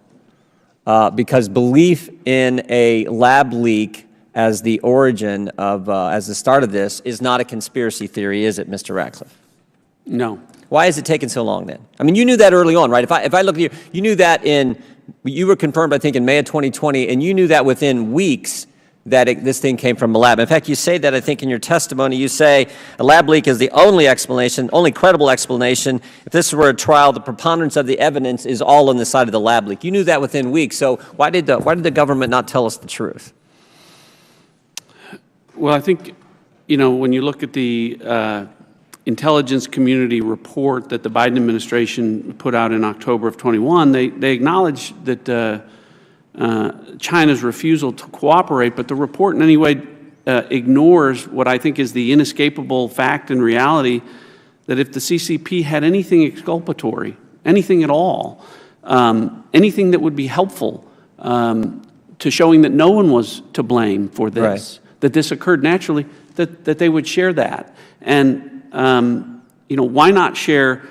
Because belief in a lab leak as the origin of, as the start of this, is not a conspiracy theory, is it, Mr. Ratcliffe? No. Why is it taking so long then? I mean, you knew that early on, right? If I look at you, you knew that you were confirmed, I think, in May of 2020, and you knew that within weeks that this thing came from a lab. In fact, you say that, I think, in your testimony. You say a lab leak is the only explanation, only credible explanation. If this were a trial, the preponderance of the evidence is all on the side of the lab leak. You knew that within weeks. So why did the government not tell us the truth? Well, I think, when you look at the intelligence community report that the Biden administration put out in October of 21, they acknowledge that China's refusal to cooperate, but the report in any way ignores what I think is the inescapable fact and reality that if the CCP had anything exculpatory, anything at all, anything that would be helpful to showing that no one was to blame for this, right, that this occurred naturally, that they would share that. And, why not share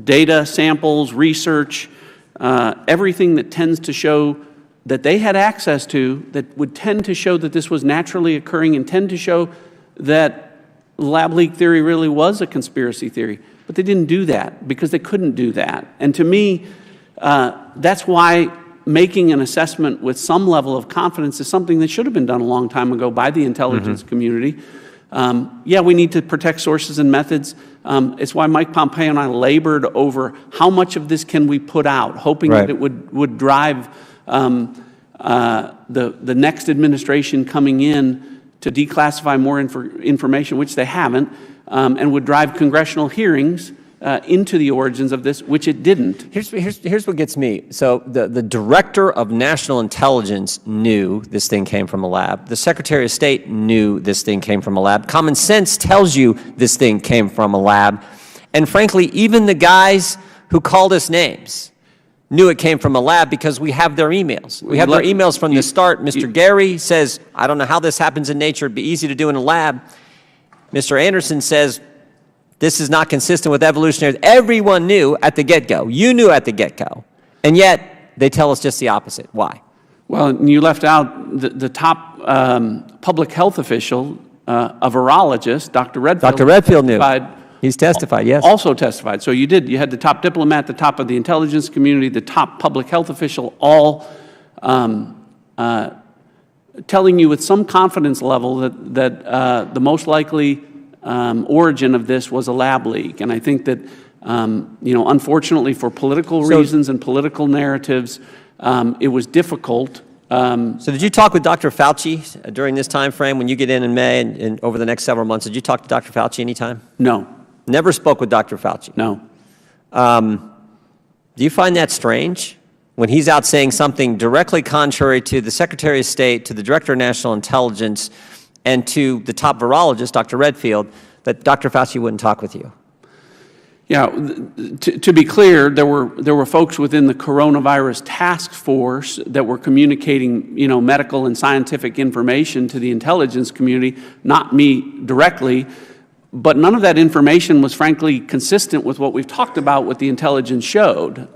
data, samples, research, everything that tends to show that they had access to, that would tend to show that this was naturally occurring and tend to show that lab leak theory really was a conspiracy theory. But they didn't do that because they couldn't do that. And to me, that's why making an assessment with some level of confidence is something that should have been done a long time ago by the intelligence community. Yeah, we need to protect sources and methods. It's why Mike Pompeo and I labored over how much of this can we put out, hoping that it would drive the next administration coming in to declassify more information, which they haven't, and would drive congressional hearings into the origins of this, which it didn't. Here's what gets me. So the Director of National Intelligence knew this thing came from a lab. The Secretary of State knew this thing came from a lab. Common sense tells you this thing came from a lab. And frankly, even the guys who called us names knew it came from a lab because we have their emails. We have their emails from the start. Mr. Gary says, I don't know how this happens in nature. It'd be easy to do in a lab. Mr. Anderson says, this is not consistent with evolutionary. Everyone knew at the get-go. You knew at the get-go. And yet, they tell us just the opposite. Why? Well, you left out the top public health official, a virologist, Dr. Redfield. Dr. Redfield knew. He's testified, yes. Also testified. So you did. You had the top diplomat, the top of the intelligence community, the top public health official, all telling you with some confidence level that the most likely origin of this was a lab leak. And I think that, unfortunately for political reasons and political narratives, it was difficult. So did you talk with Dr. Fauci during this time frame when you get in May and over the next several months? Did you talk to Dr. Fauci anytime? No. Never spoke with Dr. Fauci? No. Do you find that strange when he's out saying something directly contrary to the Secretary of State, to the Director of National Intelligence, and to the top virologist, Dr. Redfield, that Dr. Fauci wouldn't talk with you? Yeah, to be clear, there were folks within the coronavirus task force that were communicating, medical and scientific information to the intelligence community, not me directly, but none of that information was frankly consistent with what we've talked about, what the intelligence showed.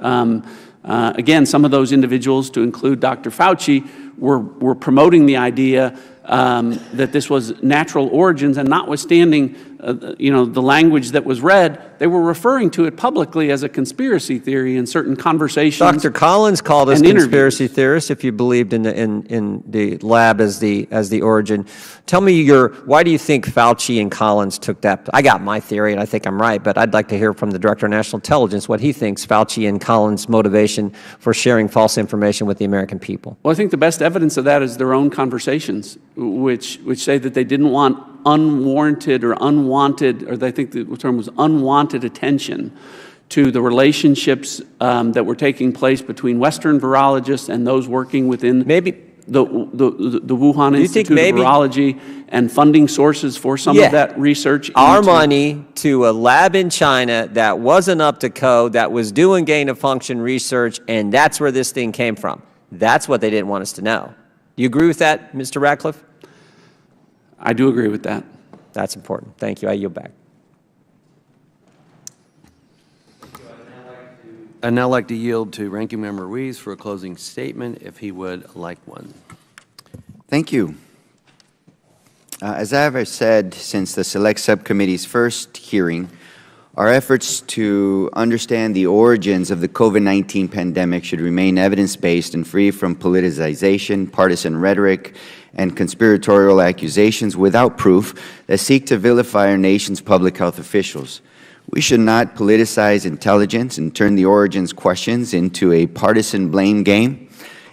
Again, some of those individuals, to include Dr. Fauci, were promoting the idea that this was natural origins, and notwithstanding the language that was read, they were referring to it publicly as a conspiracy theory in certain conversations. Dr. Collins called us conspiracy theorists if you believed in the lab as the origin. Tell me why do you think Fauci and Collins took that? I got my theory and I think I'm right, but I'd like to hear from the Director of National Intelligence what he thinks Fauci and Collins' motivation for sharing false information with the American people. Well, I think the best evidence of that is their own conversations, which say that they didn't want unwarranted or unwanted, or I think the term was unwanted attention to the relationships that were taking place between Western virologists and those working within the Wuhan Institute of Virology, and funding sources for some of that research. Our money to a lab in China that wasn't up to code, that was doing gain-of-function research, and that's where this thing came from. That's what they didn't want us to know. Do you agree with that, Mr. Ratcliffe? I do agree with that. That's important. Thank you. I yield back. I'd now like to yield to Ranking Member Ruiz for a closing statement, if he would like one. Thank you. As I have said since the Select Subcommittee's first hearing, our efforts to understand the origins of the COVID-19 pandemic should remain evidence-based and free from politicization, partisan rhetoric, and conspiratorial accusations without proof that seek to vilify our nation's public health officials. We should not politicize intelligence and turn the origins questions into a partisan blame game.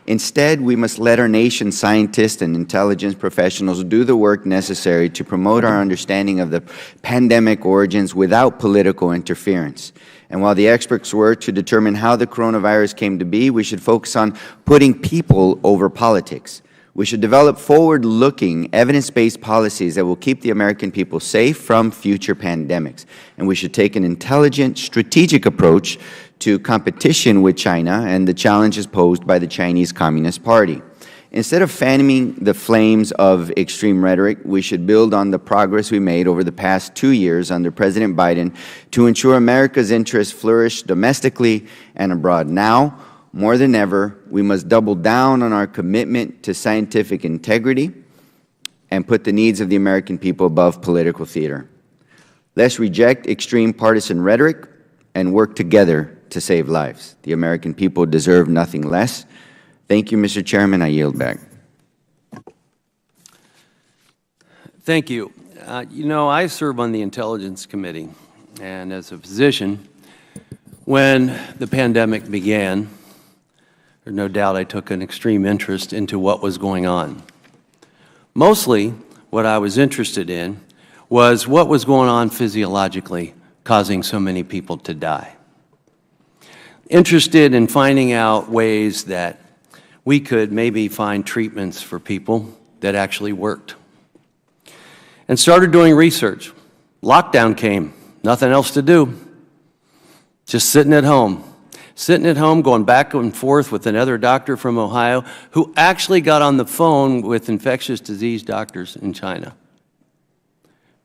Instead, we must let our nation's scientists and intelligence professionals do the work necessary to promote our understanding of the pandemic origins without political interference. And while the experts work to determine how the coronavirus came to be, we should focus on putting people over politics. We should develop forward-looking, evidence-based policies that will keep the American people safe from future pandemics. And we should take an intelligent, strategic approach to competition with China and the challenges posed by the Chinese Communist Party. Instead of fanning the flames of extreme rhetoric, we should build on the progress we made over the past 2 years under President Biden to ensure America's interests flourish domestically and abroad. Now, more than ever, we must double down on our commitment to scientific integrity and put the needs of the American people above political theater. Let's reject extreme partisan rhetoric and work together to save lives. The American people deserve nothing less. Thank you, Mr. Chairman. I yield back. Thank you. You know, I serve on the Intelligence Committee, and as a physician, when the pandemic began, there's no doubt I took an extreme interest into what was going on. Mostly, what I was interested in was what was going on physiologically, causing so many people to die. Interested in finding out ways that we could maybe find treatments for people that actually worked. And started doing research. Lockdown came, nothing else to do. Just sitting at home, going back and forth with another doctor from Ohio who actually got on the phone with infectious disease doctors in China.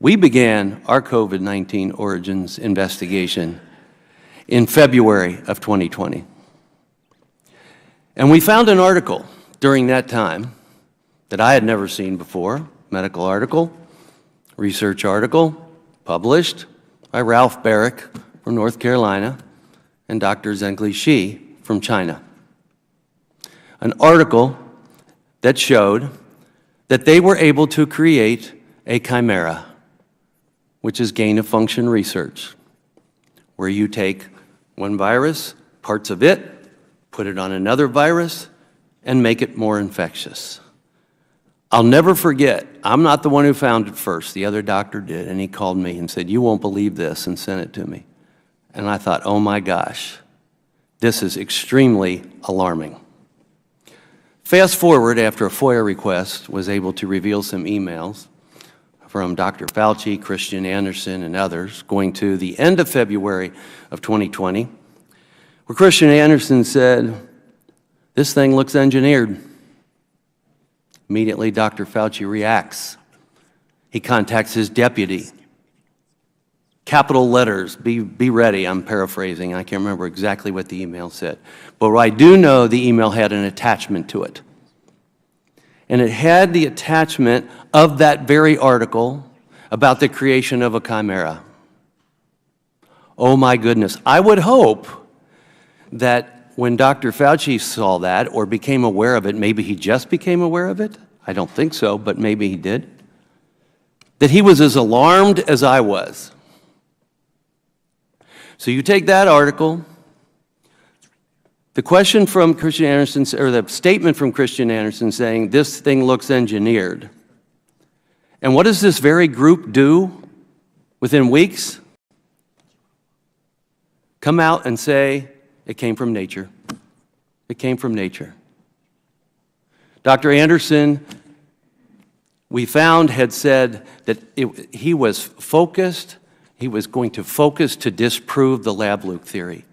We began our COVID-19 origins investigation in February of 2020. And we found an article during that time that I had never seen before, medical article, research article, published by Ralph Barrick from North Carolina and Dr. Zhengli Shi from China. An article that showed that they were able to create a chimera, which is gain-of-function research, where you take one virus, parts of it, put it on another virus, and make it more infectious. I'll never forget, I'm not the one who found it first, the other doctor did, and he called me and said, "You won't believe this," and sent it to me. And I thought, oh my gosh, this is extremely alarming. Fast forward, after a FOIA request was able to reveal some emails from Dr. Fauci, Christian Anderson, and others, going to the end of February of 2020, where Christian Anderson said, "This thing looks engineered." Immediately, Dr. Fauci reacts. He contacts his deputy. Capital letters, be ready, I'm paraphrasing. I can't remember exactly what the email said. But I do know the email had an attachment to it. And it had the attachment of that very article about the creation of a chimera. Oh my goodness. I would hope that when Dr. Fauci saw that or became aware of it, maybe he just became aware of it, I don't think so, but maybe he did, that he was as alarmed as I was. So you take that article, the question from Christian Anderson, or the statement from Christian Anderson saying this thing looks engineered, And what does this very group do within weeks? Come out and say, it came from nature. It came from nature. Dr. Anderson, we found, had said that he was focused, he was going to focus to disprove the lab leak theory.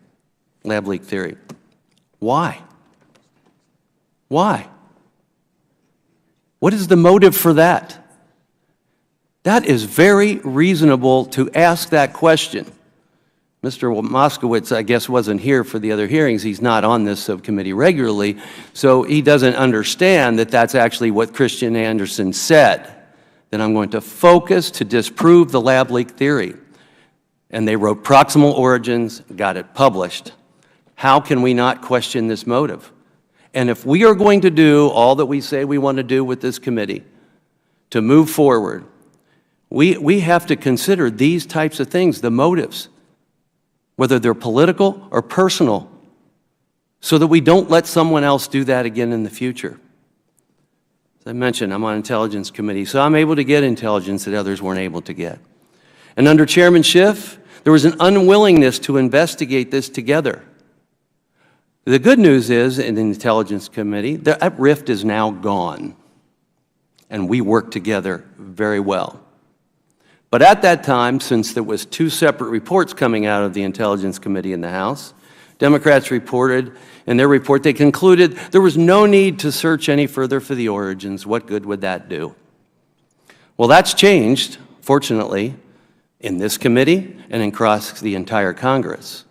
Why? Why? What is the motive for that? That is very reasonable to ask that question. Mr. Moskowitz, I guess, wasn't here for the other hearings. He's not on this subcommittee regularly, so he doesn't understand that that's actually what Christian Anderson said, that I'm going to focus to disprove the lab leak theory. And they wrote proximal origins, got it published. How can we not question this motive? And if we are going to do all that we say we want to do with this committee to move forward, we have to consider these types of things, the motives, whether they're political or personal, so that we don't let someone else do that again in the future. As I mentioned, I'm on Intelligence Committee, so I'm able to get intelligence that others weren't able to get. And under Chairman Schiff, there was an unwillingness to investigate this together. The good news is, in the Intelligence Committee, that rift is now gone, and we work together very well. But at that time, since there was two separate reports coming out of the Intelligence Committee in the House, Democrats reported, in their report, they concluded there was no need to search any further for the origins. What good would that do? Well, that's changed, fortunately, in this committee and across the entire Congress,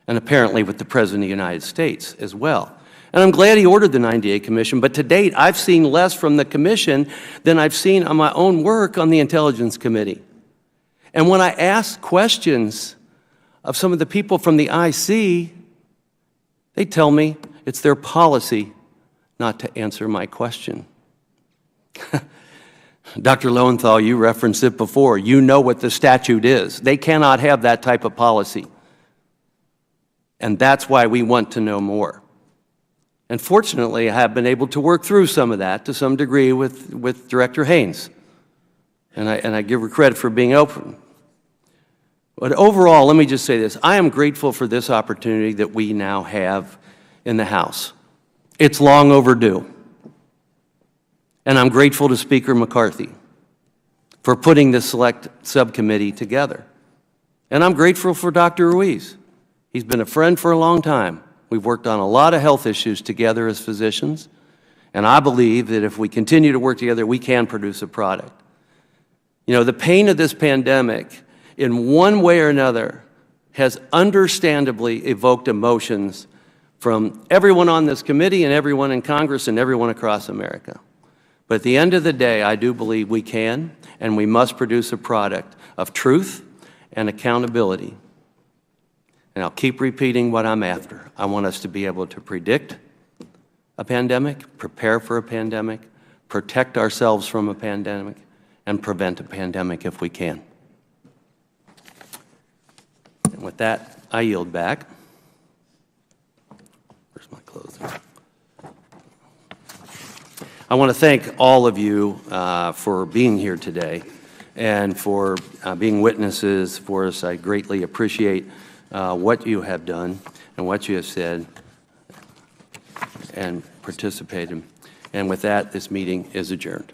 and apparently with the President of the United States as well. And I'm glad he ordered the 98 Commission, but to date, I've seen less from the Commission than I've seen on my own work on the Intelligence Committee. And when I ask questions of some of the people from the IC, they tell me it's their policy not to answer my question. Dr. Lowenthal, you referenced it before. You know what the statute is. They cannot have that type of policy. And that's why we want to know more. And fortunately, I have been able to work through some of that to some degree with Director Haynes. And I give her credit for being open. But overall, let me just say this. I am grateful for this opportunity that we now have in the House. It's long overdue. And I'm grateful to Speaker McCarthy for putting this select subcommittee together. And I'm grateful for Dr. Ruiz. He's been a friend for a long time. We've worked on a lot of health issues together as physicians. And I believe that if we continue to work together, we can produce a product. You know, the pain of this pandemic, in one way or another, has understandably evoked emotions from everyone on this committee and everyone in Congress and everyone across America. But at the end of the day, I do believe we can and we must produce a product of truth and accountability. And I'll keep repeating what I'm after. I want us to be able to predict a pandemic, prepare for a pandemic, protect ourselves from a pandemic, and prevent a pandemic if we can. And with that, I yield back. Where's my closer? I want to thank all of you for being here today and for being witnesses for us. I greatly appreciate what you have done and what you have said and participated. And with that, this meeting is adjourned.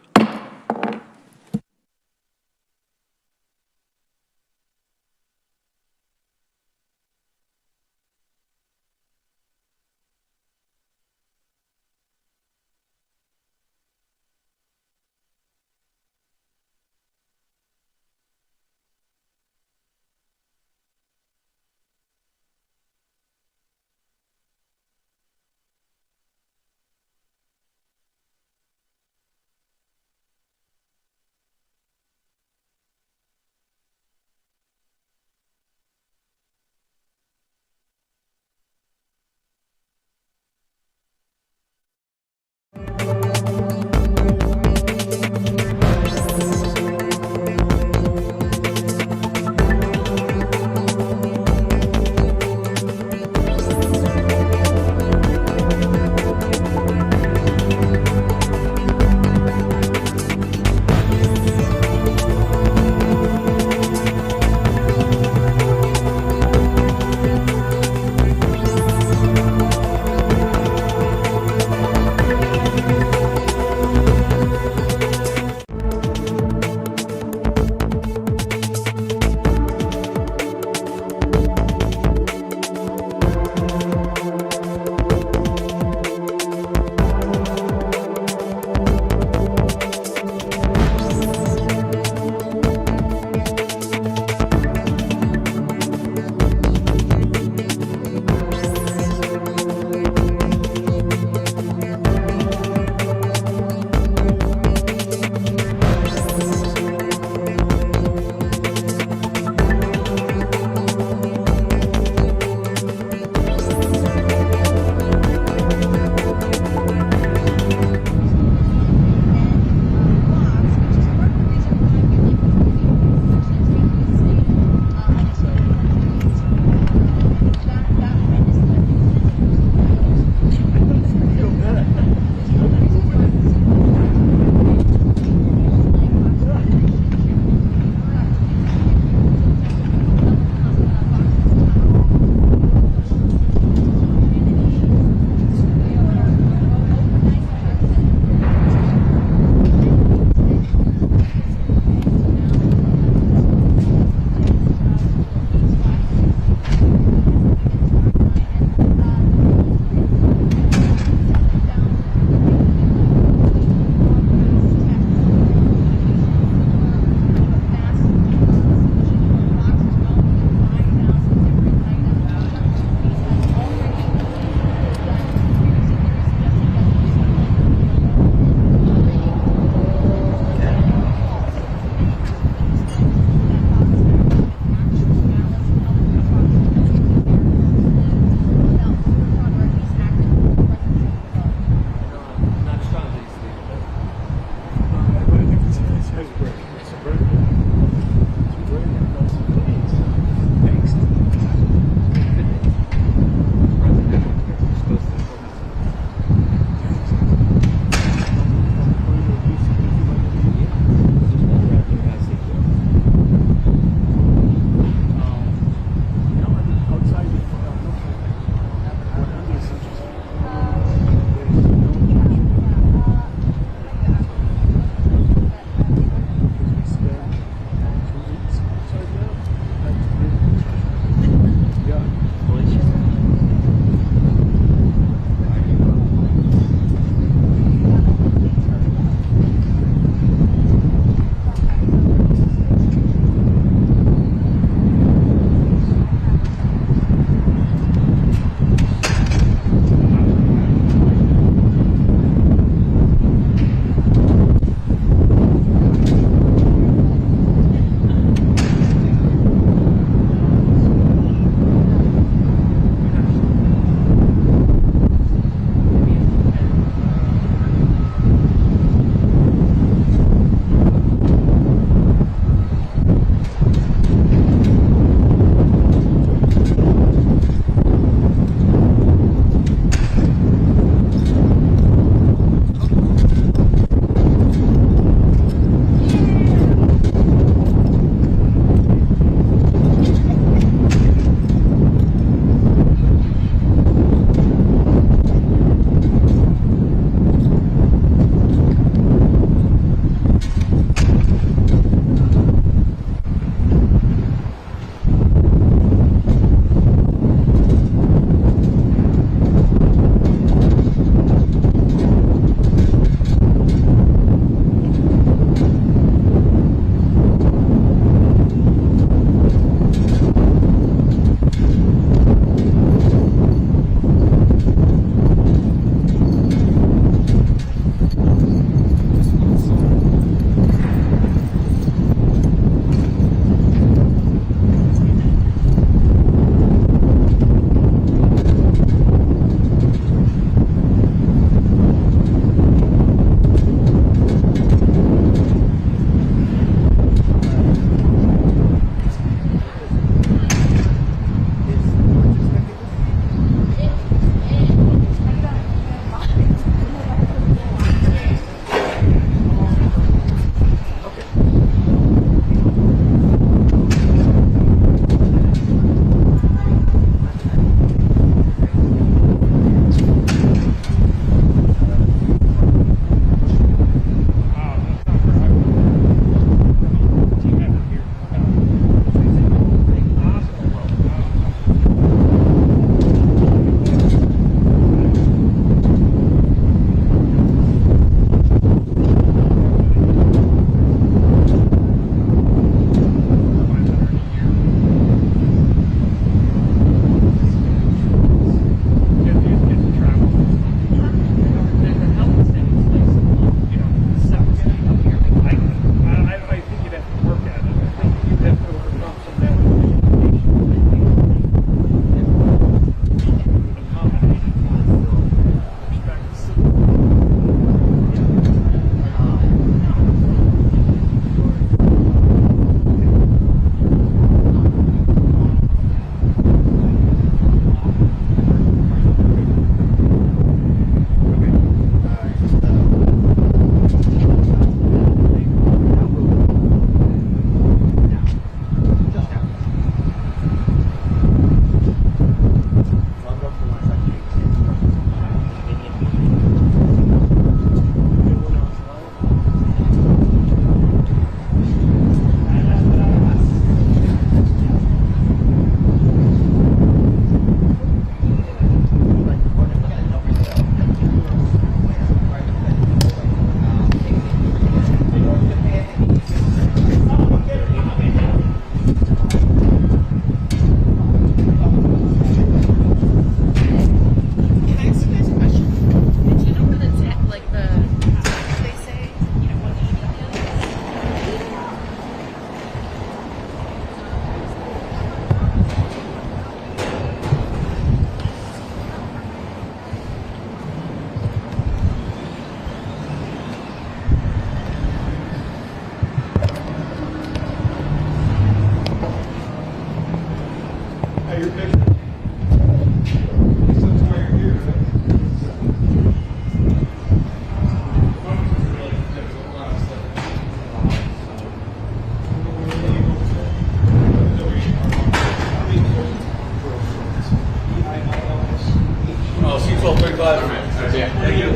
12:35. Yeah. Thank you.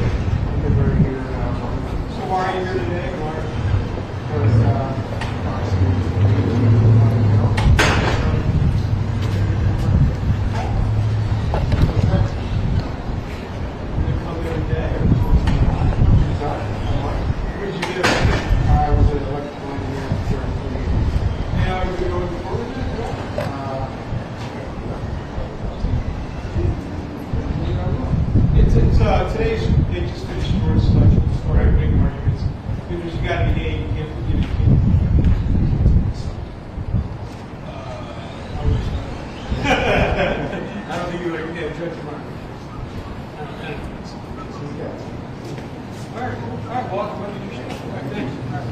So why are you here today? Today's, they just finished your selection, so I'm making arguments. Because you got to be A, you can't forgive it. I don't think you like to judge your mind. All right, cool. All right, well, what did you say? All right, thanks. All right.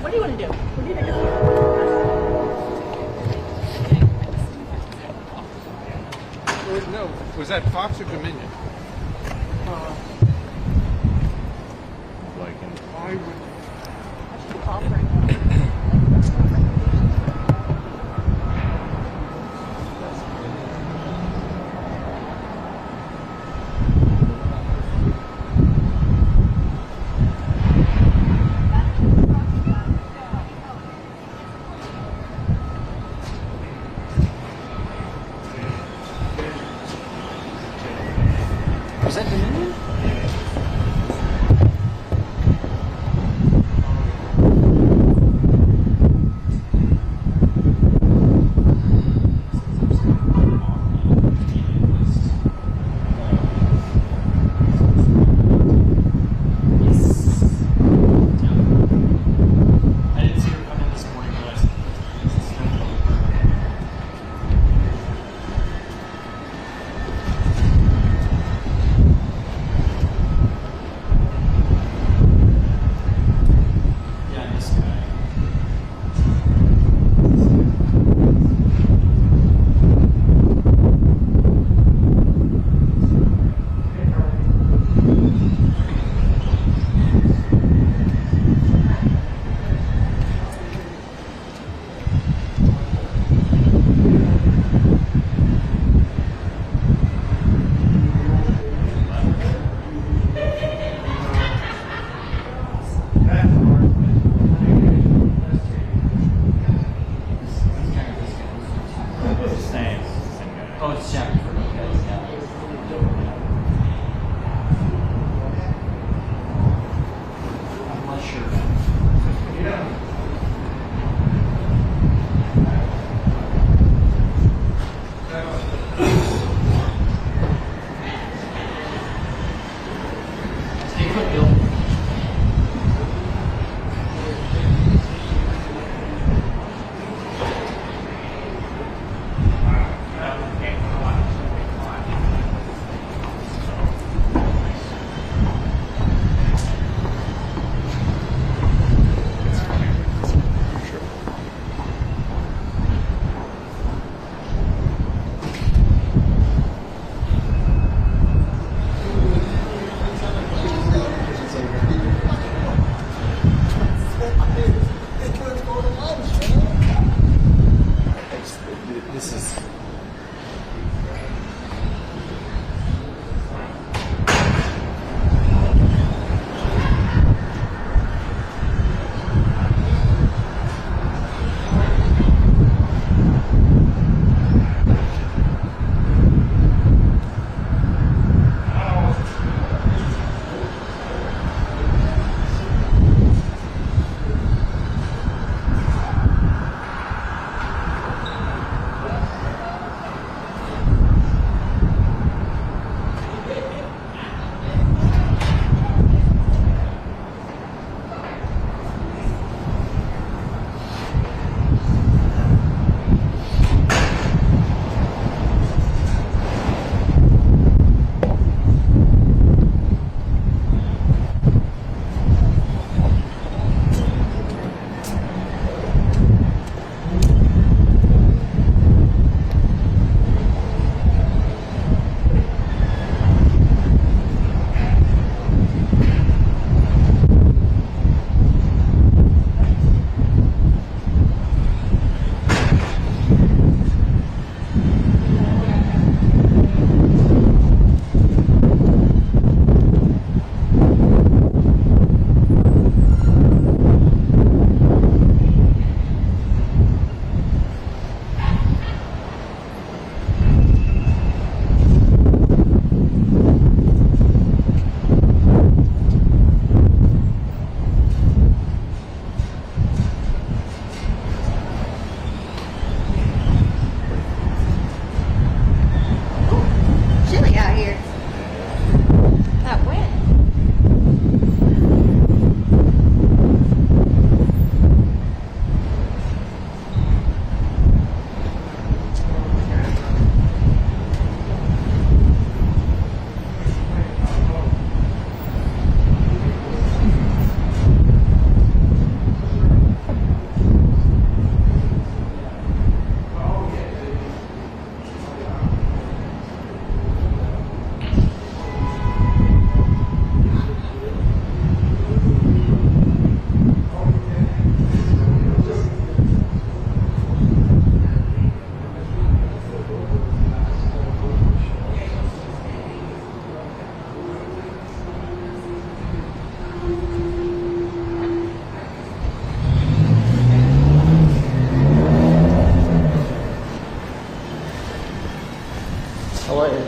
What do you want to do? What do you think? No, was that Fox or Dominion? Like in Was that Dominion? Oh, it's Shackford, okay, yeah. I'm not sure. Yeah. Stay put, Bill. This is. Chilly out here. Not wet. How are you?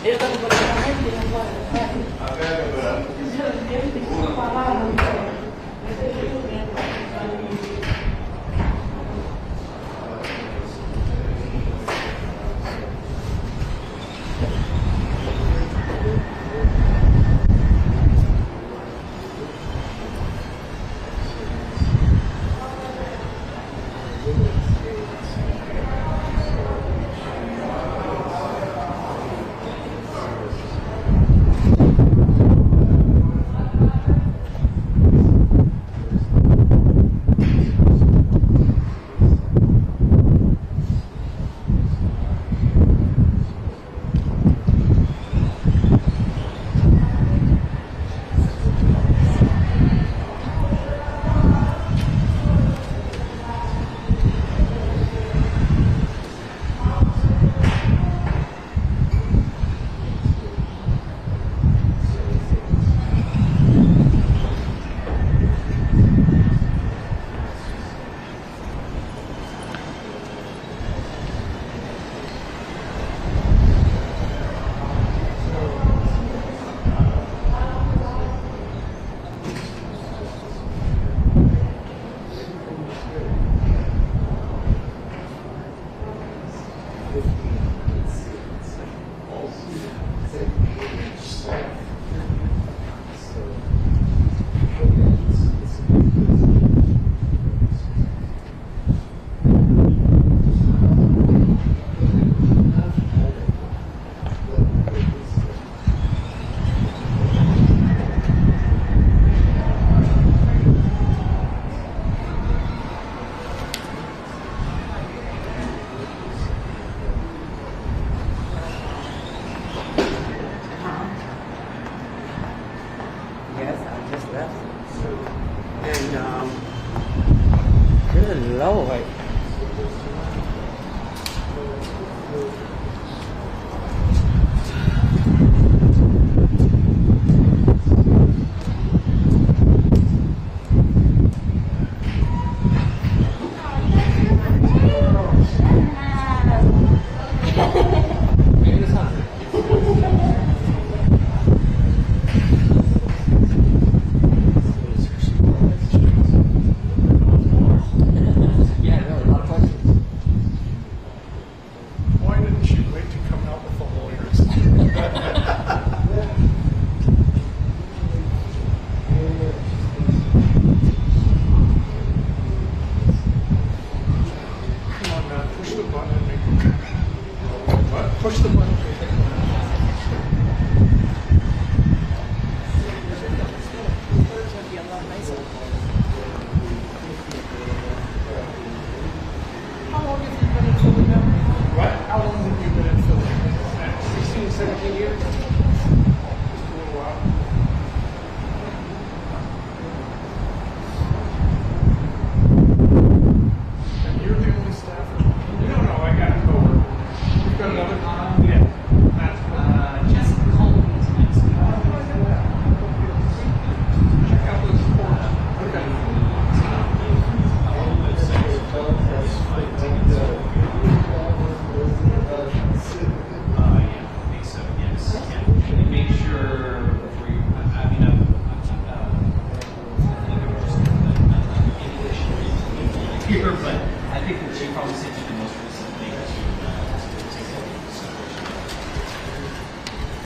Good Lord. Push the button. How long have you been in Philly now? What? How long have you been in Philly? 16, 17 years? Just a little while. And you're the only staffer? No, I got a coworker. You've got another? Yeah. Jessica Coleman is next. Check out those reports. Okay. But I think that she probably sent you the most recent thing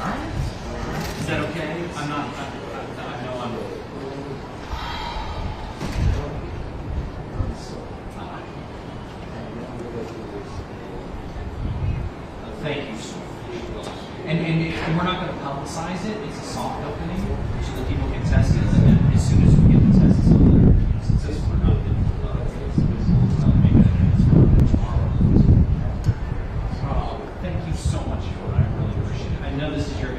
All right. Is that okay? I'm not, I know I'm. Thank you so much. And we're not going to publicize it. It's a soft opening so that people can test it. And then as soon as we get the tests on there, since we're not thank you so much for it. I really appreciate it. I know this is your